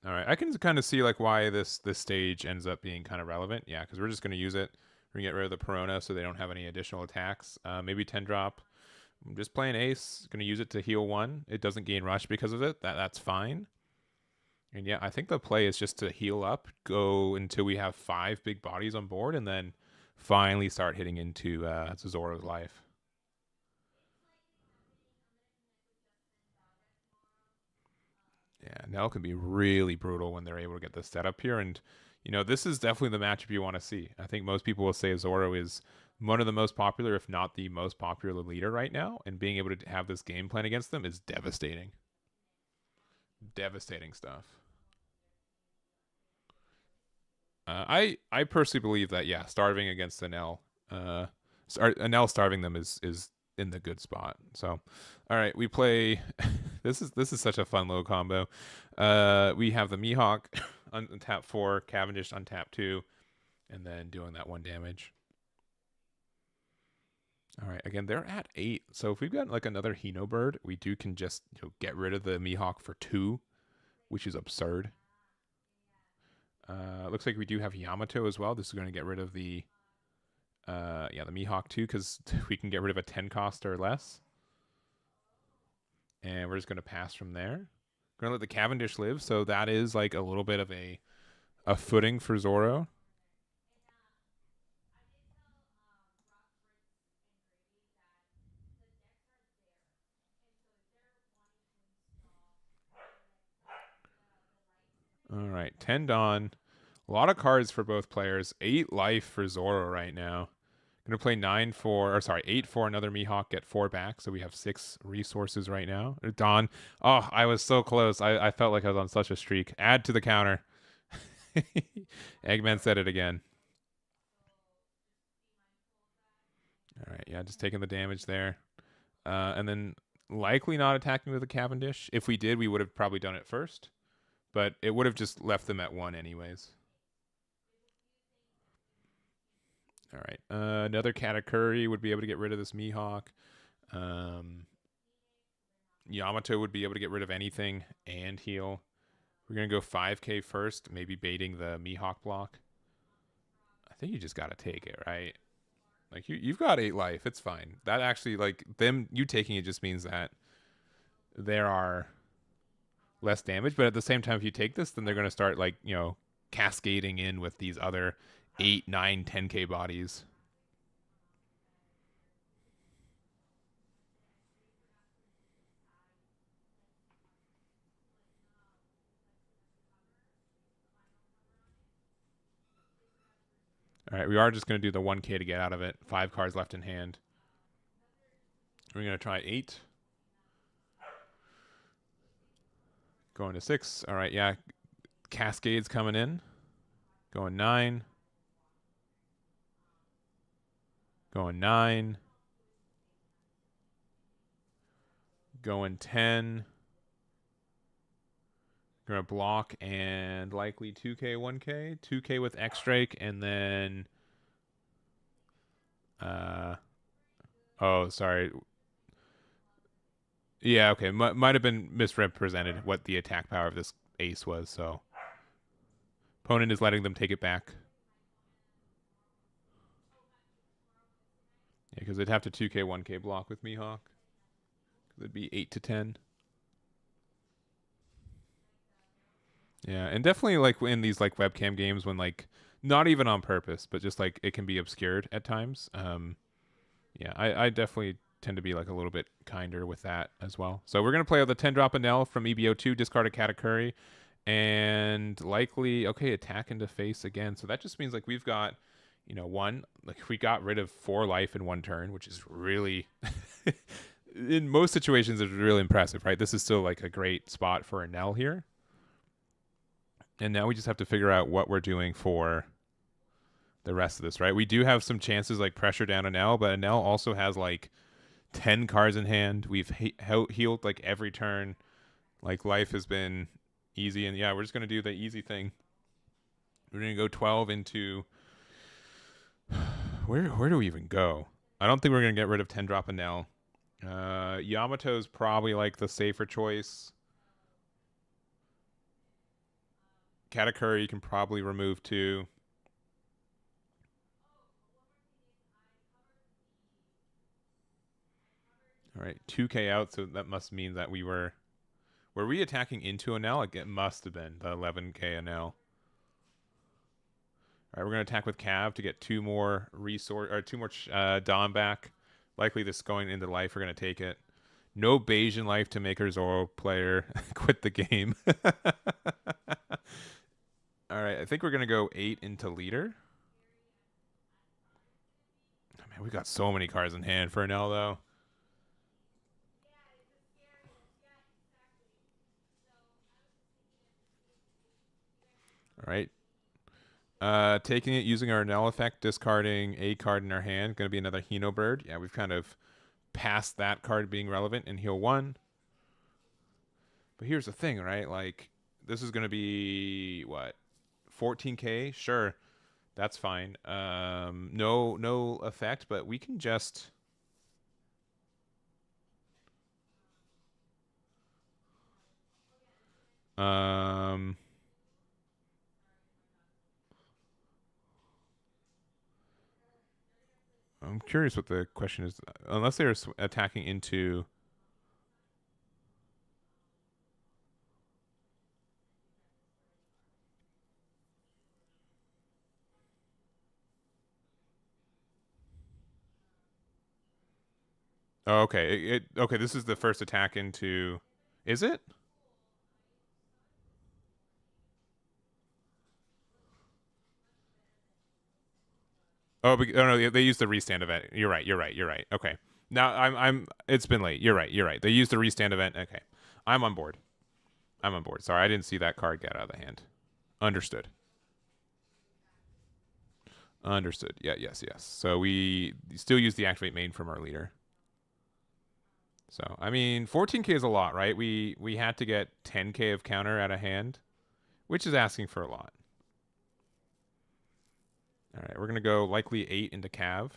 All right, I can kind of see like why this stage ends up being kind of relevant. Yeah, because we're just going to use it. We're going to get rid of the Perona so they don't have any additional attacks. Maybe 10 drop. I'm just playing Ace. Going to use it to heal 1. It doesn't gain rush because of it. That's fine. And yeah, I think the play is just to heal up, go until we have 5 big bodies on board, and then finally start hitting into Zoro's life. Yeah, Nell can be really brutal when they're able to get this set up here. And, you know, this is definitely the matchup you want to see. I think most people will say Zoro is one of the most popular, if not the most popular leader right now. And being able to have this game plan against them is devastating. Devastating stuff. I personally believe that, yeah, starving against Enel, Enel starving them is in the good spot. So, all right, we play. This is such a fun little combo. We have the Mihawk on tap 4, Cavendish on tap 2, and then doing that 1 damage. All right, again they're at 8, so if we've got like another Hino bird, we can just get rid of the Mihawk for 2, which is absurd. Looks like we do have Yamato as well. This is going to get rid of the the Mihawk too, because we can get rid of a 10 cost or less. And we're just going to pass from there. Going to let the Cavendish live, so that is like a little bit of a footing for Zoro. All right, 10 Dawn. A lot of cards for both players. 8 life for Zoro right now. Gonna play 9 for, or sorry, 8 for another Mihawk, get 4 back. So we have 6 resources right now. Dawn. Oh, I was so close. I felt like I was on such a streak. Add to the counter. Eggman said it again. All right, yeah, just taking the damage there. And then likely not attacking with a Cavendish. If we did, we would have probably done it first. But it would have just left them at 1 anyways. All right. Another Katakuri would be able to get rid of this Mihawk. Yamato would be able to get rid of anything and heal. We're going to go 5k first, maybe baiting the Mihawk block. I think you just got to take it, right? Like, you've got 8 life. It's fine. That actually, like, you taking it just means that there are less damage. But at the same time, if you take this, then they're going to start, like, cascading in with these other 8, 9, 10k bodies. All right, we are just going to do the 1k to get out of it. 5 cards left in hand. We're going to try 8. Going to 6. All right, yeah. Cascades coming in. Going 9. Going 9. Going 10. Gonna block and likely 2k, 1k. 2k with X-Strike, and then... oh, sorry. Yeah, okay. Might have been misrepresented what the attack power of this ace was, so... Opponent is letting them take it back. Yeah, because they'd have to 2k, 1k block with Mihawk. It'd be 8 to 10. Yeah, and definitely like in these like webcam games when like not even on purpose, but just like it can be obscured at times. Yeah, I definitely tend to be like a little bit kinder with that as well. So we're gonna play with the 10 drop Enel from EBO2, discard a Katakuri, and likely attack into face again. So that just means like we've got we got rid of 4 life in 1 turn, which is really in most situations it's really impressive, right? This is still like a great spot for Enel here. And now we just have to figure out what we're doing for the rest of this, right? We do have some chances like pressure down Enel, but Enel also has like 10 cards in hand. We've healed like every turn. Like life has been easy. And yeah, we're just going to do the easy thing. We're going to go 12 into... Where do we even go? I don't think we're going to get rid of 10 drop Enel. Yamato's probably like the safer choice. Katakuri you can probably remove too. All right, 2k out, so that must mean that were we attacking into Enel? It must have been the 11k Enel. All right, we're gonna attack with Cav to get 2 more resource or 2 more Dom back. Likely this going into life. We're gonna take it. No Bayesian life to make our Zoro player quit the game. All right, I think we're gonna go 8 into leader. Oh, man, we got so many cards in hand for Enel though. All right. Taking it using our Enel effect, discarding a card in our hand. Going to be another Hino Bird. Yeah, we've kind of passed that card being relevant in heal 1. But here's the thing, right? Like, this is going to be, what, 14k? Sure, that's fine. No effect, but we can just... I'm curious what the question is. Unless they're attacking into... Oh, okay. Okay, this is the first attack into... Is it? Oh, no, they used the restand event. You're right. You're right. You're right. Okay. Now I'm. It's been late. You're right. You're right. They used the restand event. Okay, I'm on board. I'm on board. Sorry, I didn't see that card get out of the hand. Understood. Understood. Yeah. Yes. Yes. So we still use the activate main from our leader. So I mean, 14k is a lot, right? We had to get 10k of counter out of hand, which is asking for a lot. All right, we're gonna go likely 8 into Cav.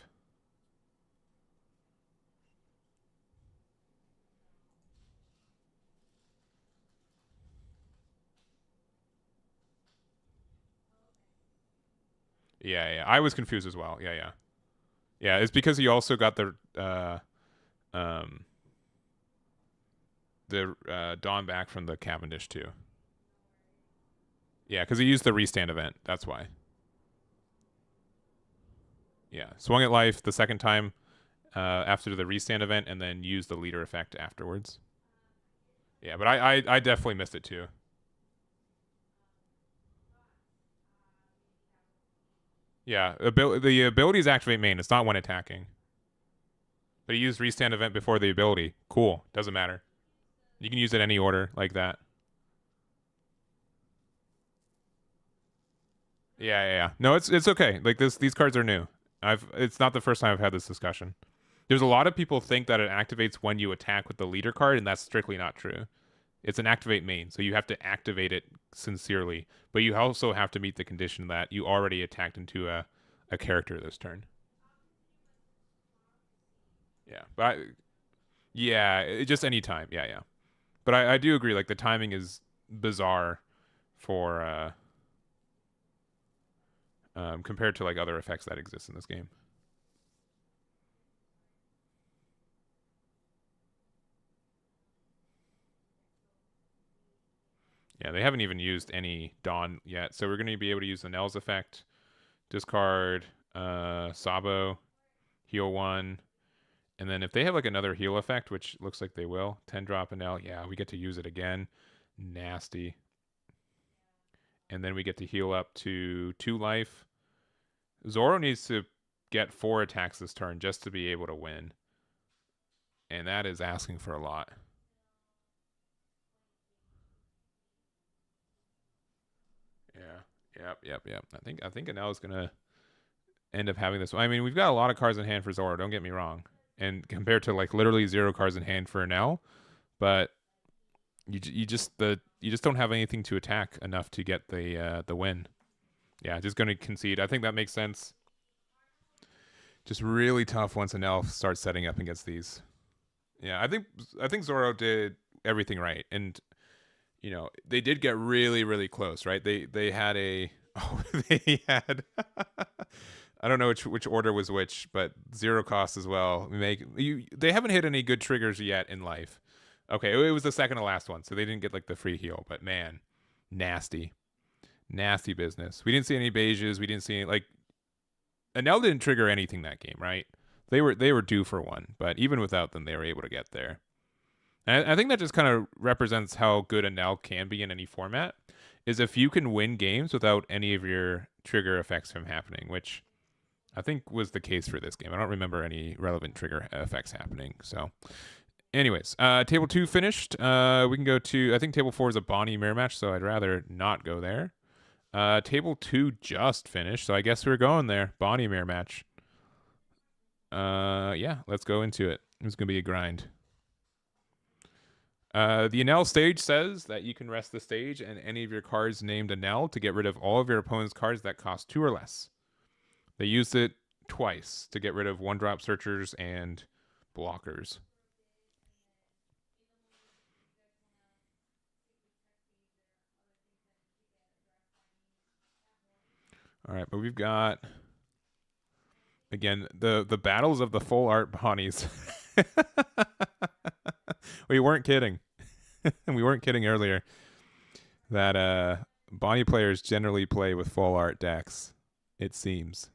Yeah, yeah. I was confused as well. Yeah, yeah. Yeah, it's because he also got um the Dawn back from the Cavendish too. Yeah, because he used the restand event. That's why. Yeah, swung at life the second time after the restand event, and then used the leader effect afterwards. Yeah, but I definitely missed it too. Yeah, the ability is activate main. It's not when attacking. But he used restand event before the ability. Cool. Doesn't matter. You can use it any order like that. Yeah, yeah, yeah. No, it's okay. Like these cards are new. It's not the first time I've had this discussion. There's a lot of people think that it activates when you attack with the leader card, and that's strictly not true. It's an activate main, so you have to activate it sincerely, but you also have to meet the condition that you already attacked into a character this turn. Yeah, but just any time. Yeah, yeah. But I do agree. Like the timing is bizarre for compared to like other effects that exist in this game. Yeah, they haven't even used any Dawn yet, so we're going to be able to use the Nell's effect, discard Sabo, heal 1, and then if they have like another heal effect, which looks like they will, 10 drop Enel, yeah, we get to use it again. Nasty. And then we get to heal up to 2 life. Zoro needs to get 4 attacks this turn just to be able to win. And that is asking for a lot. Yeah. Yep. I think Enel is gonna end up having this. I mean, we've got a lot of cards in hand for Zoro. Don't get me wrong, and compared to like literally 0 cards in hand for Enel, but you just don't have anything to attack enough to get the win. Yeah, just gonna concede. I think that makes sense. Just really tough once Enel starts setting up against these. Yeah, I think Zoro did everything right, and you know, they did get really, really close, right? They had a oh they had I don't know which order was which, but zero cost as well. They haven't hit any good triggers yet in life. Okay, it was the second to last one, so they didn't get like the free heal, but man, nasty. Nasty business. We didn't see any beiges, we didn't see any, like Enel didn't trigger anything that game, right? They were due for one, but even without them they were able to get there. And I think that just kind of represents how good Enel can be in any format. Is if you can win games without any of your trigger effects from happening, which I think was the case for this game. I don't remember any relevant trigger effects happening. So, anyways, table 2 finished. We can go to, I think table 4 is a Bonnie mirror match, so I'd rather not go there. Table 2 just finished, so I guess we're going there. Bonnie mirror match. Yeah, let's go into it. It's gonna be a grind. The Enel stage says that you can rest the stage and any of your cards named Enel to get rid of all of your opponent's cards that cost 2 or less. They used it twice to get rid of 1-drop searchers and blockers. All right, but we've got again the battles of the full art Bonnies. We weren't kidding. We weren't kidding earlier that Bonnie players generally play with full art decks. It seems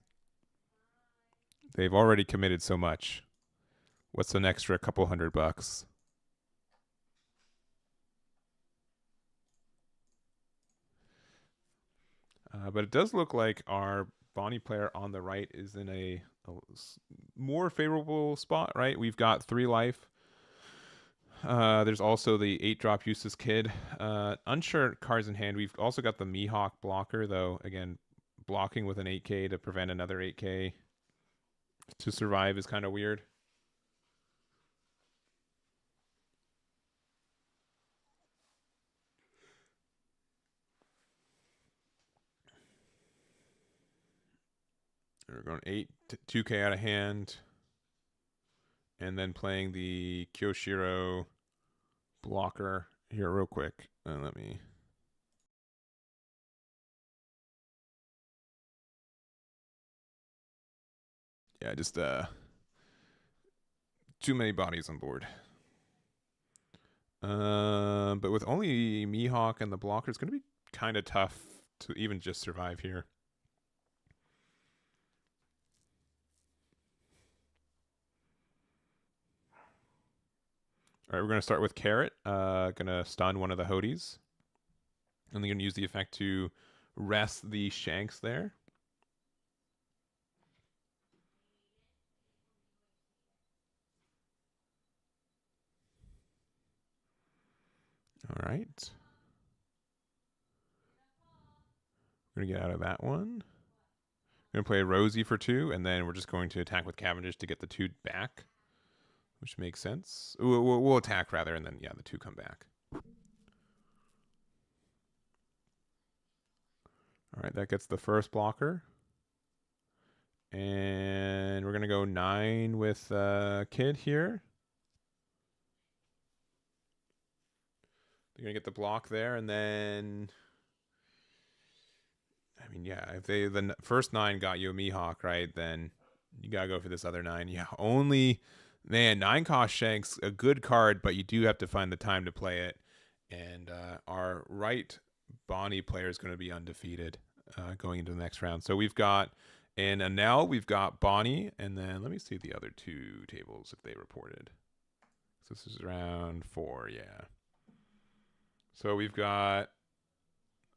they've already committed so much. What's an extra couple $100? But it does look like our Bonnie player on the right is in a more favorable spot, right? We've got 3 life. There's also the 8-drop Useless Kid. Unsure cards in hand. We've also got the Mihawk blocker, though. Again, blocking with an 8K to prevent another 8K to survive is kind of weird. We're going 8 2K out of hand. And then playing the Kyoshiro blocker here real quick. Let me... Yeah, just too many bodies on board. But with only Mihawk and the blocker, it's going to be kind of tough to even just survive here. All right, we're going to start with Carrot. Going to stun one of the Hodies. And they're going to use the effect to rest the Shanks there. All right. We're going to get out of that one. We're going to play Rosie for 2, and then we're just going to attack with Cavendish to get the 2 back, which makes sense. We'll attack rather, and then, yeah, the 2 come back. All right, that gets the first blocker. And we're going to go 9 with Kid here. They're going to get the block there, and then... I mean, yeah, if the first 9 got you a Mihawk, right, then you got to go for this other 9. Yeah, only... Man, 9 cost Shanks, a good card, but you do have to find the time to play it. And our right Bonnie player is going to be undefeated going into the next round. So we've got in Enel, we've got Bonnie, and then let me see the other 2 tables if they reported. So this is round 4, yeah. So we've got,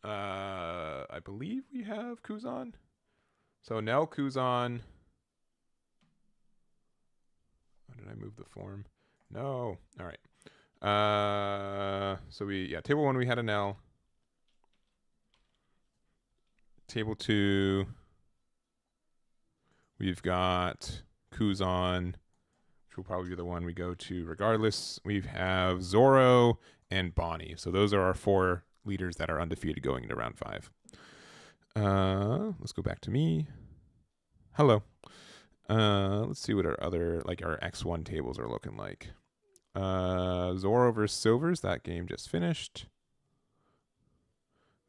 I believe we have Kuzan. So Enel, Kuzan. Oh, did I move the form? No. All right. So table 1 we had Enel. Table 2 we've got Kuzan, which will probably be the one we go to regardless. We have Zoro and Bonnie. So those are our 4 leaders that are undefeated going into round 5. Let's go back to me. Hello. Let's see what our other, like our X1 tables are looking like. Zoro versus Silvers, that game just finished.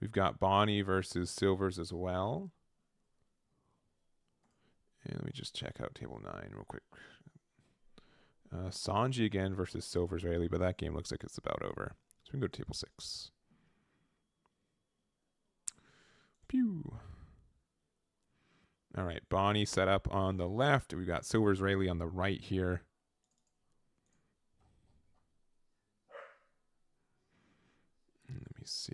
We've got Bonnie versus Silvers as well. And let me just check out table 9 real quick. Sanji again versus Silvers Rayleigh, but that game looks like it's about over. So we can go to table 6. Pew. All right, Bonnie set up on the left. We've got Silvers Rayleigh on the right here. Let me see.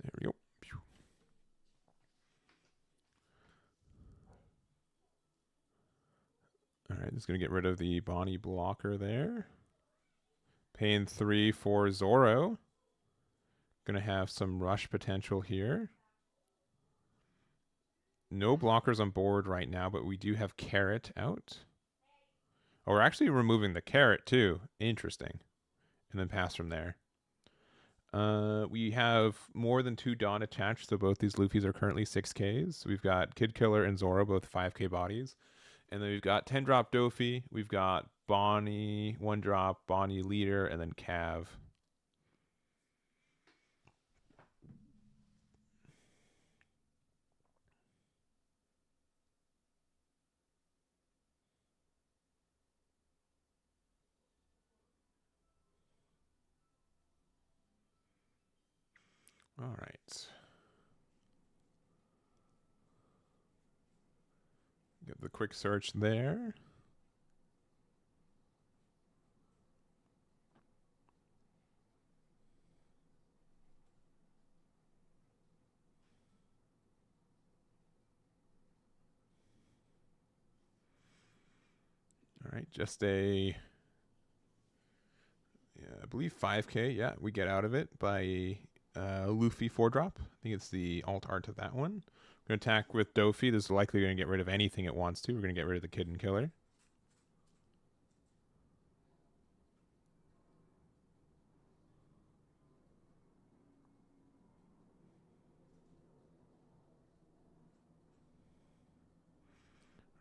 There we go. Pew. All right, just going to get rid of the Bonnie blocker there. Paying 3 for Zoro. Going to have some rush potential here. No blockers on board right now, but we do have Carrot out. Oh, we're actually removing the Carrot too. Interesting. And then pass from there. We have more than 2 Dawn attached, so both these Luffys are currently 6Ks. We've got Kid Killer and Zoro, both 5K bodies. And then we've got 10 drop Dofi. We've got Bonnie, 1 drop, Bonnie leader, and then Cav. All right. Get the quick search there. All right, just a, I believe 5K. Yeah, we get out of it by Luffy 4 drop. I think it's the alt art of that one. We're going to attack with Dofi. This is likely going to get rid of anything it wants to. We're going to get rid of the Kid and Killer.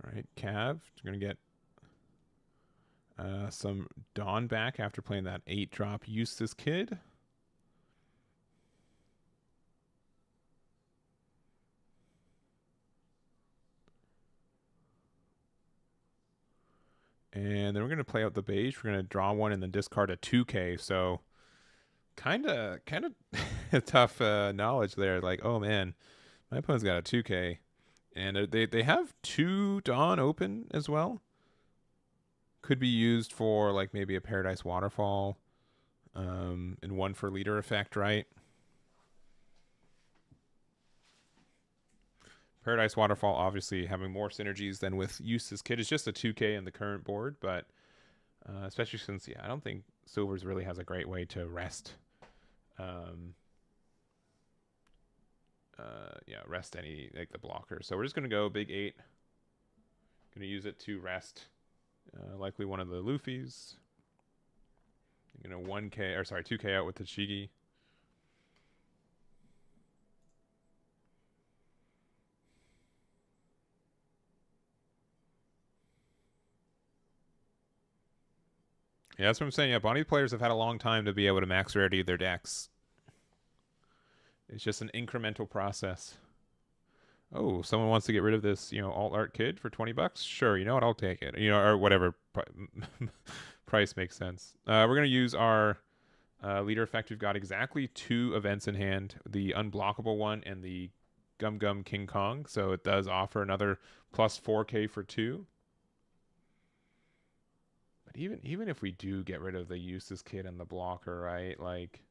All right, Cav. We're going to get some Dawn back after playing that 8 drop Eustace Kid. And then we're going to play out the beige. We're going to draw 1 and then discard a 2K. So kind of tough knowledge there. Like, oh man, my opponent's got a 2K. And they have 2 Dawn open as well. Could be used for like maybe a Paradise Waterfall. And 1 for leader effect, right? Paradise Waterfall obviously having more synergies than with Eustace Kid. It's just a 2K in the current board, but especially since, I don't think Silvers really has a great way to rest. Rest any, like the blocker. So we're just going to go big 8. Going to use it to rest likely one of the Luffys. I'm going to 2K out with the Shigi. Yeah, that's what I'm saying. Yeah, Bonnie players have had a long time to be able to max rarity their decks. It's just an incremental process. Oh, someone wants to get rid of this, alt art kid for $20. Sure, you know what? I'll take it. Or whatever price makes sense. We're gonna use our leader effect. We've got exactly 2 events in hand: the unblockable one and the Gum Gum King Kong. So it does offer another plus 4K for 2. But even if we do get rid of the Eustace Kid and the blocker, right? Like,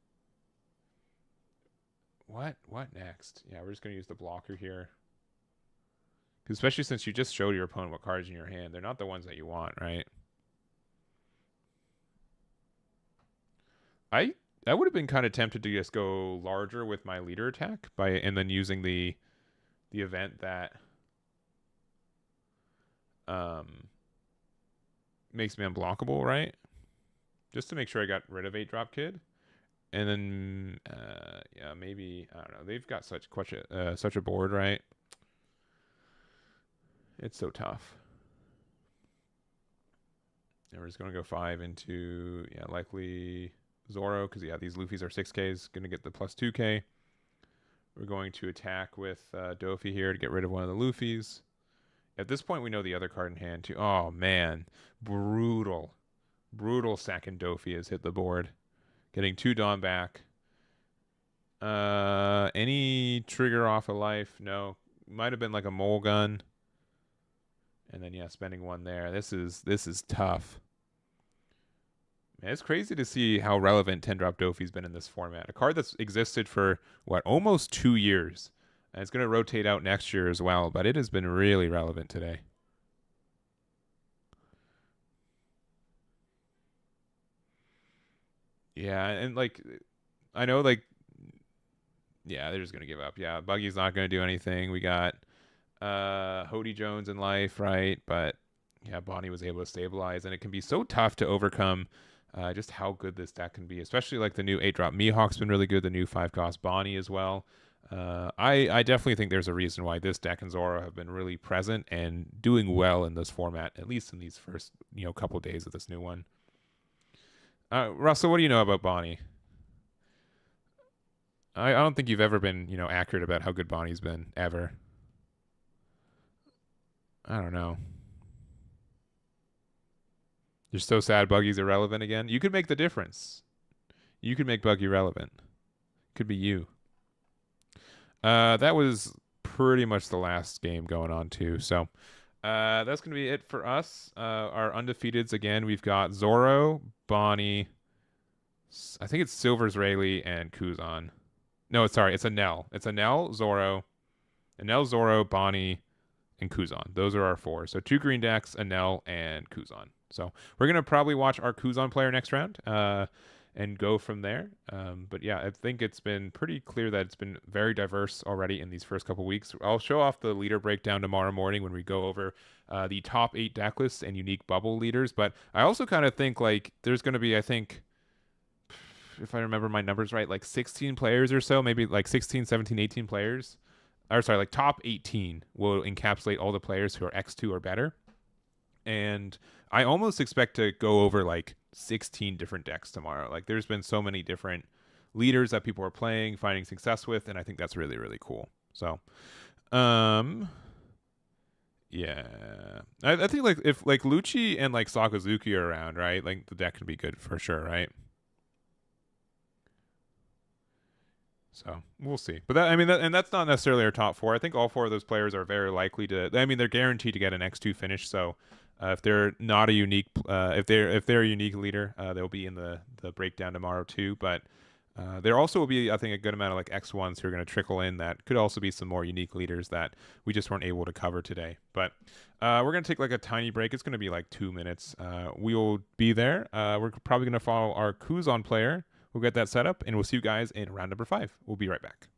what next? Yeah, we're just gonna use the blocker here. Especially since you just showed your opponent what cards in your hand. They're not the ones that you want, right? I would have been kind of tempted to just go larger with my leader attack and then using the event that makes me unblockable, right? Just to make sure I got rid of 8 drop kid. And then maybe, I don't know. They've got such a board, right? It's so tough. And we're just going to go 5 into, likely Zoro, because yeah, these Luffy's are 6Ks, gonna get the plus 2K. We're going to attack with Dofi here to get rid of one of the Luffy's. At this point, we know the other card in hand too. Oh man, brutal, brutal second Dofi has hit the board, getting 2 Dawn back. Any trigger off a life? No, might have been like a mole gun. And then yeah, spending 1 there. This is tough. Man, it's crazy to see how relevant 10-drop Dofi's been in this format. A card that's existed for, what, almost 2 years. And it's going to rotate out next year as well, but it has been really relevant today. Yeah, and like, I know, like, yeah, they're just going to give up. Yeah, Buggy's not going to do anything. We got Hody Jones in life, right? But yeah, Bonnie was able to stabilize, and it can be so tough to overcome just how good this deck can be, especially like the new 8-drop Mihawk's been really good, the new 5-cost Bonnie as well. I definitely think there's a reason why this deck and Zoro have been really present and doing well in this format, at least in these first couple days of this new one. Russell, what do you know about Bonnie? I don't think you've ever been accurate about how good Bonnie's been ever. I don't know. You're so sad Buggy's irrelevant again. You could make the difference. You could make Buggy relevant. Could be you. That was pretty much the last game going on too. So that's gonna be it for us. Our undefeateds again. We've got Zoro, Bonnie. I think it's Silver's Rayleigh and Kuzan. No, sorry, it's Enel. It's Enel, Zoro, Bonnie, and Kuzan. Those are our 4. So 2 green decks, Enel and Kuzan. So we're gonna probably watch our Kuzan player next round. And go from there. But yeah, I think it's been pretty clear that it's been very diverse already in these first couple weeks. I'll show off the leader breakdown tomorrow morning when we go over the top 8 deck lists and unique bubble leaders. But I also kind of think like there's going to be, I think, if I remember my numbers right, like 16 players or so, maybe like 16, 17, 18 players. Or sorry, like top 18 will encapsulate all the players who are X2 or better. And I almost expect to go over like 16 different decks tomorrow. Like there's been so many different leaders that people are playing, finding success with, and I think that's really, really cool. So, yeah. I think like if like Lucci and like Sakazuki are around, right? Like the deck can be good for sure, right? So we'll see. But that, I mean, and that's not necessarily our top 4. I think all 4 of those players are very likely to. I mean, they're guaranteed to get an X2 finish. So if they're not a unique, if they're a unique leader, they'll be in the breakdown tomorrow too. But there also will be, I think, a good amount of like X1s who are going to trickle in. That could also be some more unique leaders that we just weren't able to cover today. But we're going to take like a tiny break. It's going to be like 2 minutes. We'll be there. We're probably going to follow our Kuzan player. We'll get that set up, and we'll see you guys in round number 5. We'll be right back.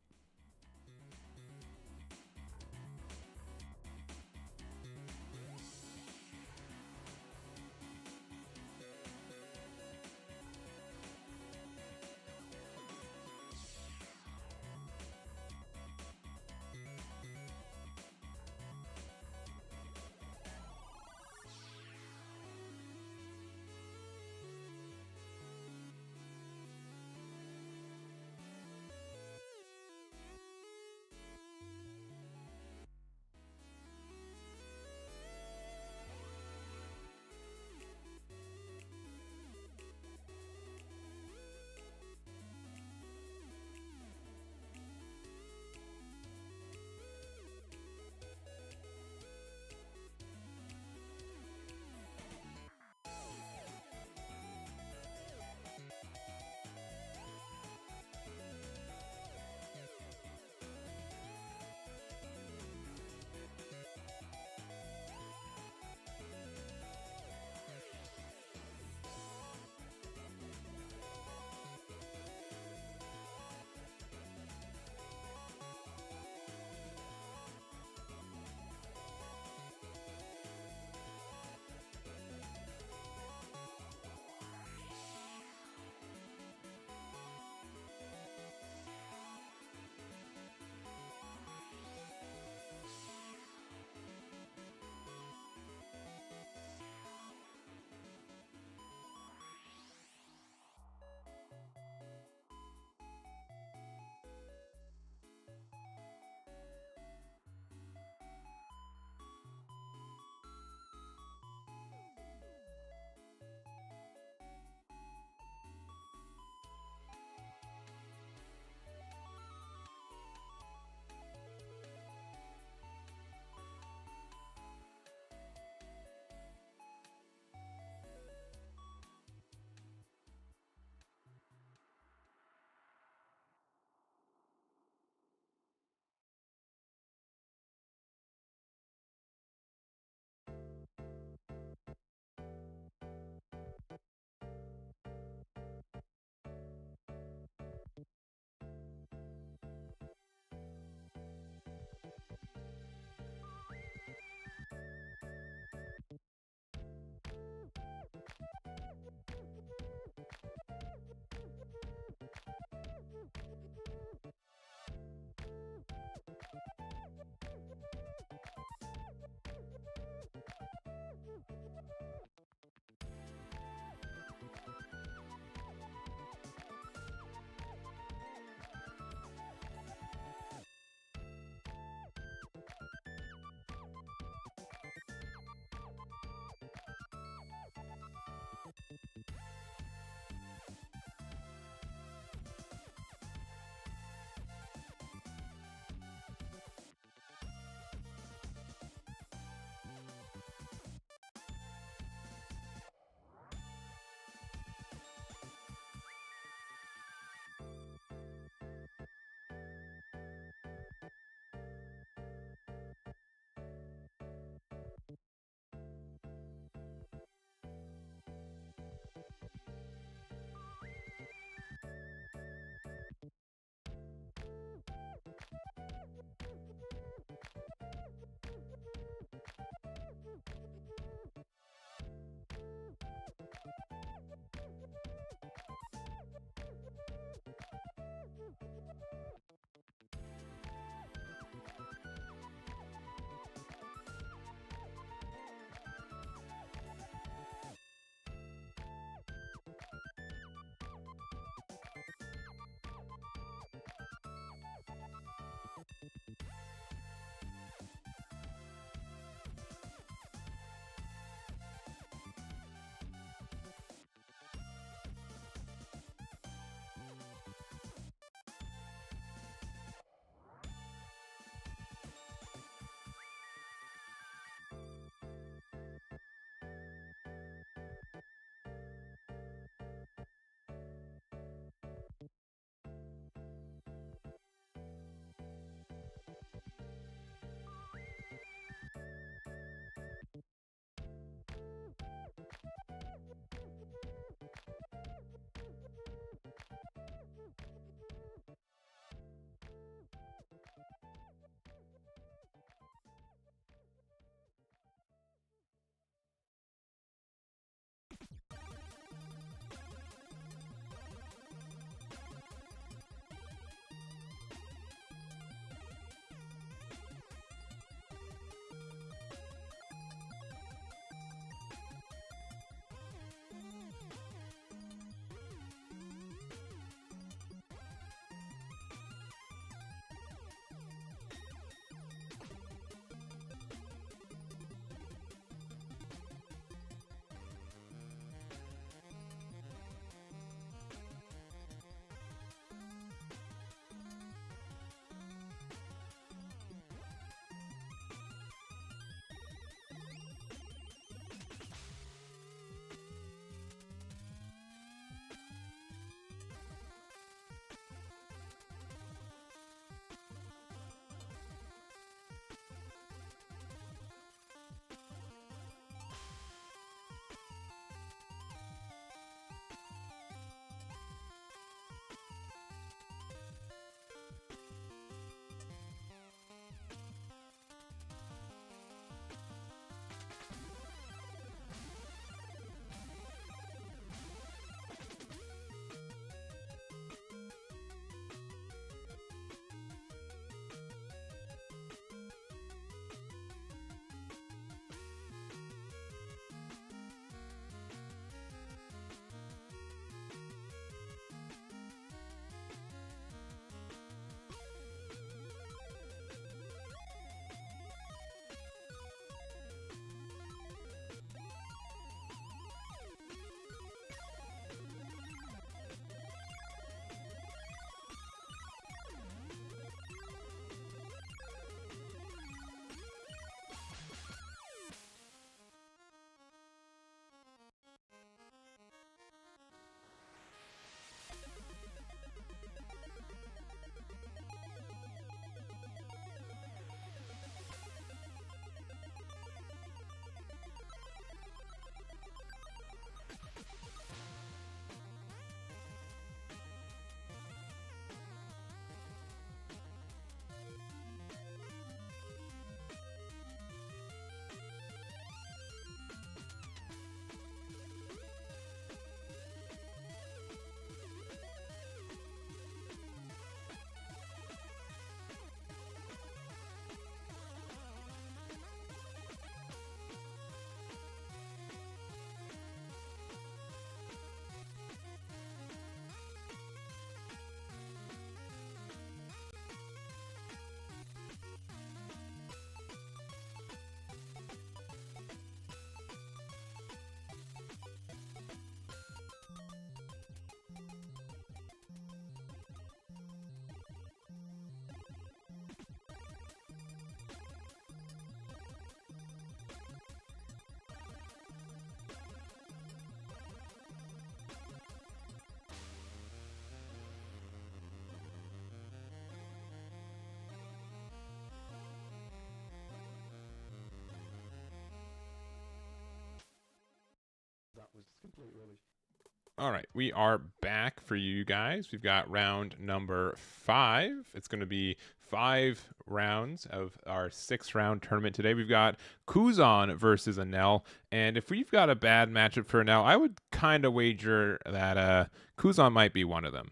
All right, we are back for you guys. We've got round number 5. It's going to be 5 rounds of our 6-round tournament today. We've got Kuzan versus Enel, and if we've got a bad matchup for Enel, I would kind of wager that Kuzan might be one of them.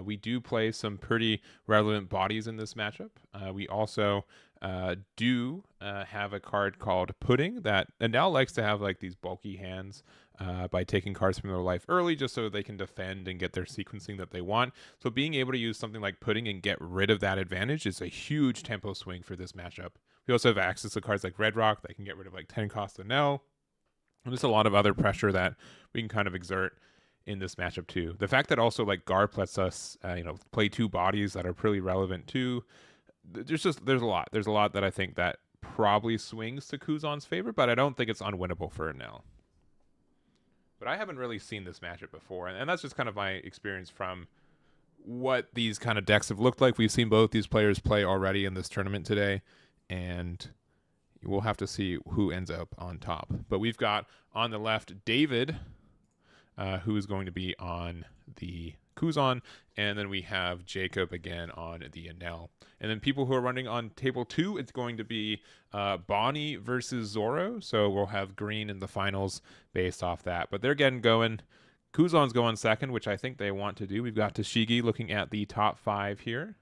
We do play some pretty relevant bodies in this matchup. We also do have a card called Pudding that Enel likes to have, like these bulky hands by taking cards from their life early just so they can defend and get their sequencing that they want. So being able to use something like Pudding and get rid of that advantage is a huge tempo swing for this matchup. We also have access to cards like Red Rock that can get rid of like 10 cost Enel. And there's a lot of other pressure that we can kind of exert in this matchup too. The fact that also like Garp lets us, play 2 bodies that are pretty relevant too. There's a lot. There's a lot that I think that probably swings to Kuzan's favor, but I don't think it's unwinnable for Enel. But I haven't really seen this matchup before, and that's just kind of my experience from what these kind of decks have looked like. We've seen both these players play already in this tournament today, and we'll have to see who ends up on top. But we've got on the left David, who is going to be on the Kuzan, and then we have Jacob again on the Enel. And then people who are running on table 2, it's going to be Bonnie versus Zoro. So we'll have green in the finals based off that. But they're getting going. Kuzan's going second, which I think they want to do. We've got Tashigi looking at the top 5 here.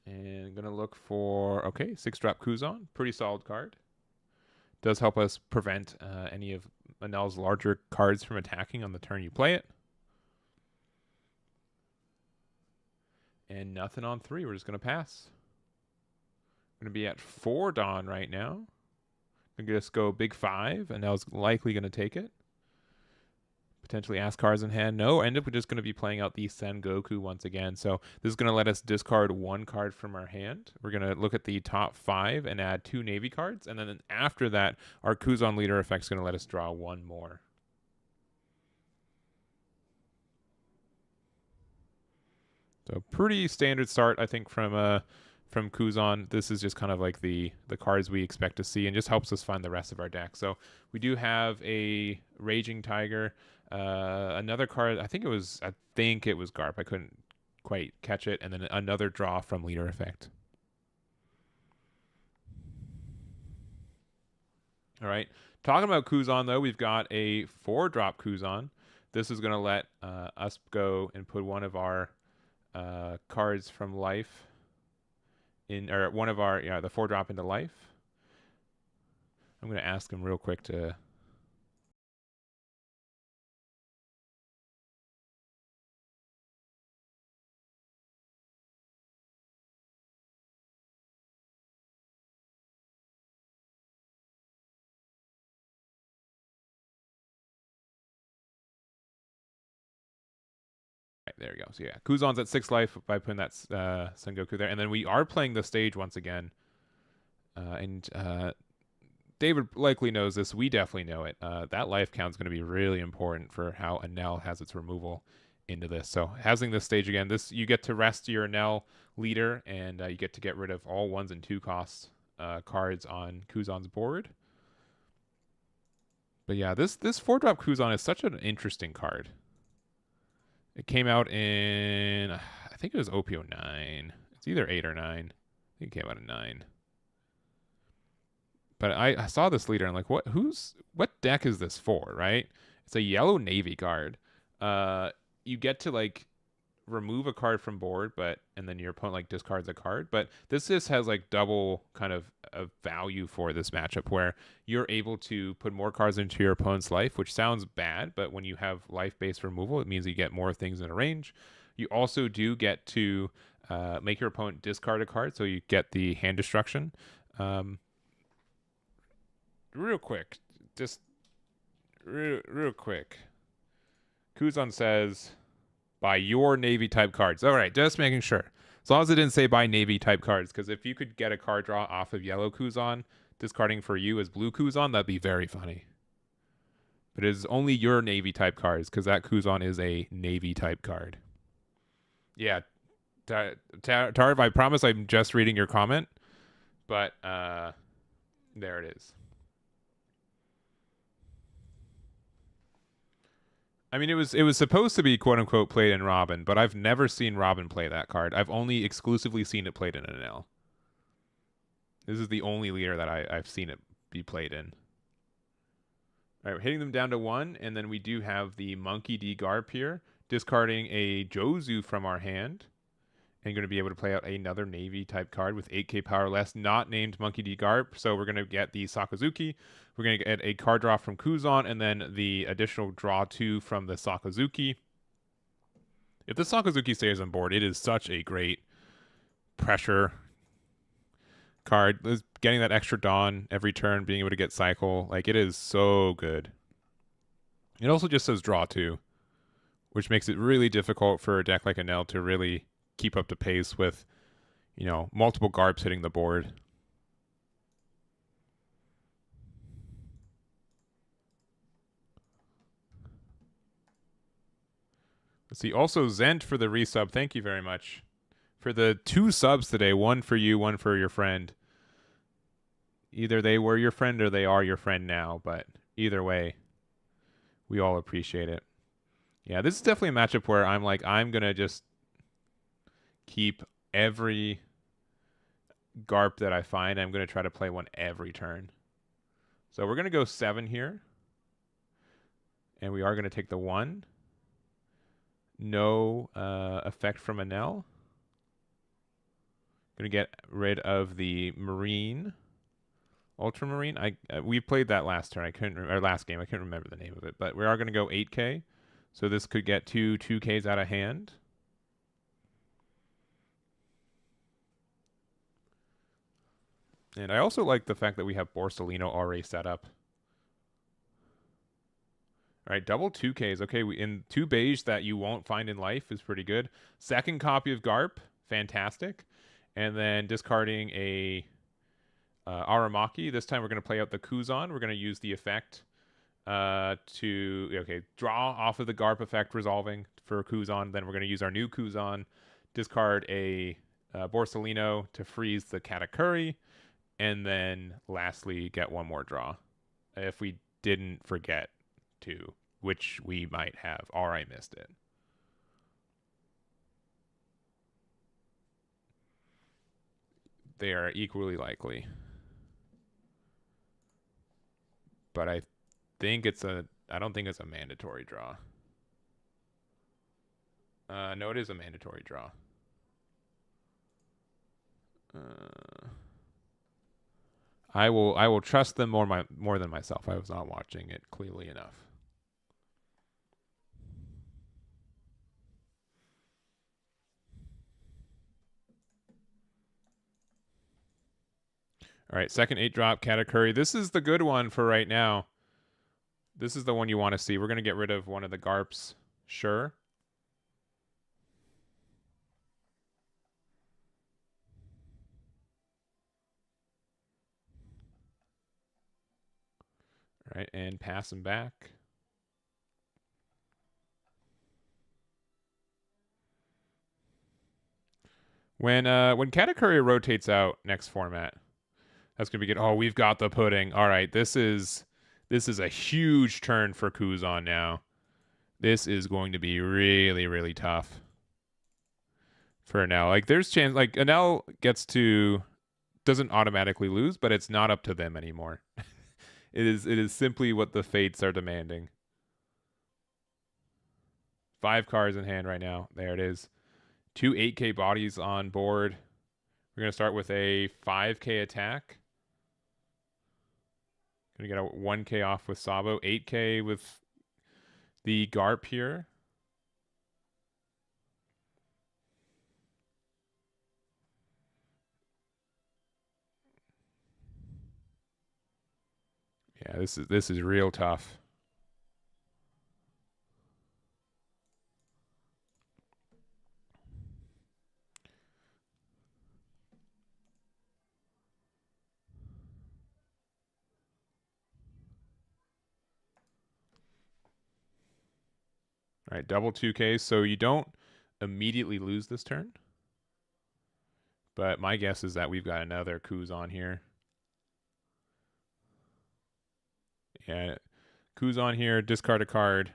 And going to look for, okay, 6-drop Kuzan. Pretty solid card. Does help us prevent any of Enel's larger cards from attacking on the turn you play it. And nothing on 3. We're just going to pass. We're going to be at 4 Dawn right now. We're going to just go big 5. Enel's likely going to take it. Potentially ask cards in hand. No, end up just going to be playing out the Sengoku once again. So this is going to let us discard 1 card from our hand. We're going to look at the top 5 and add 2 Navy cards. And then after that, our Kuzan leader effect is going to let us draw 1 more. So pretty standard start, I think, from Kuzan. This is just kind of like the cards we expect to see and just helps us find the rest of our deck. So we do have a Raging Tiger. Another card, I think it was Garp. I couldn't quite catch it. And then another draw from leader effect. All right. Talking about Kuzan, though, we've got a 4-drop Kuzan. This is going to let us go and put one of our cards from life in, or one of our, the 4-drop into life. I'm going to ask him real quick to... There we go. So yeah, Kuzan's at 6 life by putting that Sengoku there. And then we are playing the stage once again. And David likely knows this. We definitely know it. That life count is going to be really important for how Enel has its removal into this. So having this stage again, you get to rest your Enel leader, and you get to get rid of all 1s and 2 cost cards on Kuzan's board. But yeah, this 4-drop Kuzan is such an interesting card. It came out in, I think it was OP09. It's either 8 or 9. I think it came out in 9. But I saw this leader and I'm like, what deck is this for, right? It's a yellow Navy card. You get to like remove a card from board, and then your opponent like discards a card. But this just has like double kind of a value for this matchup where you're able to put more cards into your opponent's life, which sounds bad, but when you have life-based removal, it means you get more things in a range. You also do get to make your opponent discard a card, so you get the hand destruction. Real quick, just real quick. Kuzan says, buy your Navy type cards. All right, just making sure. As long as it didn't say buy Navy type cards, because if you could get a card draw off of yellow Kuzan, discarding for you as blue Kuzan, that'd be very funny. But it is only your Navy type cards, because that Kuzan is a Navy type card. Yeah, Tarv, I promise I'm just reading your comment, but there it is. I mean, it was supposed to be quote unquote played in Robin, but I've never seen Robin play that card. I've only exclusively seen it played in Enel. This is the only leader that I've seen it be played in. All right, we're hitting them down to 1, and then we do have the Monkey D Garp here, discarding a Jozu from our hand, and going to be able to play out another Navy type card with 8k power less, not named Monkey D Garp. So we're going to get the Sakazuki. We're going to get a card draw from Kuzan, and then the additional draw 2 from the Sakazuki. If the Sakazuki stays on board, it is such a great pressure card. Getting that extra Dawn every turn, being able to get Cycle, like, it is so good. It also just says draw 2, which makes it really difficult for a deck like Enel to really keep up to pace with, multiple Garps hitting the board. Let's see. Also, Zent for the resub. Thank you very much for the 2 subs today. One for you, one for your friend. Either they were your friend or they are your friend now, but either way, we all appreciate it. Yeah, this is definitely a matchup where I'm going to just keep every Garp that I find. I'm going to try to play one every turn. So we're going to go 7 here. And we are going to take the 1. No effect from Enel. Going to get rid of the Marine. Ultramarine. We played that last turn. Last game. I couldn't remember the name of it. But we are going to go 8k. So this could get 2/2ks out of hand. And I also like the fact that we have Borsalino already set up. All right, double 2Ks. Okay, in 2 beige that you won't find in life is pretty good. Second copy of Garp, fantastic. And then discarding a Aramaki. This time we're going to play out the Kuzan. We're going to use the effect to draw off of the Garp effect resolving for Kuzan. Then we're going to use our new Kuzan, discard a Borsalino to freeze the Katakuri, and then lastly get one more draw if we didn't forget to, which we might have, or I missed it. They are equally likely. But I don't think it's a mandatory draw. No, it is a mandatory draw. I will trust them more than myself. I was not watching it clearly enough. All right, second 8-drop Katakuri. This is the good one for right now. This is the one you want to see. We're going to get rid of one of the Garps. Sure. All right, and pass him back. When Katakuri rotates out next format, that's gonna be good. Oh, we've got the pudding. All right, this is a huge turn for Kuzan now. This is going to be really, really tough for Enel. Like, there's chance, like, Enel doesn't automatically lose, but it's not up to them anymore. It is simply what the fates are demanding. 5 cards in hand right now. There it is. 2 8k bodies on board. We're going to start with a 5k attack. Going to get a 1k off with Sabo. 8k with the Garp here. Yeah, this is real tough. All right, double 2Ks. So you don't immediately lose this turn. But my guess is that we've got another Kuzan here. Yeah, Kuzan here, discard a card.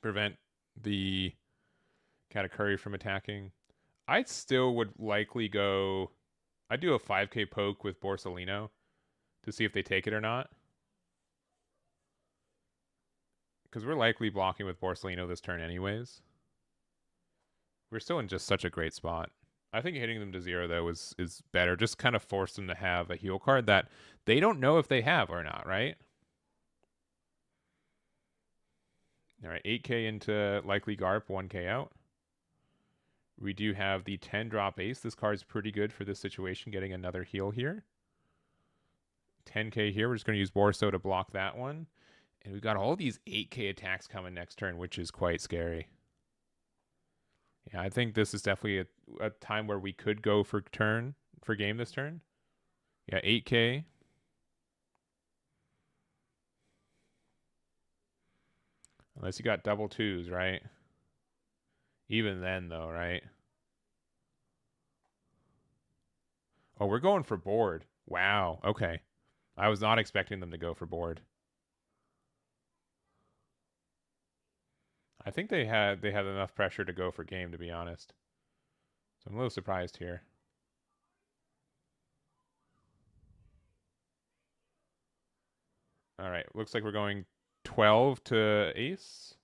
Prevent the Katakuri from attacking. I still would likely go... I'd do a 5k poke with Borsalino to see if they take it or not. Because we're likely blocking with Borsalino this turn anyways. We're still in just such a great spot. I think hitting them to 0, though, is better. Just kind of force them to have a heal card that they don't know if they have or not, right? All right, 8k into likely Garp, 1k out. We do have the 10 drop ace. This card's pretty good for this situation, getting another heal here. 10k here. We're just going to use Borso to block that one. And we've got all these 8k attacks coming next turn, which is quite scary. Yeah, I think this is definitely a time where we could go for game this turn. Yeah, 8k. Unless you got double twos, right? Even then, though, right? Oh, we're going for board. Wow. Okay. I was not expecting them to go for board. I think they had enough pressure to go for game, to be honest. So I'm a little surprised here. All right. Looks like we're going 12 to ace.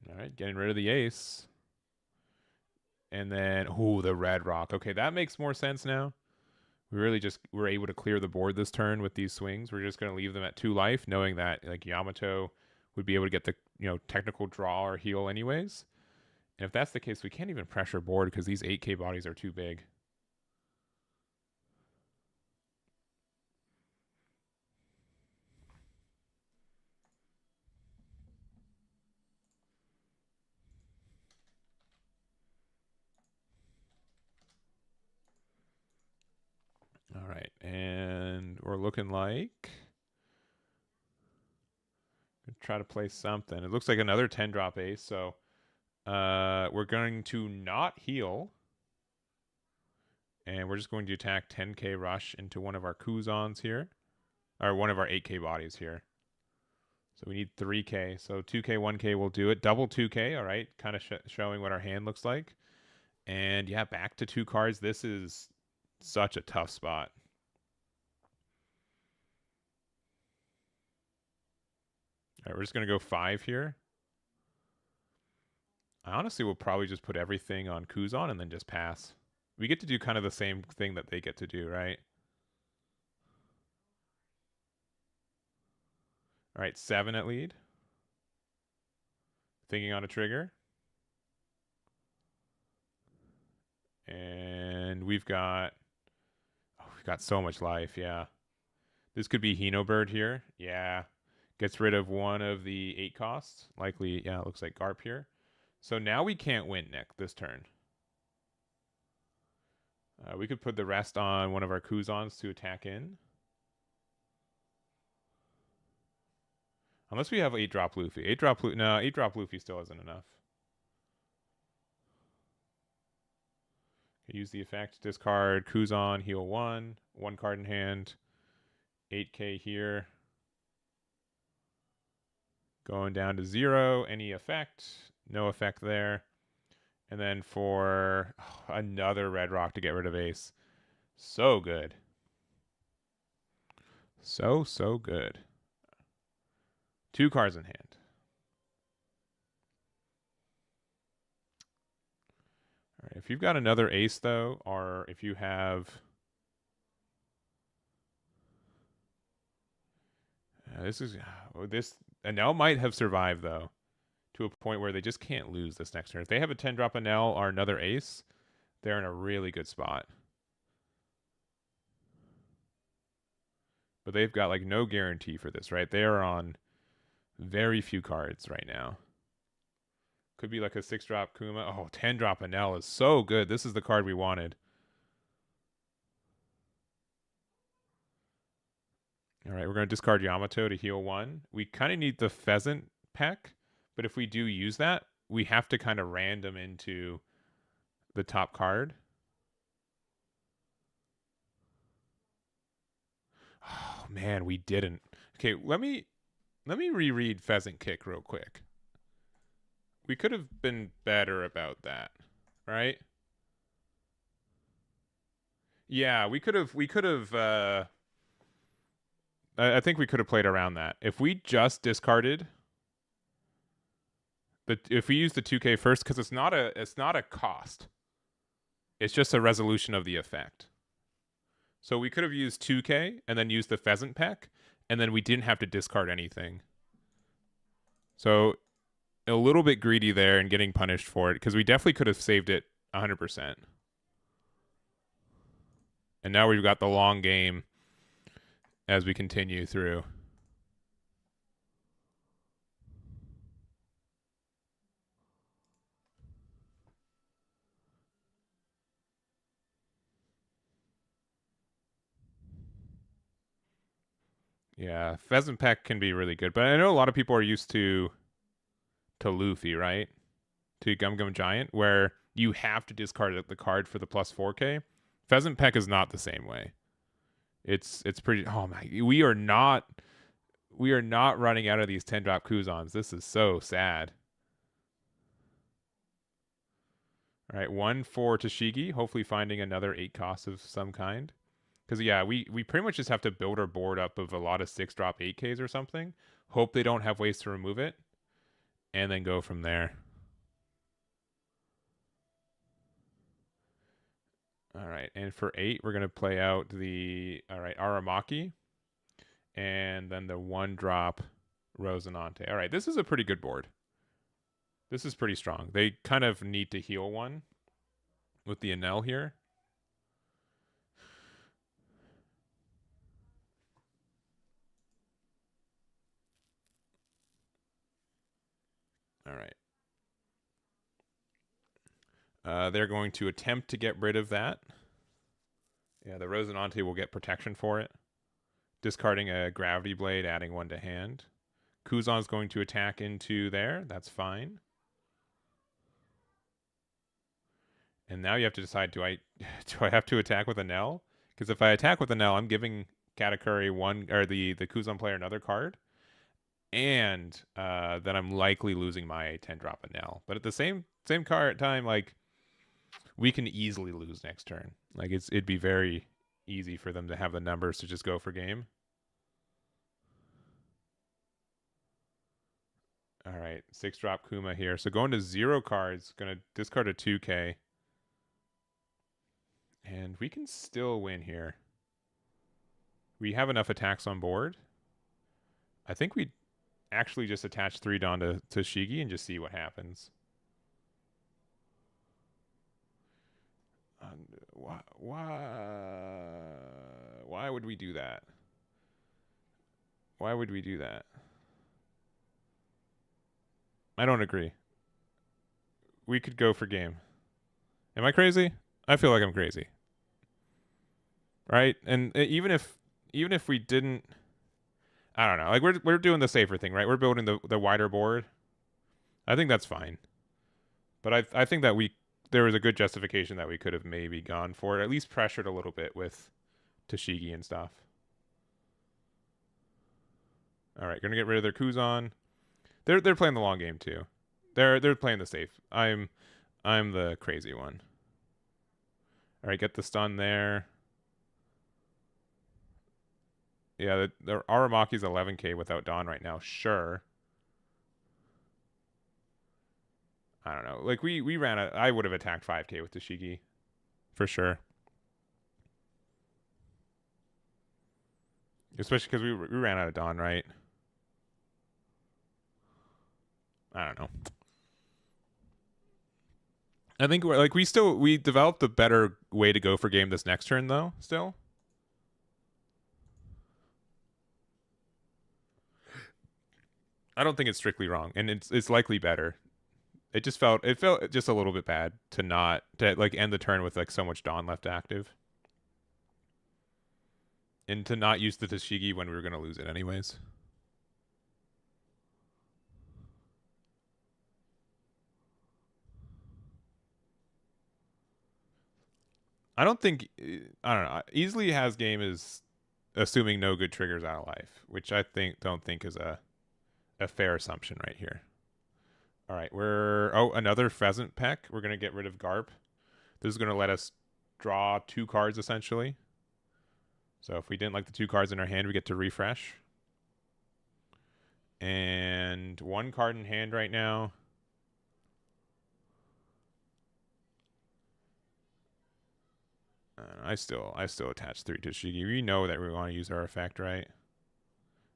All right. Getting rid of the ace. And then, ooh, the red rock. Okay, that makes more sense now. We really just were able to clear the board this turn with these swings. We're just going to leave them at 2 life, knowing that like Yamato would be able to get the technical draw or heal anyways. And if that's the case, we can't even pressure board because these 8k bodies are too big. All right, and we're looking like try to play something. It looks like another 10 drop ace, so we're going to not heal. And we're just going to attack 10k rush into one of our Kuzans here. Or one of our 8k bodies here. So we need 3k. So 2k, 1k will do it. Double 2k, all right. Kind of showing what our hand looks like. And yeah, back to 2 cards. This is such a tough spot. All right, we're just going to go 5 here. I honestly will probably just put everything on Kuzan and then just pass. We get to do kind of the same thing that they get to do, right? All right, 7 at lead. Thinking on a trigger. And we've got so much life, yeah. This could be Hino Bird here. Yeah. Gets rid of one of the 8 costs. Likely, yeah, it looks like Garp here. So now we can't win, Nick, this turn. We could put the rest on one of our Kuzans to attack in. Unless we have 8-drop Luffy. 8-drop Luffy. No, 8-drop Luffy still isn't enough. Use the effect. Discard Kuzan, heal 1. 1 card in hand. 8k here. Going down to 0. Any effect. No effect there. And then for another red rock to get rid of ace. So good. So good. 2 cards in hand. All right, if you've got another ace, though, or if you have... this Enel might have survived, though, to a point where they just can't lose this next turn. If they have a 10-drop Enel or another ace, they're in a really good spot. But they've got, like, no guarantee for this, right? They are on very few cards right now. Could be like a 6-drop Kuma. Oh, 10-drop Enel is so good. This is the card we wanted. All right, we're going to discard Yamato to heal 1. We kind of need the Pheasant Peck, but if we do use that, we have to kind of random into the top card. Oh man, we didn't. Okay, let me reread Pheasant Kick real quick. We could have been better about that, right? Yeah, we could have I think we could have played around that. If we just discarded if we use the 2K first, because it's not a cost. It's just a resolution of the effect. So we could have used 2K and then used the Pheasant Peck, and then we didn't have to discard anything. So a little bit greedy there and getting punished for it, because we definitely could have saved it 100%. And now we've got the long game as we continue through. Yeah, Pheasant Peck can be really good, but I know a lot of people are used to Luffy, right? To Gum Gum Giant, where you have to discard the card for the plus 4K. Pheasant Peck is not the same way. It's pretty. Oh my, we are not running out of these 10-drop Kuzans. This is so sad. All right, 1 for Tashigi, hopefully finding another 8 cost of some kind. Because, yeah, we pretty much just have to build our board up of a lot of 6-drop 8Ks or something. Hope they don't have ways to remove it. And then go from there. All right, and for 8, we're going to play out the, all right, Aramaki. And then the 1-drop Rosinante. All right, this is a pretty good board. This is pretty strong. They kind of need to heal one with the Enel here. All right. They're going to attempt to get rid of that. Yeah, the Rosinante will get protection for it. Discarding a Gravity Blade, adding 1 to hand. Kuzan's going to attack into there. That's fine. And now you have to decide, do I have to attack with Enel? Because if I attack with Enel, I'm giving Katakuri one, or the Kuzan player another card. And then I'm likely losing my 10-drop Enel. But at the same card time, like, we can easily lose next turn. Like, it'd be very easy for them to have the numbers to just go for game. All right, 6-drop Kuma here. So going to 0 cards, going to discard a 2K. And we can still win here. We have enough attacks on board. I think we actually just attach 3 Dawn to Shigi and just see what happens. Why would we do that? Why would we do that? I don't agree. We could go for game. Am I crazy? I feel like I'm crazy. Right? And even if we didn't, I don't know. Like, we're doing the safer thing, right? We're building the wider board. I think that's fine. But I think that there was a good justification that we could have maybe gone for it, at least pressured a little bit with Tashigi and stuff. All right, gonna get rid of their Kuzan. They're playing the long game too. They're playing the safe. I'm the crazy one. All right, get the stun there. Yeah, the Aramaki's 11k without Dawn right now. Sure. I don't know. Like, we ran a, I would have attacked 5k with Tashigi. For sure. Especially because we ran out of Dawn, right? I don't know. I think we developed a better way to go for game this next turn though, still. I don't think it's strictly wrong, and it's likely better. It felt just a little bit bad to not like end the turn with like so much Dawn left active. And to not use the Tashigi when we were gonna lose it anyways. I don't think I don't know. Easily has game is assuming no good triggers out of life, which I don't think is a fair assumption right here. All right, another pheasant peck. We're gonna get rid of Garp. This is gonna let us draw 2 cards essentially. So if we didn't like the 2 cards in our hand, we get to refresh. And 1 card in hand right now. I still attach 3 to Shigi. We know that we want to use our effect, right?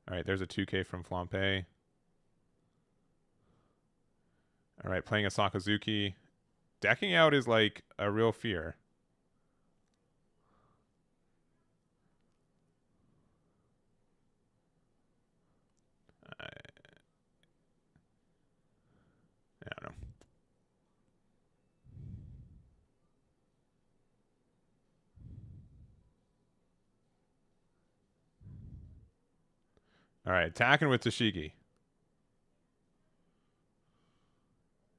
All right, there's a 2K from Flampe. All right, playing a Sakazuki. Decking out is like a real fear. I don't know. All right, attacking with Tashigi.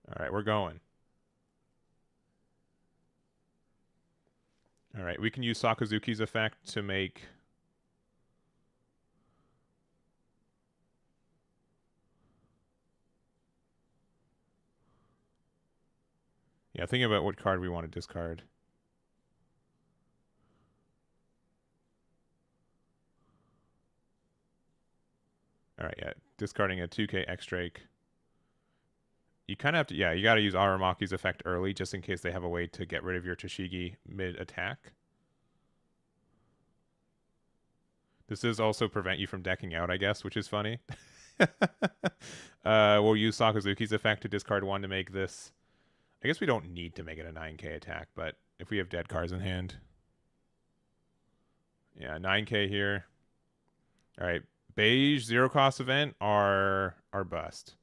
All right, we're going. All right, we can use Sakazuki's effect to make... Yeah, thinking about what card we want to discard. All right, yeah, discarding a 2K X-Drake. You kind of have to, yeah, you got to use Aramaki's effect early just in case they have a way to get rid of your Tashigi mid-attack. This does also prevent you from decking out, I guess, which is funny. We'll use Sakazuki's effect to discard 1 to make this. I guess we don't need to make it a 9K attack, but if we have dead cards in hand. Yeah, 9K here. All right, beige 0-cost event are bust.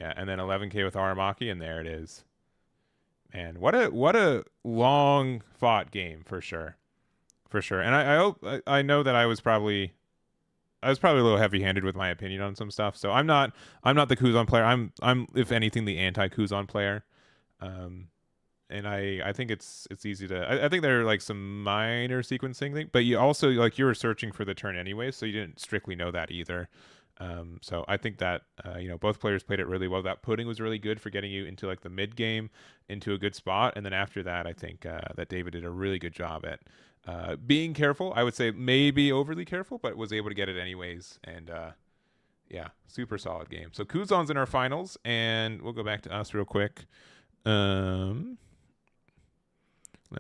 Yeah, and then 11K with Aramaki, and there it is. Man, what a long fought game for sure. For sure. And I know that I was probably a little heavy-handed with my opinion on some stuff. So I'm not the Kuzan player. I'm if anything the anti-Kuzan player. And I think it's easy to I think there are like some minor sequencing thing, but you also like you were searching for the turn anyway, so you didn't strictly know that either. So I think that both players played it really well. That pudding was really good for getting you into like the mid game into a good spot, and then after that, I think that David did a really good job at being careful. I would say maybe overly careful, but was able to get it anyways. And yeah, super solid game. So Kuzan's in our finals, and we'll go back to us real quick. Let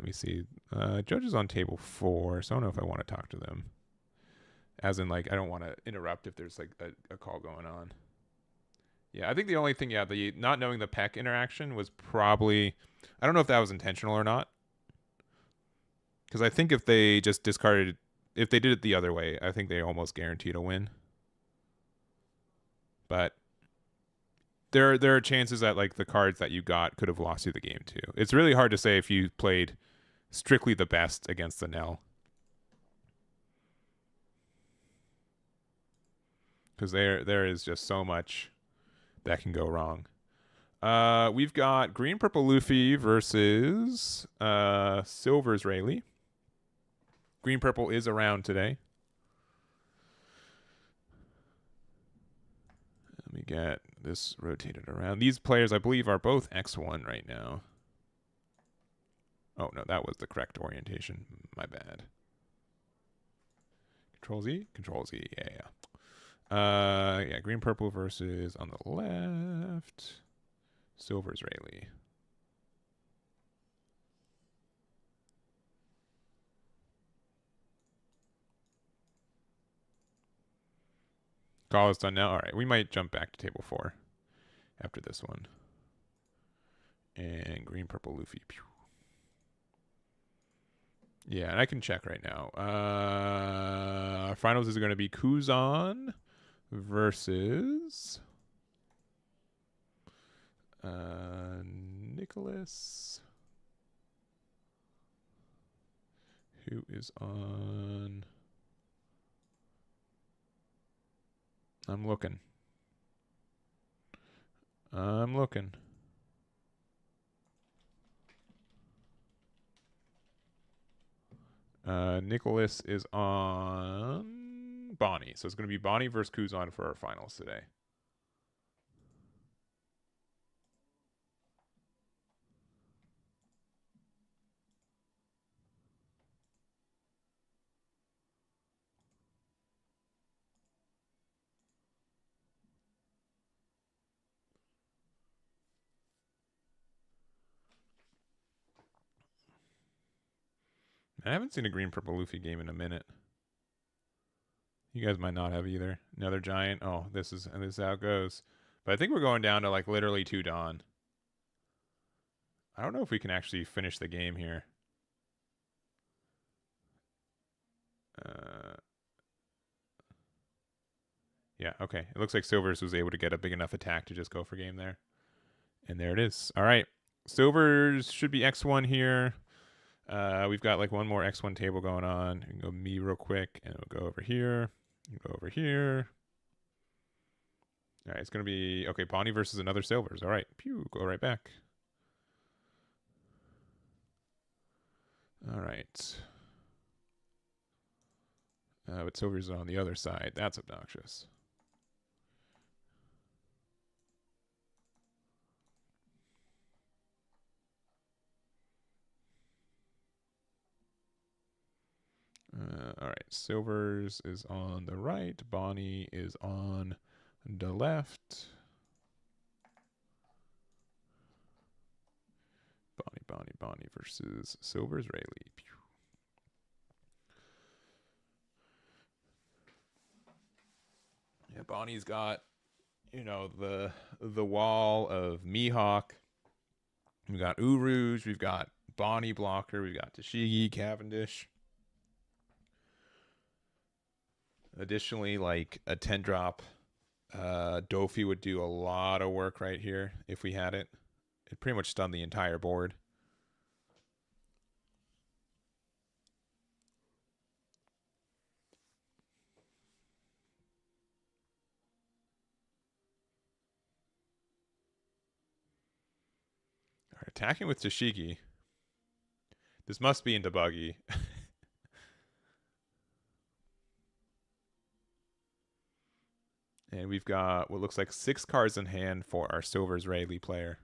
me see. Judges on table 4, so I don't know if I want to talk to them. As in, like, I don't want to interrupt if there's, like, a call going on. Yeah, I think the only thing, the not knowing the Peck interaction was probably... I don't know if that was intentional or not. Because I think if they just discarded... If they did it the other way, I think they almost guaranteed a win. But there are chances that, like, the cards that you got could have lost you the game, too. It's really hard to say if you played strictly the best against the Enel. Because there is just so much that can go wrong. We've got green purple Luffy versus Silver's Rayleigh. Green purple is around today. Let me get this rotated around. These players, I believe, are both X1 right now. Oh no, that was the correct orientation. My bad. Control Z, Control Z. Yeah. Yeah, green purple versus on the left. Silver's Rayleigh. Call is done now. All right, we might jump back to table 4 after this one. And green purple Luffy. Pew. Yeah, and I can check right now. Our finals is going to be Kuzan versus Nicholas, who is on... I'm looking. Nicholas is on Bonnie. So it's going to be Bonnie versus Kuzan for our finals today. I haven't seen a green purple Luffy game in a minute. You guys might not have either. Another giant. Oh, this is how it goes. But I think we're going down to like literally 2 Dawn. I don't know if we can actually finish the game here. Yeah, okay. It looks like Silvers was able to get a big enough attack to just go for game there. And there it is. All right. Silvers should be X1 here. We've got like one more X1 table going on. We can go me real quick, and we'll go over here. Go over here. All right, it's going to be, okay, Bonnie versus another Silvers. All right, pew, go right back. All right. But Silvers is on the other side. That's obnoxious. All right, Silvers is on the right. Bonnie is on the left. Bonnie versus Silvers Rayleigh. Pew. Yeah, Bonnie's got, you know, the wall of Mihawk. We've got Uruj. We've got Bonnie blocker. We've got Tashigi, Cavendish. Additionally, like a 10 drop, Dofi would do a lot of work right here if we had it. It pretty much stunned the entire board. All right, attacking with Tashigi. This must be into Buggy. And we've got what looks like 6 cards in hand for our Silvers Rayleigh player.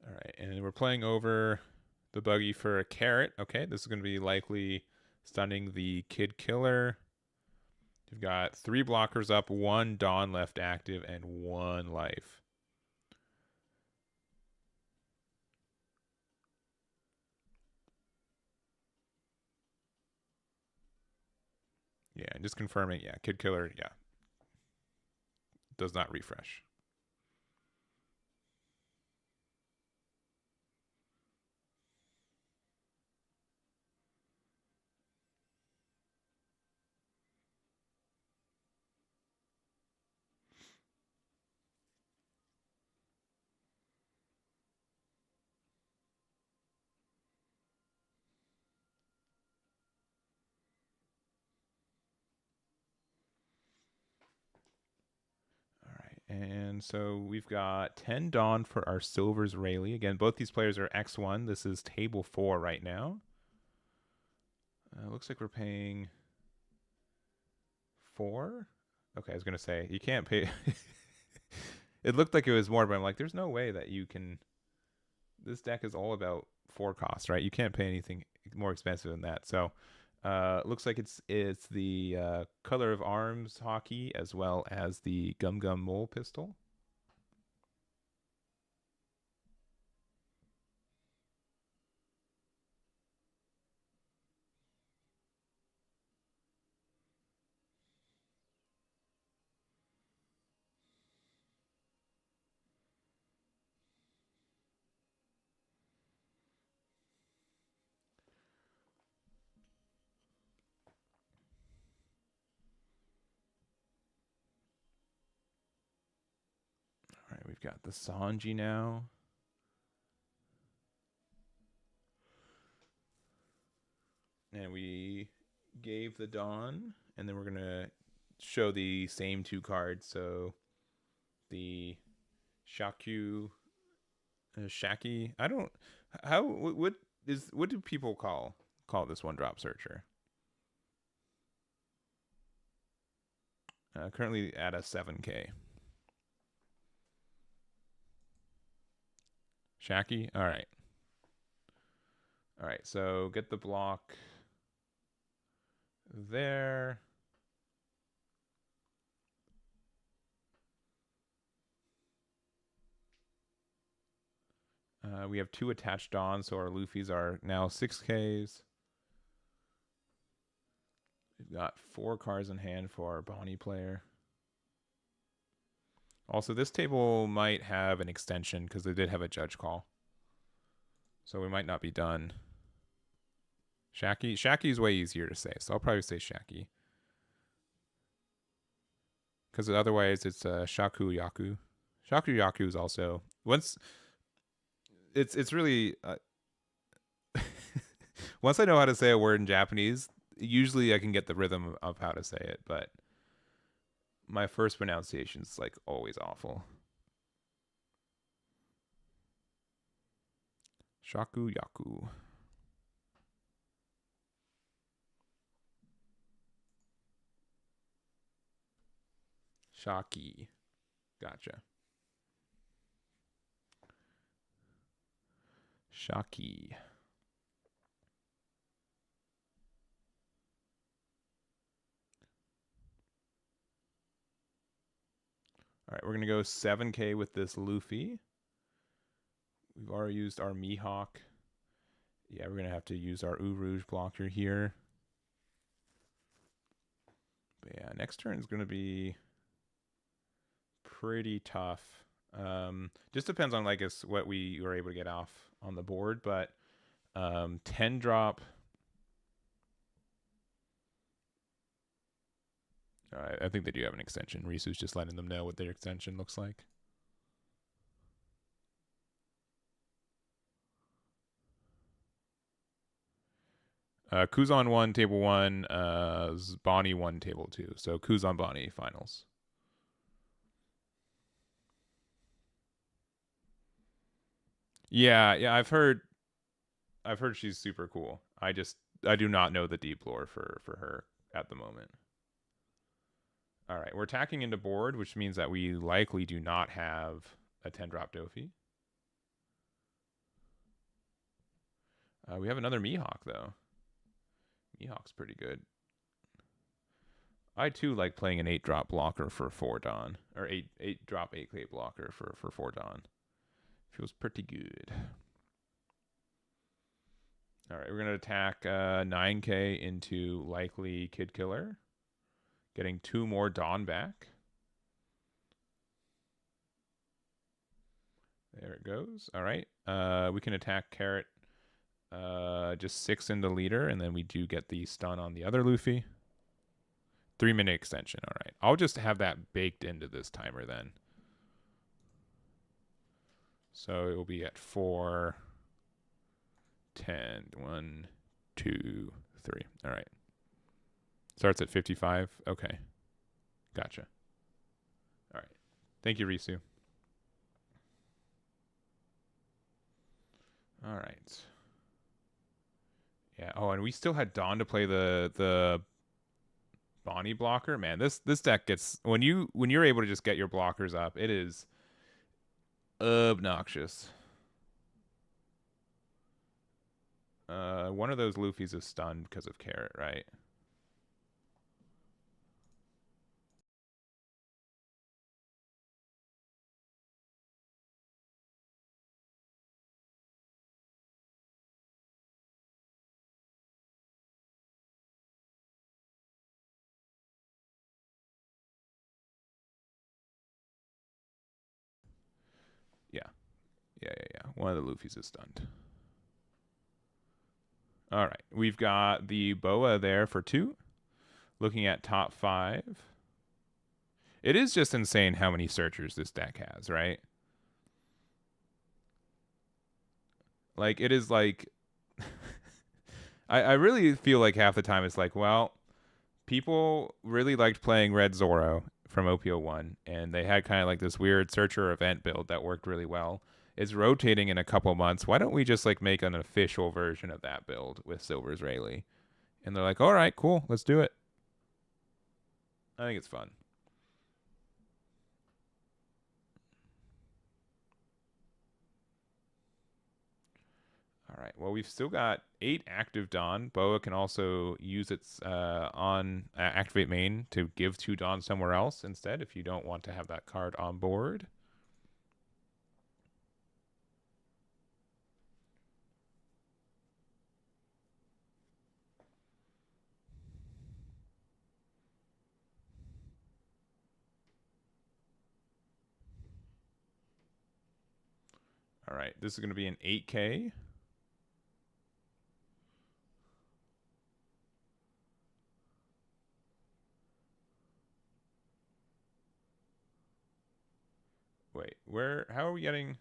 All right, and we're playing over the Buggy for a carrot. Okay, this is going to be likely stunning the Kid Killer. You've got 3 blockers up, 1 Dawn left active, and 1 life. Yeah, and just confirming, yeah, Kid Killer, yeah, does not refresh. All right, and so we've got 10 Dawn for our Silvers Rayleigh. Again, both these players are X1. This is table 4 right now. Looks like we're paying 4. Okay, I was going to say, you can't pay. It looked like it was more, but I'm like, there's no way that you can. This deck is all about 4 costs, right? You can't pay anything more expensive than that. So looks like it's the color of arms hockey as well as the Gum Gum Mole pistol. We've got the Sanji now. And we gave the Dawn, and then we're going to show the same two cards. So the Shaki. I don't. How? What is? What do people call this one drop searcher? Currently at a 7K. Shaki. All right. All right. So get the block there. We have 2 attached Dawns, so our Luffys are now 6Ks. We've got 4 cards in hand for our Bonnie player. Also, this table might have an extension because they did have a judge call. So we might not be done. Shaki? Shaki is way easier to say, so I'll probably say Shaki. Because otherwise it's Shaku Yaku. Shaku Yaku is also... Once... It's really... once I know how to say a word in Japanese, usually I can get the rhythm of how to say it, but my first pronunciation is like always awful. Shaku Yaku. Shaki. Gotcha. Shaki. All right, we're going to go 7K with this Luffy. We've already used our Mihawk. Yeah, we're going to have to use our Eau Rouge blocker here. But yeah, next turn is going to be pretty tough. Just depends on, like, what we were able to get off on the board. But 10 drop... I think they do have an extension. Risu's just letting them know what their extension looks like. Kuzan 1, table 1. Bonnie 1, table 2. So Kuzan Bonnie finals. Yeah, I've heard she's super cool. I do not know the deep lore for her at the moment. All right, we're attacking into board, which means that we likely do not have a 10-drop Dofi. We have another Mihawk, though. Mihawk's pretty good. I, too, like playing an 8-drop blocker for 4 Dawn. Or 8-drop 8K blocker for 4 Dawn. Feels pretty good. All right, we're going to attack 9K into likely Kid Killer. Getting 2 more Dawn back. There it goes. All right. We can attack Carrot. Just 6 into leader, and then we do get the stun on the other Luffy. 3-minute extension. All right. I'll just have that baked into this timer then. So it will be at 4, 10, 1, 2, 3. All right. Starts at 55. Okay. Gotcha. All right. Thank you, Risu. All right. Yeah. Oh, and we still had Dawn to play the Bonnie blocker. Man, this deck gets when you're able to just get your blockers up, it is obnoxious. One of those Luffy's is stunned because of Carrot, right? Yeah. One of the Luffy's is stunned. All right. We've got the Boa there for 2. Looking at top 5. It is just insane how many searchers this deck has, right? Like, it is like, I really feel like half the time it's like, well, people really liked playing Red Zoro from OP01, and they had kind of like this weird searcher event build that worked really well. It's rotating in a couple months. Why don't we just like make an official version of that build with Silver's Rayleigh? And they're like, all right, cool, let's do it. I think it's fun. All right. Well, we've still got 8 active Dawn. Boa can also use its on activate main to give 2 Dawn somewhere else instead if you don't want to have that card on board. All right. This is going to be an 8K. Wait, where? How are we getting?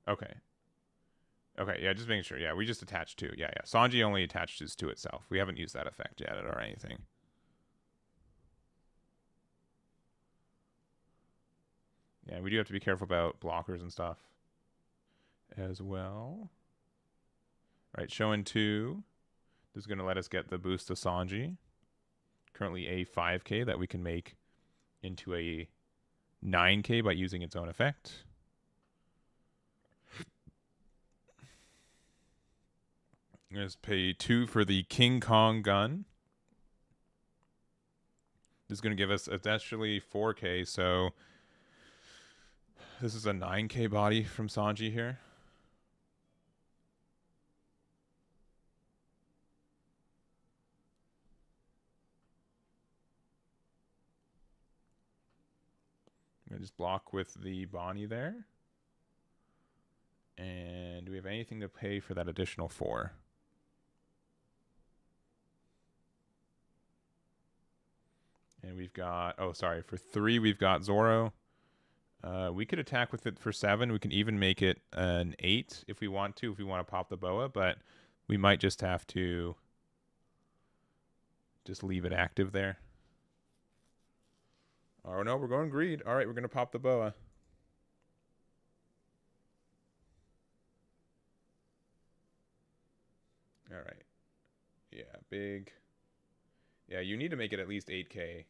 Okay. Okay, yeah, just making sure. Yeah, we just attached 2. Yeah, yeah. Sanji only attaches to itself. We haven't used that effect yet or anything. Yeah, we do have to be careful about blockers and stuff as well. All right, showing 2. This is going to let us get the boost to Sanji. Currently a 5K that we can make into a 9K by using its own effect. Let's pay 2 for the King Kong gun. This is going to give us essentially 4K, so this is a 9K body from Sanji here. I'm going to just block with the Bonnie there. And do we have anything to pay for that additional 4? And we've got, oh, sorry, for 3, we've got Zoro. We could attack with it for 7. We can even make it an 8 if we want to, if we want to pop the boa, but we might just have to just leave it active there. Oh, no, we're going greed. All right, we're going to pop the boa. All right. Yeah, big. Yeah, you need to make it at least 8K.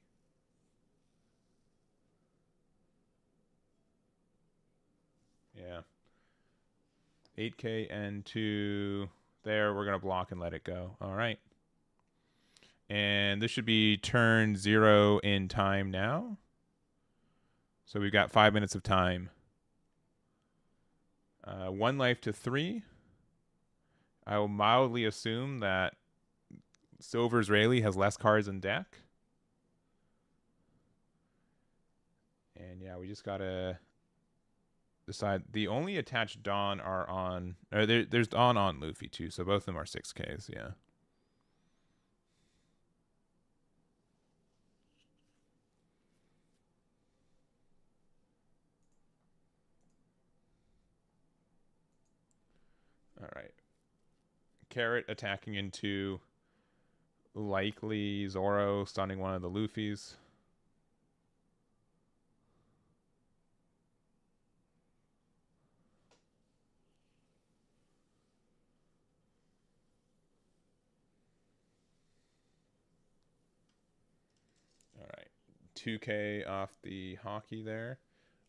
Yeah. 8K and 2. There, we're going to block and let it go. All right. And this should be turn 0 in time now. So we've got 5 minutes of time. 1 life to 3. I will mildly assume that Silver's Rayleigh has less cards in deck. And yeah, we just got to decide. The only attached Dawn are on... there's Dawn on Luffy too, so both of them are 6Ks, yeah. All right. Carrot attacking into likely Zoro, stunning one of the Luffys. All right. 2K off the hockey there.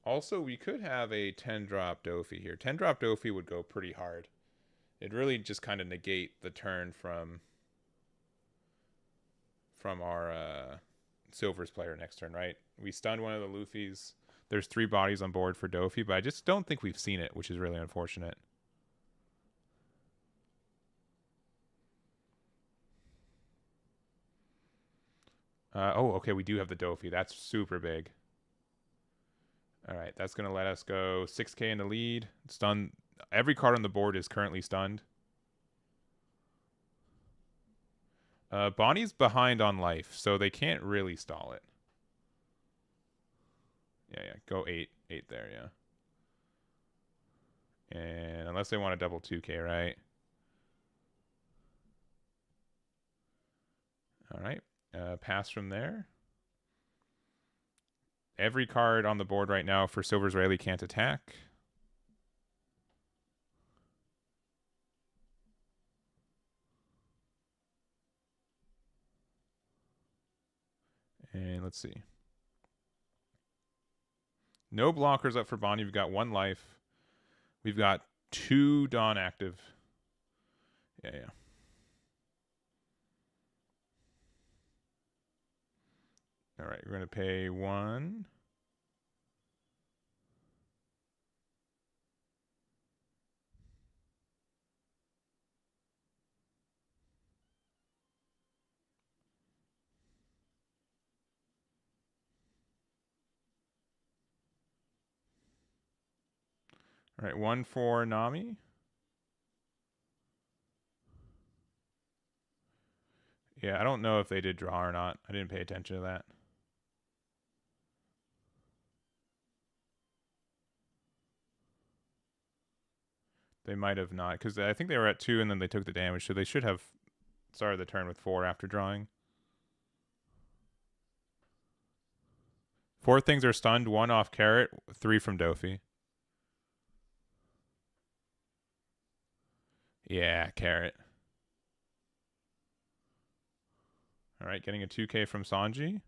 Also, we could have a 10-drop Dofi here. 10-drop Dofi would go pretty hard. It'd really just kind of negate the turn from our Silver's player next turn, right? We stunned one of the Luffys. There's 3 bodies on board for Dofi, but I just don't think we've seen it, which is really unfortunate. Oh, okay, we do have the Dofi. That's super big. All right, that's going to let us go 6K in the lead. Stun. Every card on the board is currently stunned. Bonnie's behind on life, so they can't really stall it. Yeah, go 8 there, yeah. And unless they want to double 2K, right? All right. Pass from there. Every card on the board right now for Silver Israeli can't attack. And let's see. No blockers up for Bonnie. We've got 1 life. We've got 2 Dawn active. Yeah. All right, we're going to pay 1. All right, 1 for Nami. Yeah, I don't know if they did draw or not. I didn't pay attention to that. They might have not, because I think they were at 2 and then they took the damage, so they should have started the turn with 4 after drawing. 4 things are stunned, 1 off Carrot, 3 from Dofi. Yeah, Carrot. All right, getting a 2K from Sanji.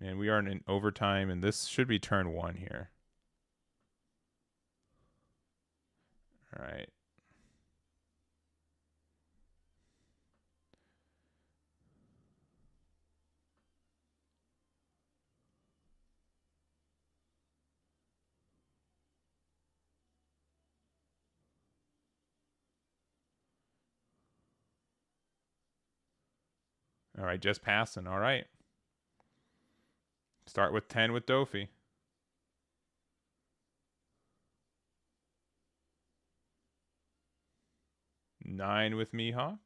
And we are in overtime, and this should be turn 1 here. All right. All right, just passing. All right. Start with 10 with Dofi. 9 with Mihawk.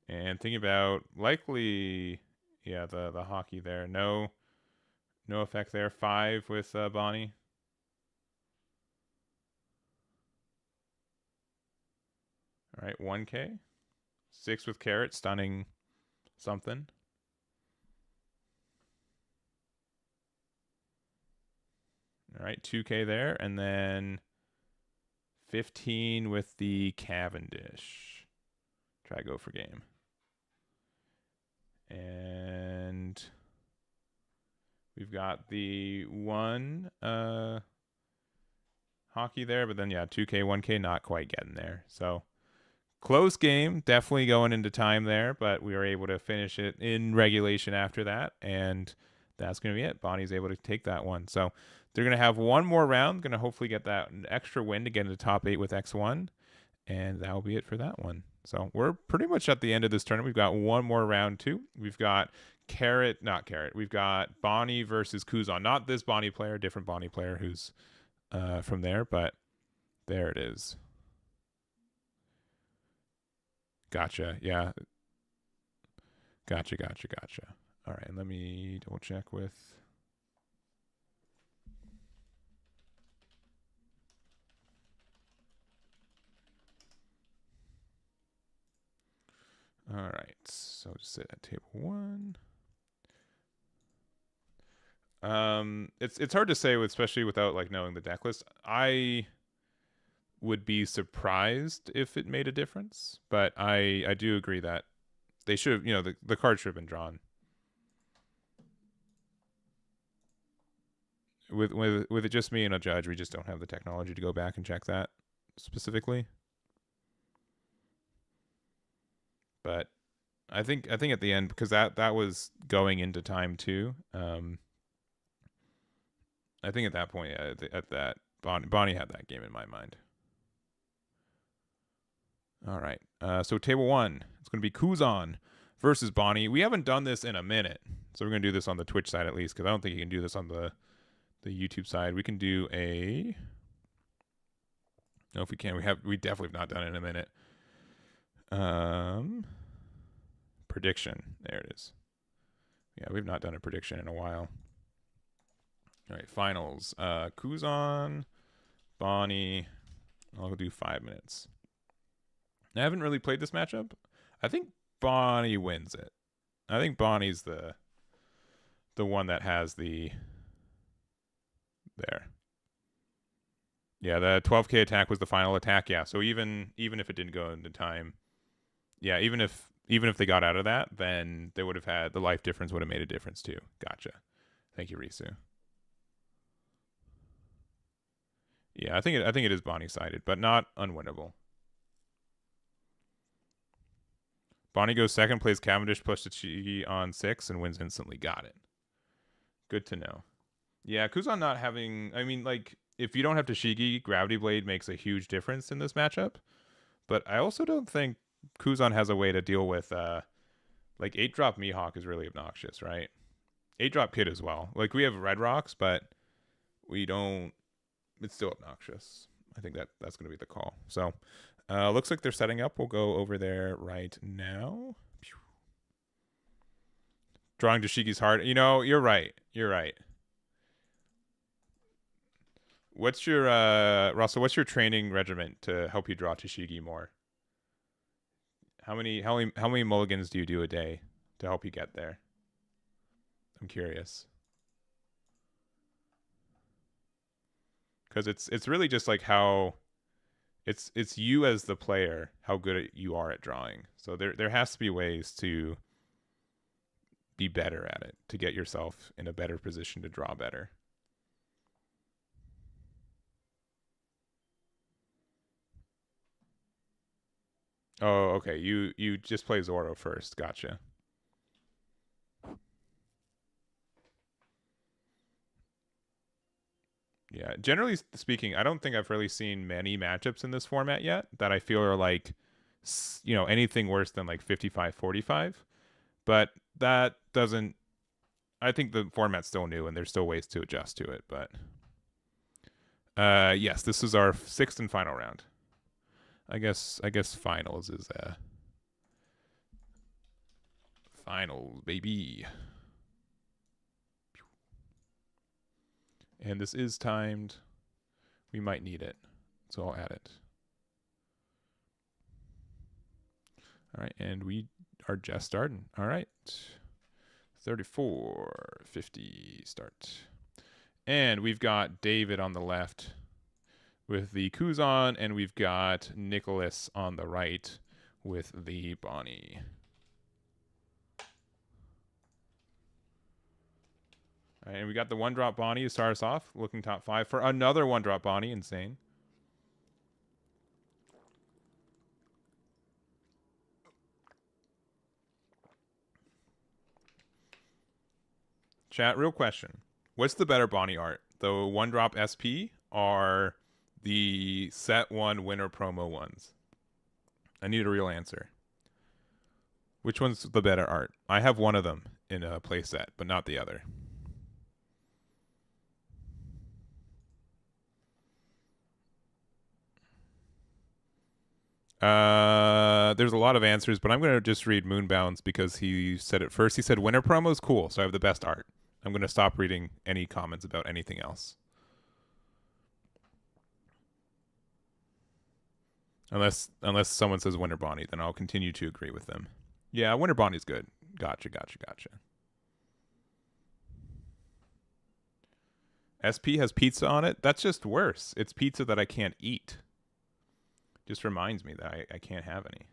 And thinking about likely, yeah, the hockey there. No effect there. 5 with Bonnie. All right, 1K. 6 with Carrot, stunning something. All right, 2K there, and then 15 with the Cavendish. Try go for game. And we've got the 1 hockey there, but then yeah, 2K, 1K, not quite getting there. So close game, definitely going into time there, but we were able to finish it in regulation after that, and that's going to be it. Bonnie's able to take that one. So they're going to have one more round, going to hopefully get that extra win to get into top 8 with X1, and that will be it for that one. So we're pretty much at the end of this tournament. We've got one more round 2. We've got not Carrot. We've got Bonnie versus Kuzan. Not this Bonnie player, different Bonnie player who's from there, but there it is. Gotcha. Yeah. Gotcha. All right, let me double check with. All right, so just sit at table 1. It's hard to say, especially without like knowing the deck list. I would be surprised if it made a difference, but I do agree that they should have, the card should have been drawn. With it just me and a judge, we just don't have the technology to go back and check that specifically. But I think at the end, because that was going into time too. I think at that point, at that Bonnie had that game in my mind. All right. So table 1, it's going to be Kuzan versus Bonnie. We haven't done this in a minute, so we're going to do this on the Twitch side at least, because I don't think you can do this on the YouTube side. We can do a... No, if we can, we definitely have not done it in a minute. Prediction. There it is. Yeah, we've not done a prediction in a while. All right, finals. Kuzan, Bonnie. I'll do 5 minutes. I haven't really played this matchup. I think Bonnie wins it. I think Bonnie's the one that has the... There. Yeah, the 12k attack was the final attack. Yeah, so even if it didn't go into time, yeah, even if they got out of that, then they would have had the life difference would have made a difference too. Gotcha. Thank you, Risu. Yeah, I think it is Bonnie sided, but not unwinnable. Bonnie goes second, plays Cavendish plus Tachigi on 6, and wins instantly. Got it. Good to know. Yeah, Kuzan not having... I mean, like, if you don't have Tashigi, Gravity Blade makes a huge difference in this matchup. But I also don't think Kuzan has a way to deal with... like, 8-drop Mihawk is really obnoxious, right? 8-drop Kid as well. Like, we have Red Rocks, but we don't... It's still obnoxious. I think that's going to be the call. So... looks like they're setting up. We'll go over there right now. Drawing Tashigi's heart. You know, you're right. You're right. What's your Russell? What's your training regimen to help you draw Tashigi more? How many mulligans do you do a day to help you get there? I'm curious. Because it's really just like how. It's you as the player, how good you are at drawing. So there has to be ways to be better at it, to get yourself in a better position to draw better. Oh, okay. You just play Zoro first. Gotcha. Yeah, generally speaking, I don't think I've really seen many matchups in this format yet that I feel are like, you know, anything worse than like 55-45. But that doesn't... I think the format's still new and there's still ways to adjust to it. But yes, this is our 6th and final round. I guess finals is finals, baby. And this is timed. We might need it, so I'll add it. All right, and we are just starting. All right. 34-50 start. And we've got David on the left with the Kuzan, and we've got Nicholas on the right with the Bonnie. All right, and we got the 1-drop Bonnie to start us off, looking top 5 for another 1-drop Bonnie. Insane. Chat, real question. What's the better Bonnie art? The 1-drop SP or the set 1 winter promo ones? I need a real answer. Which one's the better art? I have one of them in a playset, but not the other. There's a lot of answers, but I'm going to just read Moonbound's because he said it first. He said winter promo is cool, so I have the best art. I'm going to stop reading any comments about anything else. Unless someone says Winter Bonnie, then I'll continue to agree with them. Yeah, Winter Bonnie's good. Gotcha. SP has pizza on it? That's just worse. It's pizza that I can't eat. Just reminds me that I can't have any.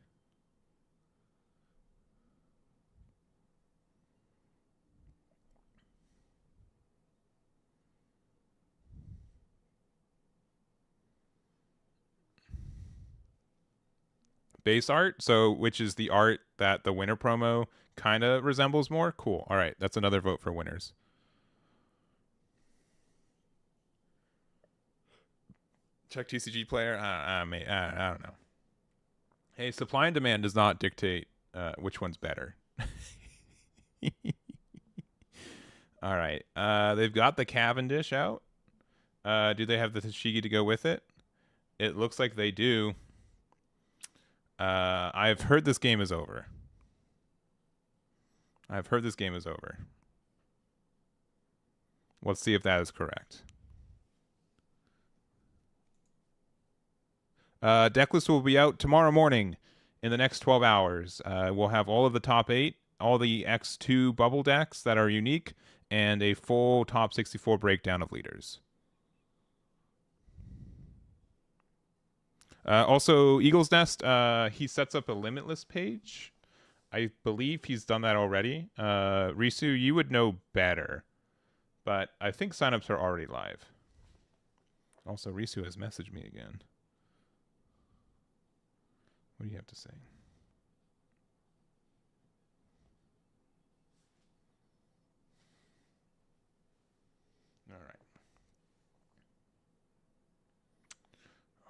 Base art, so which is the art that the winter promo kind of resembles more. Cool. All right, that's another vote for winners. Check TCG player. I don't know. Hey, supply and demand does not dictate which one's better. All right. They've got the Cavendish out. Do they have the Tashigi to go with it? It looks like they do. I've heard this game is over. I've heard this game is over. Let's see if that is correct. Deck list will be out tomorrow morning in the next 12 hours. We'll have all of the top 8, all the X2 bubble decks that are unique, and a full top 64 breakdown of leaders. Also, Eagle's Nest, he sets up a Limitless page. I believe he's done that already. Risu, you would know better, but I think signups are already live. Also, Risu has messaged me again. What do you have to say? All right.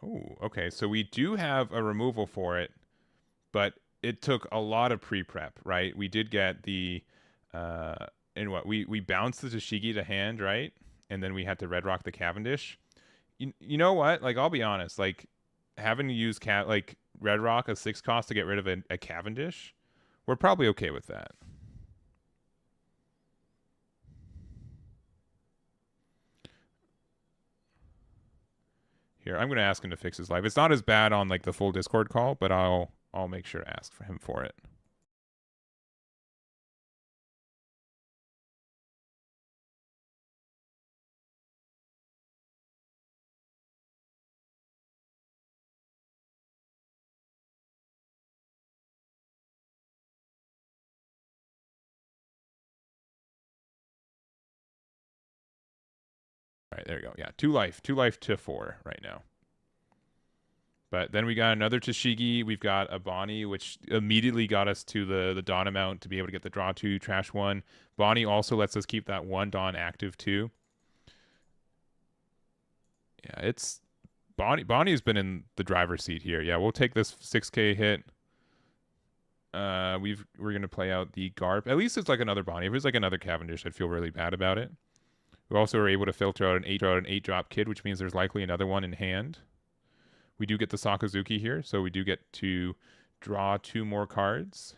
Oh, okay. So we do have a removal for it, but it took a lot of pre-prep, right? We did get the in what we bounced the Tashigi to hand, right? And then we had to red rock the Cavendish. You know what? Like, I'll be honest, like having to use like red rock a 6 cost to get rid of a Cavendish, we're probably okay with that. Here, I'm gonna ask him to fix his life. It's not as bad on like the full Discord call, but I'll make sure to ask for him for it. All right, there we go. Yeah, 2 life to 4 right now. But then we got another Tashigi. We've got a Bonnie, which immediately got us to the Dawn amount to be able to get the draw 2, trash 1. Bonnie also lets us keep that 1 Dawn active too. Yeah, it's Bonnie's been in the driver's seat here. Yeah, we'll take this 6K hit. We're gonna play out the Garp. At least it's like another Bonnie. If it was like another Cavendish, I'd feel really bad about it. We also were able to filter out an 8 drop kid, which means there's likely another one in hand. We do get the Sakazuki here, so we do get to draw 2 more cards.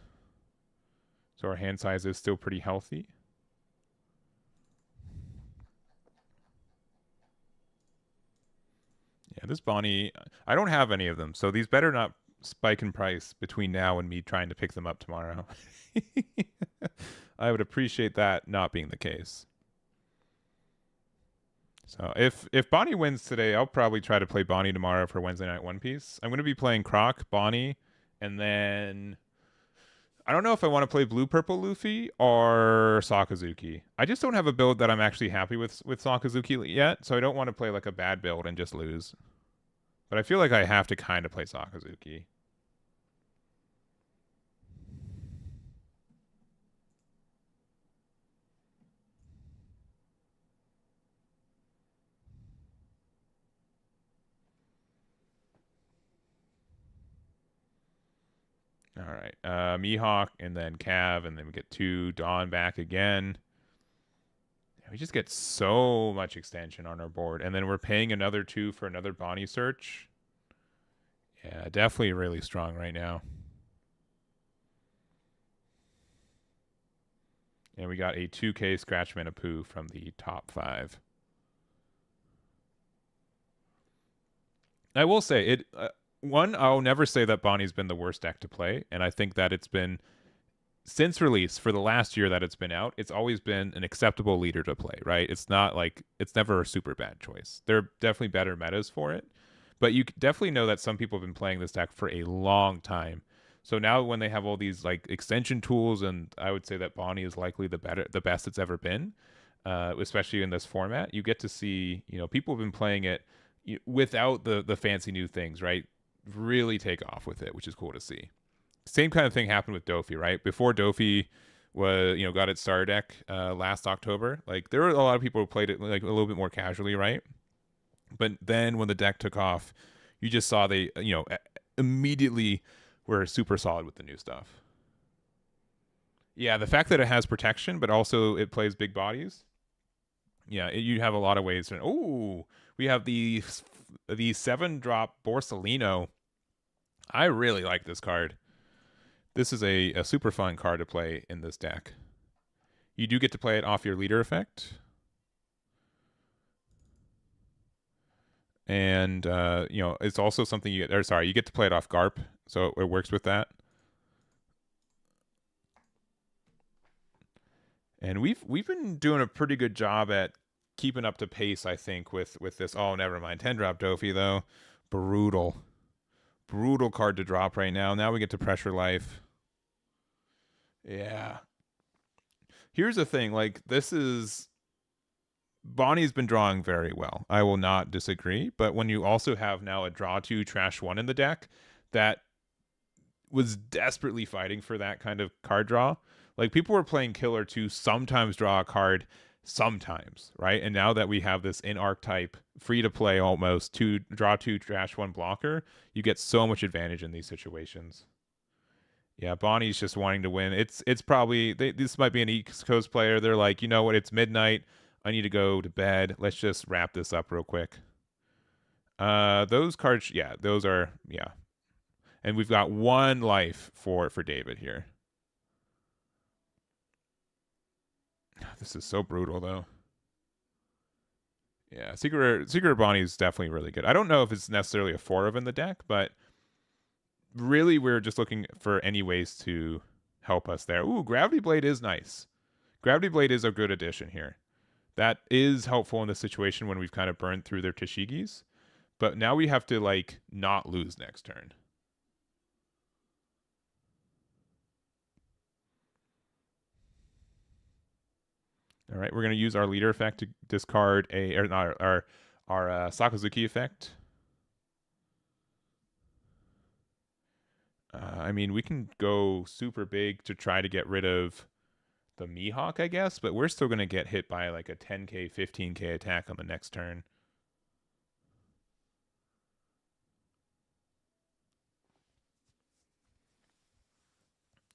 So our hand size is still pretty healthy. Yeah, this Bonnie, I don't have any of them, so these better not spike in price between now and me trying to pick them up tomorrow. I would appreciate that not being the case. So if Bonnie wins today, I'll probably try to play Bonnie tomorrow for Wednesday Night One Piece. I'm going to be playing Croc, Bonnie, and then I don't know if I want to play Blue Purple Luffy or Sakazuki. I just don't have a build that I'm actually happy with Sakazuki yet, so I don't want to play like a bad build and just lose. But I feel like I have to kind of play Sakazuki. All right. Mihawk and then Cav, and then we get 2 Dawn back again. We just get so much extension on our board. And then we're paying another 2 for another Bonnie search. Yeah, definitely really strong right now. And we got a 2K Scratch Manapoo from the top 5. I will say, it. One, I'll never say that Bonnie's been the worst deck to play. And I think that it's been, since release, for the last year that it's been out, it's always been an acceptable leader to play, right? It's not like, it's never a super bad choice. There are definitely better metas for it. But you definitely know that some people have been playing this deck for a long time. So now when they have all these like extension tools, and I would say that Bonnie is likely the best it's ever been, especially in this format, you get to see, people have been playing it without the fancy new things, right? Really take off with it, which is cool to see. Same kind of thing happened with Dofi, right? Before Dofi was, got its starter deck last October, like there were a lot of people who played it like a little bit more casually, right? But then when the deck took off, you just saw they, immediately we're super solid with the new stuff. Yeah, the fact that it has protection, but also it plays big bodies. Yeah, you have a lot of ways to. Oh, we have the 7-drop Borsalino. I really like this card. This is a super fun card to play in this deck. You do get to play it off your leader effect. And it's also something you get to play it off Garp, so it works with that. And we've been doing a pretty good job at keeping up to pace, I think, with this. Oh, never mind. 10-drop Dofi though. Brutal card to drop right now. Now we get to Pressure Life. Yeah. Here's the thing, like, this is Bonnie's been drawing very well. I will not disagree. But when you also have now a draw 2, trash 1 in the deck that was desperately fighting for that kind of card draw. Like, people were playing Killer to sometimes draw a card, sometimes, right? And now that we have this in archetype, free to play almost, draw 2, trash 1 blocker, you get so much advantage in these situations. Yeah, Bonnie's just wanting to win. It's probably this might be an East Coast player. They're like, you know what? It's midnight. I need to go to bed. Let's just wrap this up real quick. Those cards, yeah, those are, yeah. And we've got 1 life for David here. This is so brutal, though. Yeah, Secret Bonnie is definitely really good. I don't know if it's necessarily a 4 of in the deck, but really we're just looking for any ways to help us there. Ooh, Gravity Blade is nice. Gravity Blade is a good addition here. That is helpful in this situation when we've kind of burned through their Tashigis. But now we have to, like, not lose next turn. All right, we're going to use our leader effect to discard our Sakazuki effect. I mean, we can go super big to try to get rid of the Mihawk, I guess, but we're still going to get hit by like a 10k, 15k attack on the next turn.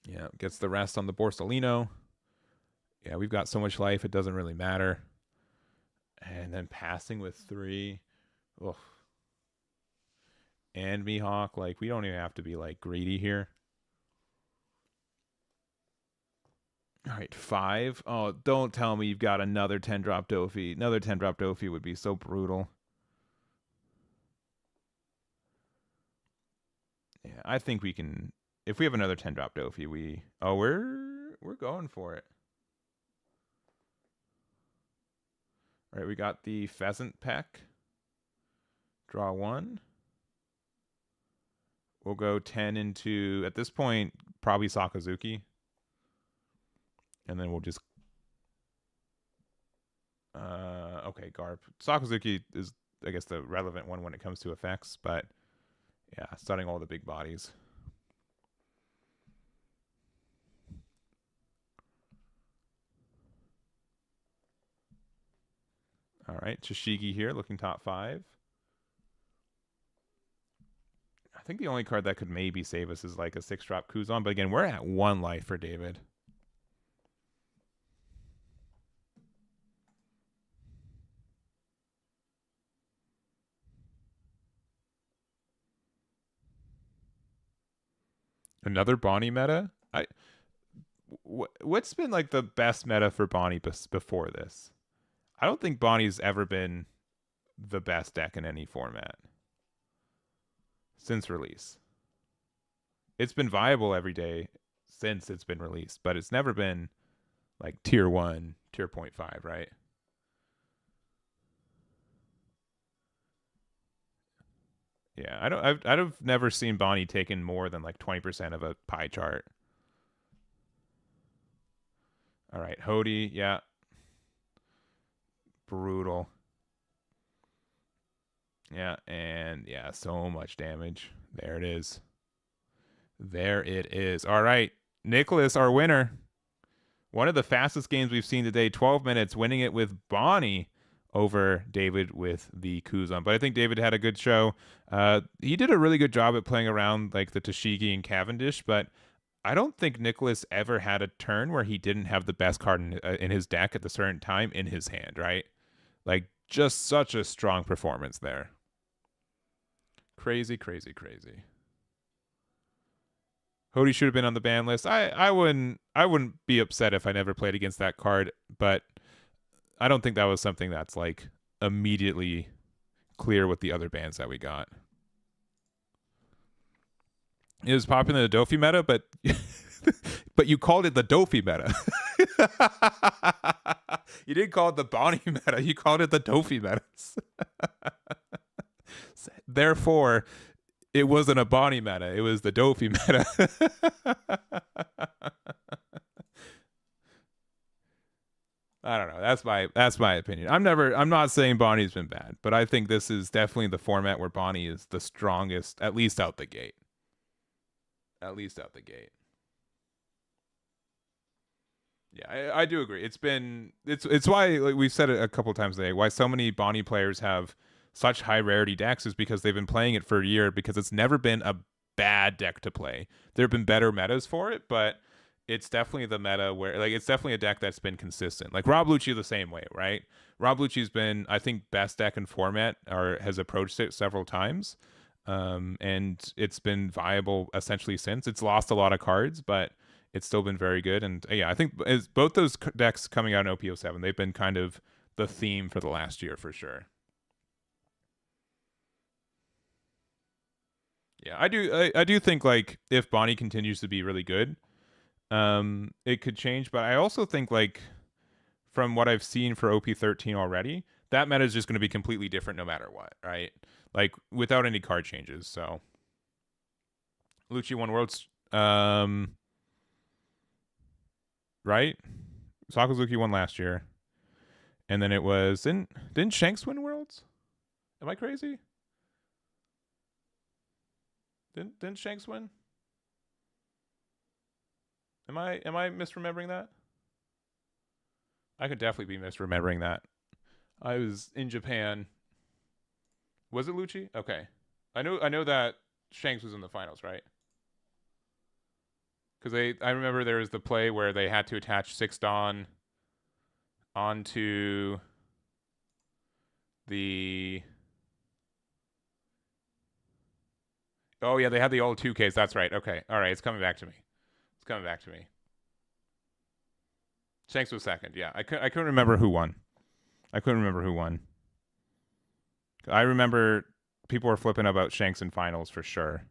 Yeah, gets the rest on the Borsalino. Yeah, we've got so much life, it doesn't really matter. And then passing with 3. Ugh. And Mihawk, like, we don't even have to be, like, greedy here. All right, 5. Oh, don't tell me you've got another 10-drop Dofi. Another 10-drop Dofi would be so brutal. Yeah, I think we can. If we have another 10-drop Dofi, we're going for it. All right, we got the Pheasant Peck. Draw 1. We'll go 10 into, at this point, probably Sakazuki. And then we'll just... okay, Garp. Sakazuki is, I guess, the relevant one when it comes to effects, but yeah, starting all the big bodies. All right, Tashigi here, looking top 5. I think the only card that could maybe save us is like a 6-drop Kuzan, but again, we're at 1 life for David. Another Bonnie meta? What's been like the best meta for Bonnie before this? I don't think Bonnie's ever been the best deck in any format since release. It's been viable every day since it's been released, but it's never been like tier 1, tier 0.5, right? Yeah, I've never seen Bonnie taken more than like 20% of a pie chart. All right, Hody, yeah. Brutal. Yeah, and yeah, so much damage. There it is. There it is. All right, Nicholas, our winner. One of the fastest games we've seen today. 12 minutes, winning it with Bonnie. over David with the Kuzan. But I think David had a good show. He did a really good job at playing around like the Tashigi and Cavendish, but I don't think Nicholas ever had a turn where he didn't have the best card in his deck at the certain time in his hand, right? Like, just such a strong performance there. Crazy, crazy, crazy. Hody should have been on the ban list. I wouldn't be upset if I never played against that card, but I don't think that was something that's like immediately clear with the other bans that we got. It was popular in the Dofi meta, but but you called it the Dofi meta. You didn't call it the Bonnie meta. You called it the Dofi meta. Therefore, it wasn't a Bonnie meta. It was the Dofi meta. I don't know. That's my opinion. I'm not saying Bonnie's been bad, but I think this is definitely the format where Bonnie is the strongest, at least out the gate. At least out the gate. Yeah, I do agree. It's why, like we've said it a couple times today, why so many Bonnie players have such high rarity decks is because they've been playing it for a year, because it's never been a bad deck to play. There have been better metas for it, but it's definitely the meta where, like, it's definitely a deck that's been consistent. Like Rob Lucci the same way, right? Rob Lucci's been, I think, best deck in format, or has approached it several times. And it's been viable essentially since. It's lost a lot of cards, but it's still been very good. And yeah, I think both those decks coming out in OP07, they've been kind of the theme for the last year for sure. Yeah, I do think, like, if Bonnie continues to be really good, it could change. But I also think, like, from what I've seen for OP13 already, that meta is just going to be completely different no matter what, right? Like, without any card changes. So Lucci won Worlds, right? Sakazuki won last year, and then it was didn't Shanks win Worlds? Am I crazy? Didn't Shanks win? Am I misremembering that? I could definitely be misremembering that. I was in Japan. Was it Lucci? Okay. I know that Shanks was in the finals, right? Because I remember there was the play where they had to attach 6 Dawn onto the... Oh, yeah, they had the old 2Ks. That's right. Okay. All right. It's coming back to me. Shanks was second. Yeah. I couldn't remember who won. I remember people were flipping about Shanks in finals for sure.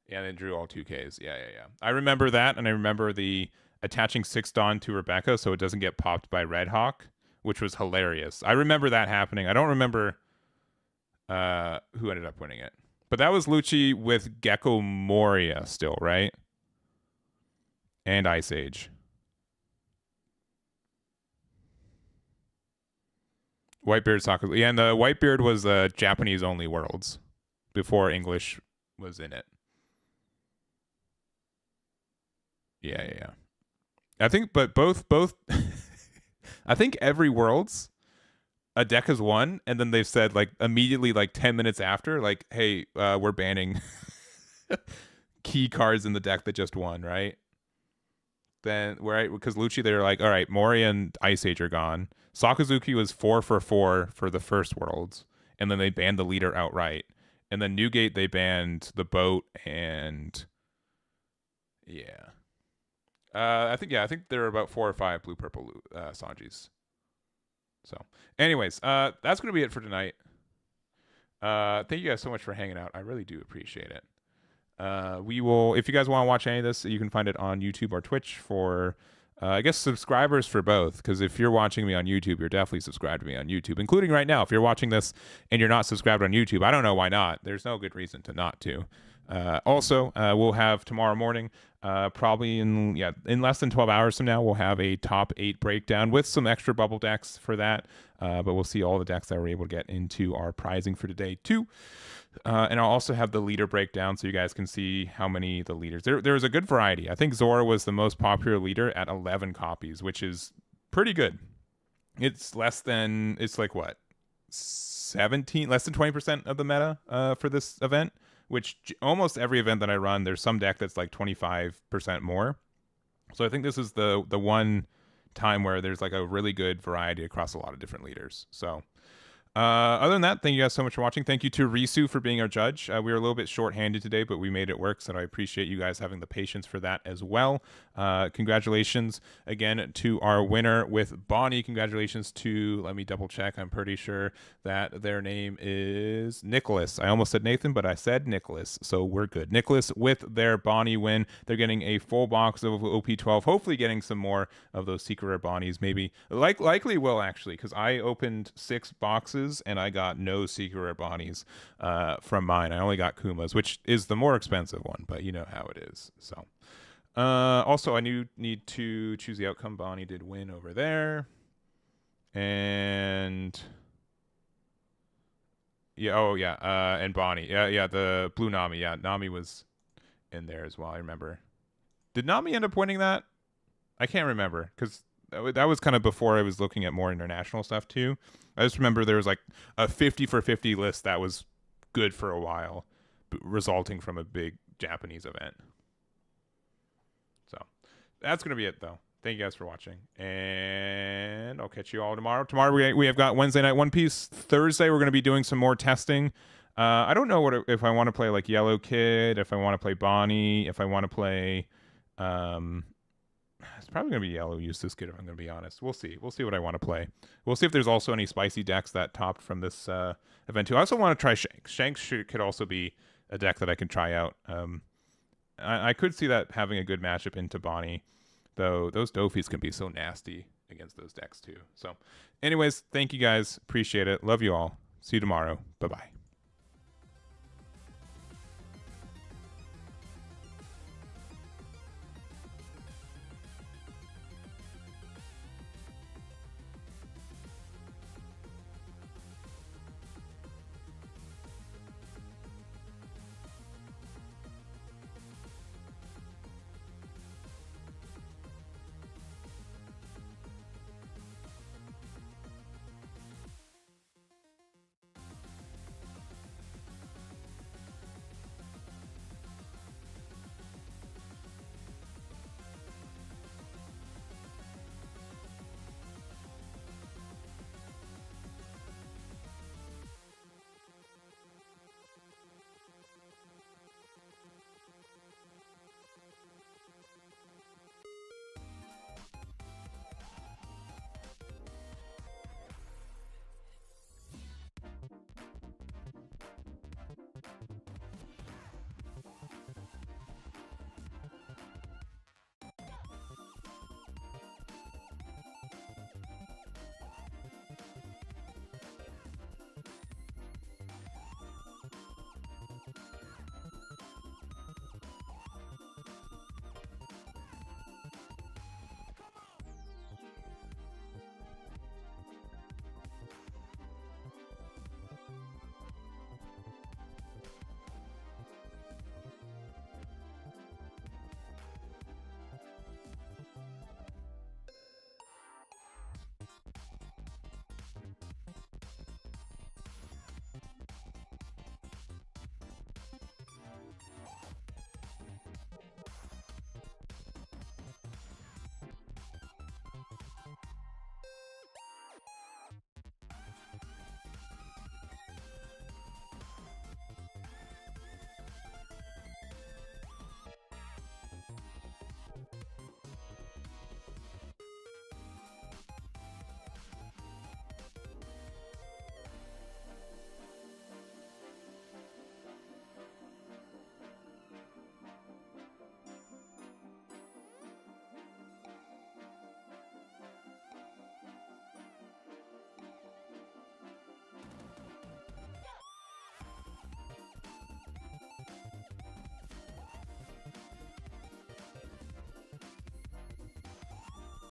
Yeah, they drew all 2Ks. Yeah. I remember that, and I remember the attaching 6 Dawn to Rebecca so it doesn't get popped by Red Hawk, which was hilarious. I remember that happening. I don't remember who ended up winning it. But that was Lucci with Gecko Moria still, right? And Ice Age. Whitebeard Soccer. Yeah, and the Whitebeard was Japanese only Worlds before English was in it. Yeah. I think, but both I think every Worlds a deck has won, and then they've said, like, immediately, like 10 minutes after, like, hey, we're banning key cards in the deck that just won, right? Then, right, because Lucci, they were like, all right, Moria and Ice Age are gone. Sakazuki was 4 for 4 for the first Worlds, and then they banned the leader outright. And then Newgate, they banned the boat, and yeah. I think there are about 4 or 5 blue purple Sanjis. So, anyways, that's gonna be it for tonight. Thank you guys so much for hanging out. I really do appreciate it. We will, if you guys want to watch any of this, you can find it on YouTube or Twitch for, I guess, subscribers for both. Because if you're watching me on YouTube, you're definitely subscribed to me on YouTube, including right now. If you're watching this and you're not subscribed on YouTube, I don't know why not. There's no good reason to not to. Also, we'll have tomorrow morning, probably in less than 12 hours from now, we'll have a top 8 breakdown with some extra bubble decks for that. But we'll see all the decks that we're able to get into our prizing for today too. And I'll also have the leader breakdown so you guys can see how many the leaders. There was a good variety. I think Zoro was the most popular leader at 11 copies, which is pretty good. It's like what, 17, less than 20% of the meta for this event, which almost every event that I run, there's some deck that's like 25% more. So I think this is the one time where there's like a really good variety across a lot of different leaders. So other than that, thank you guys so much for watching. Thank you to Risu for being our judge. We were a little bit short-handed today, but we made it work, so I appreciate you guys having the patience for that as well. Congratulations again to our winner with Bonnie. Congratulations to, let me double check, I'm pretty sure that their name is Nicholas. I almost said Nathan, but I said Nicholas, so we're good. Nicholas with their Bonnie win. They're getting a full box of OP12, hopefully getting some more of those secret rare Bonnies, maybe. Likely will, actually, because I opened 6 boxes and I got no secret rare Bonnies from mine. I only got Kuma's, which is the more expensive one, but you know how it is. So also I need to choose the outcome. Bonnie did win over there. And yeah, oh yeah, and Bonnie. Yeah, the blue Nami. Yeah, Nami was in there as well, I remember. Did Nami end up winning that? I can't remember, because that was kind of before I was looking at more international stuff too. I just remember there was like a 50 for 50 list that was good for a while, resulting from a big Japanese event. So that's going to be it, though. Thank you guys for watching, and I'll catch you all tomorrow. Tomorrow we have got Wednesday Night One Piece. Thursday we're going to be doing some more testing. I don't know if I want to play like Yellow Kid, if I want to play Bonnie, if I want to play... it's probably going to be Yellow Eustace Kid, if I'm going to be honest. We'll see. We'll see what I want to play. We'll see if there's also any spicy decks that topped from this event, too. I also want to try Shanks. Shanks could also be a deck that I can try out. I could see that having a good matchup into Bonnie, though those Dofis can be so nasty against those decks, too. So, anyways, thank you guys. Appreciate it. Love you all. See you tomorrow. Bye-bye.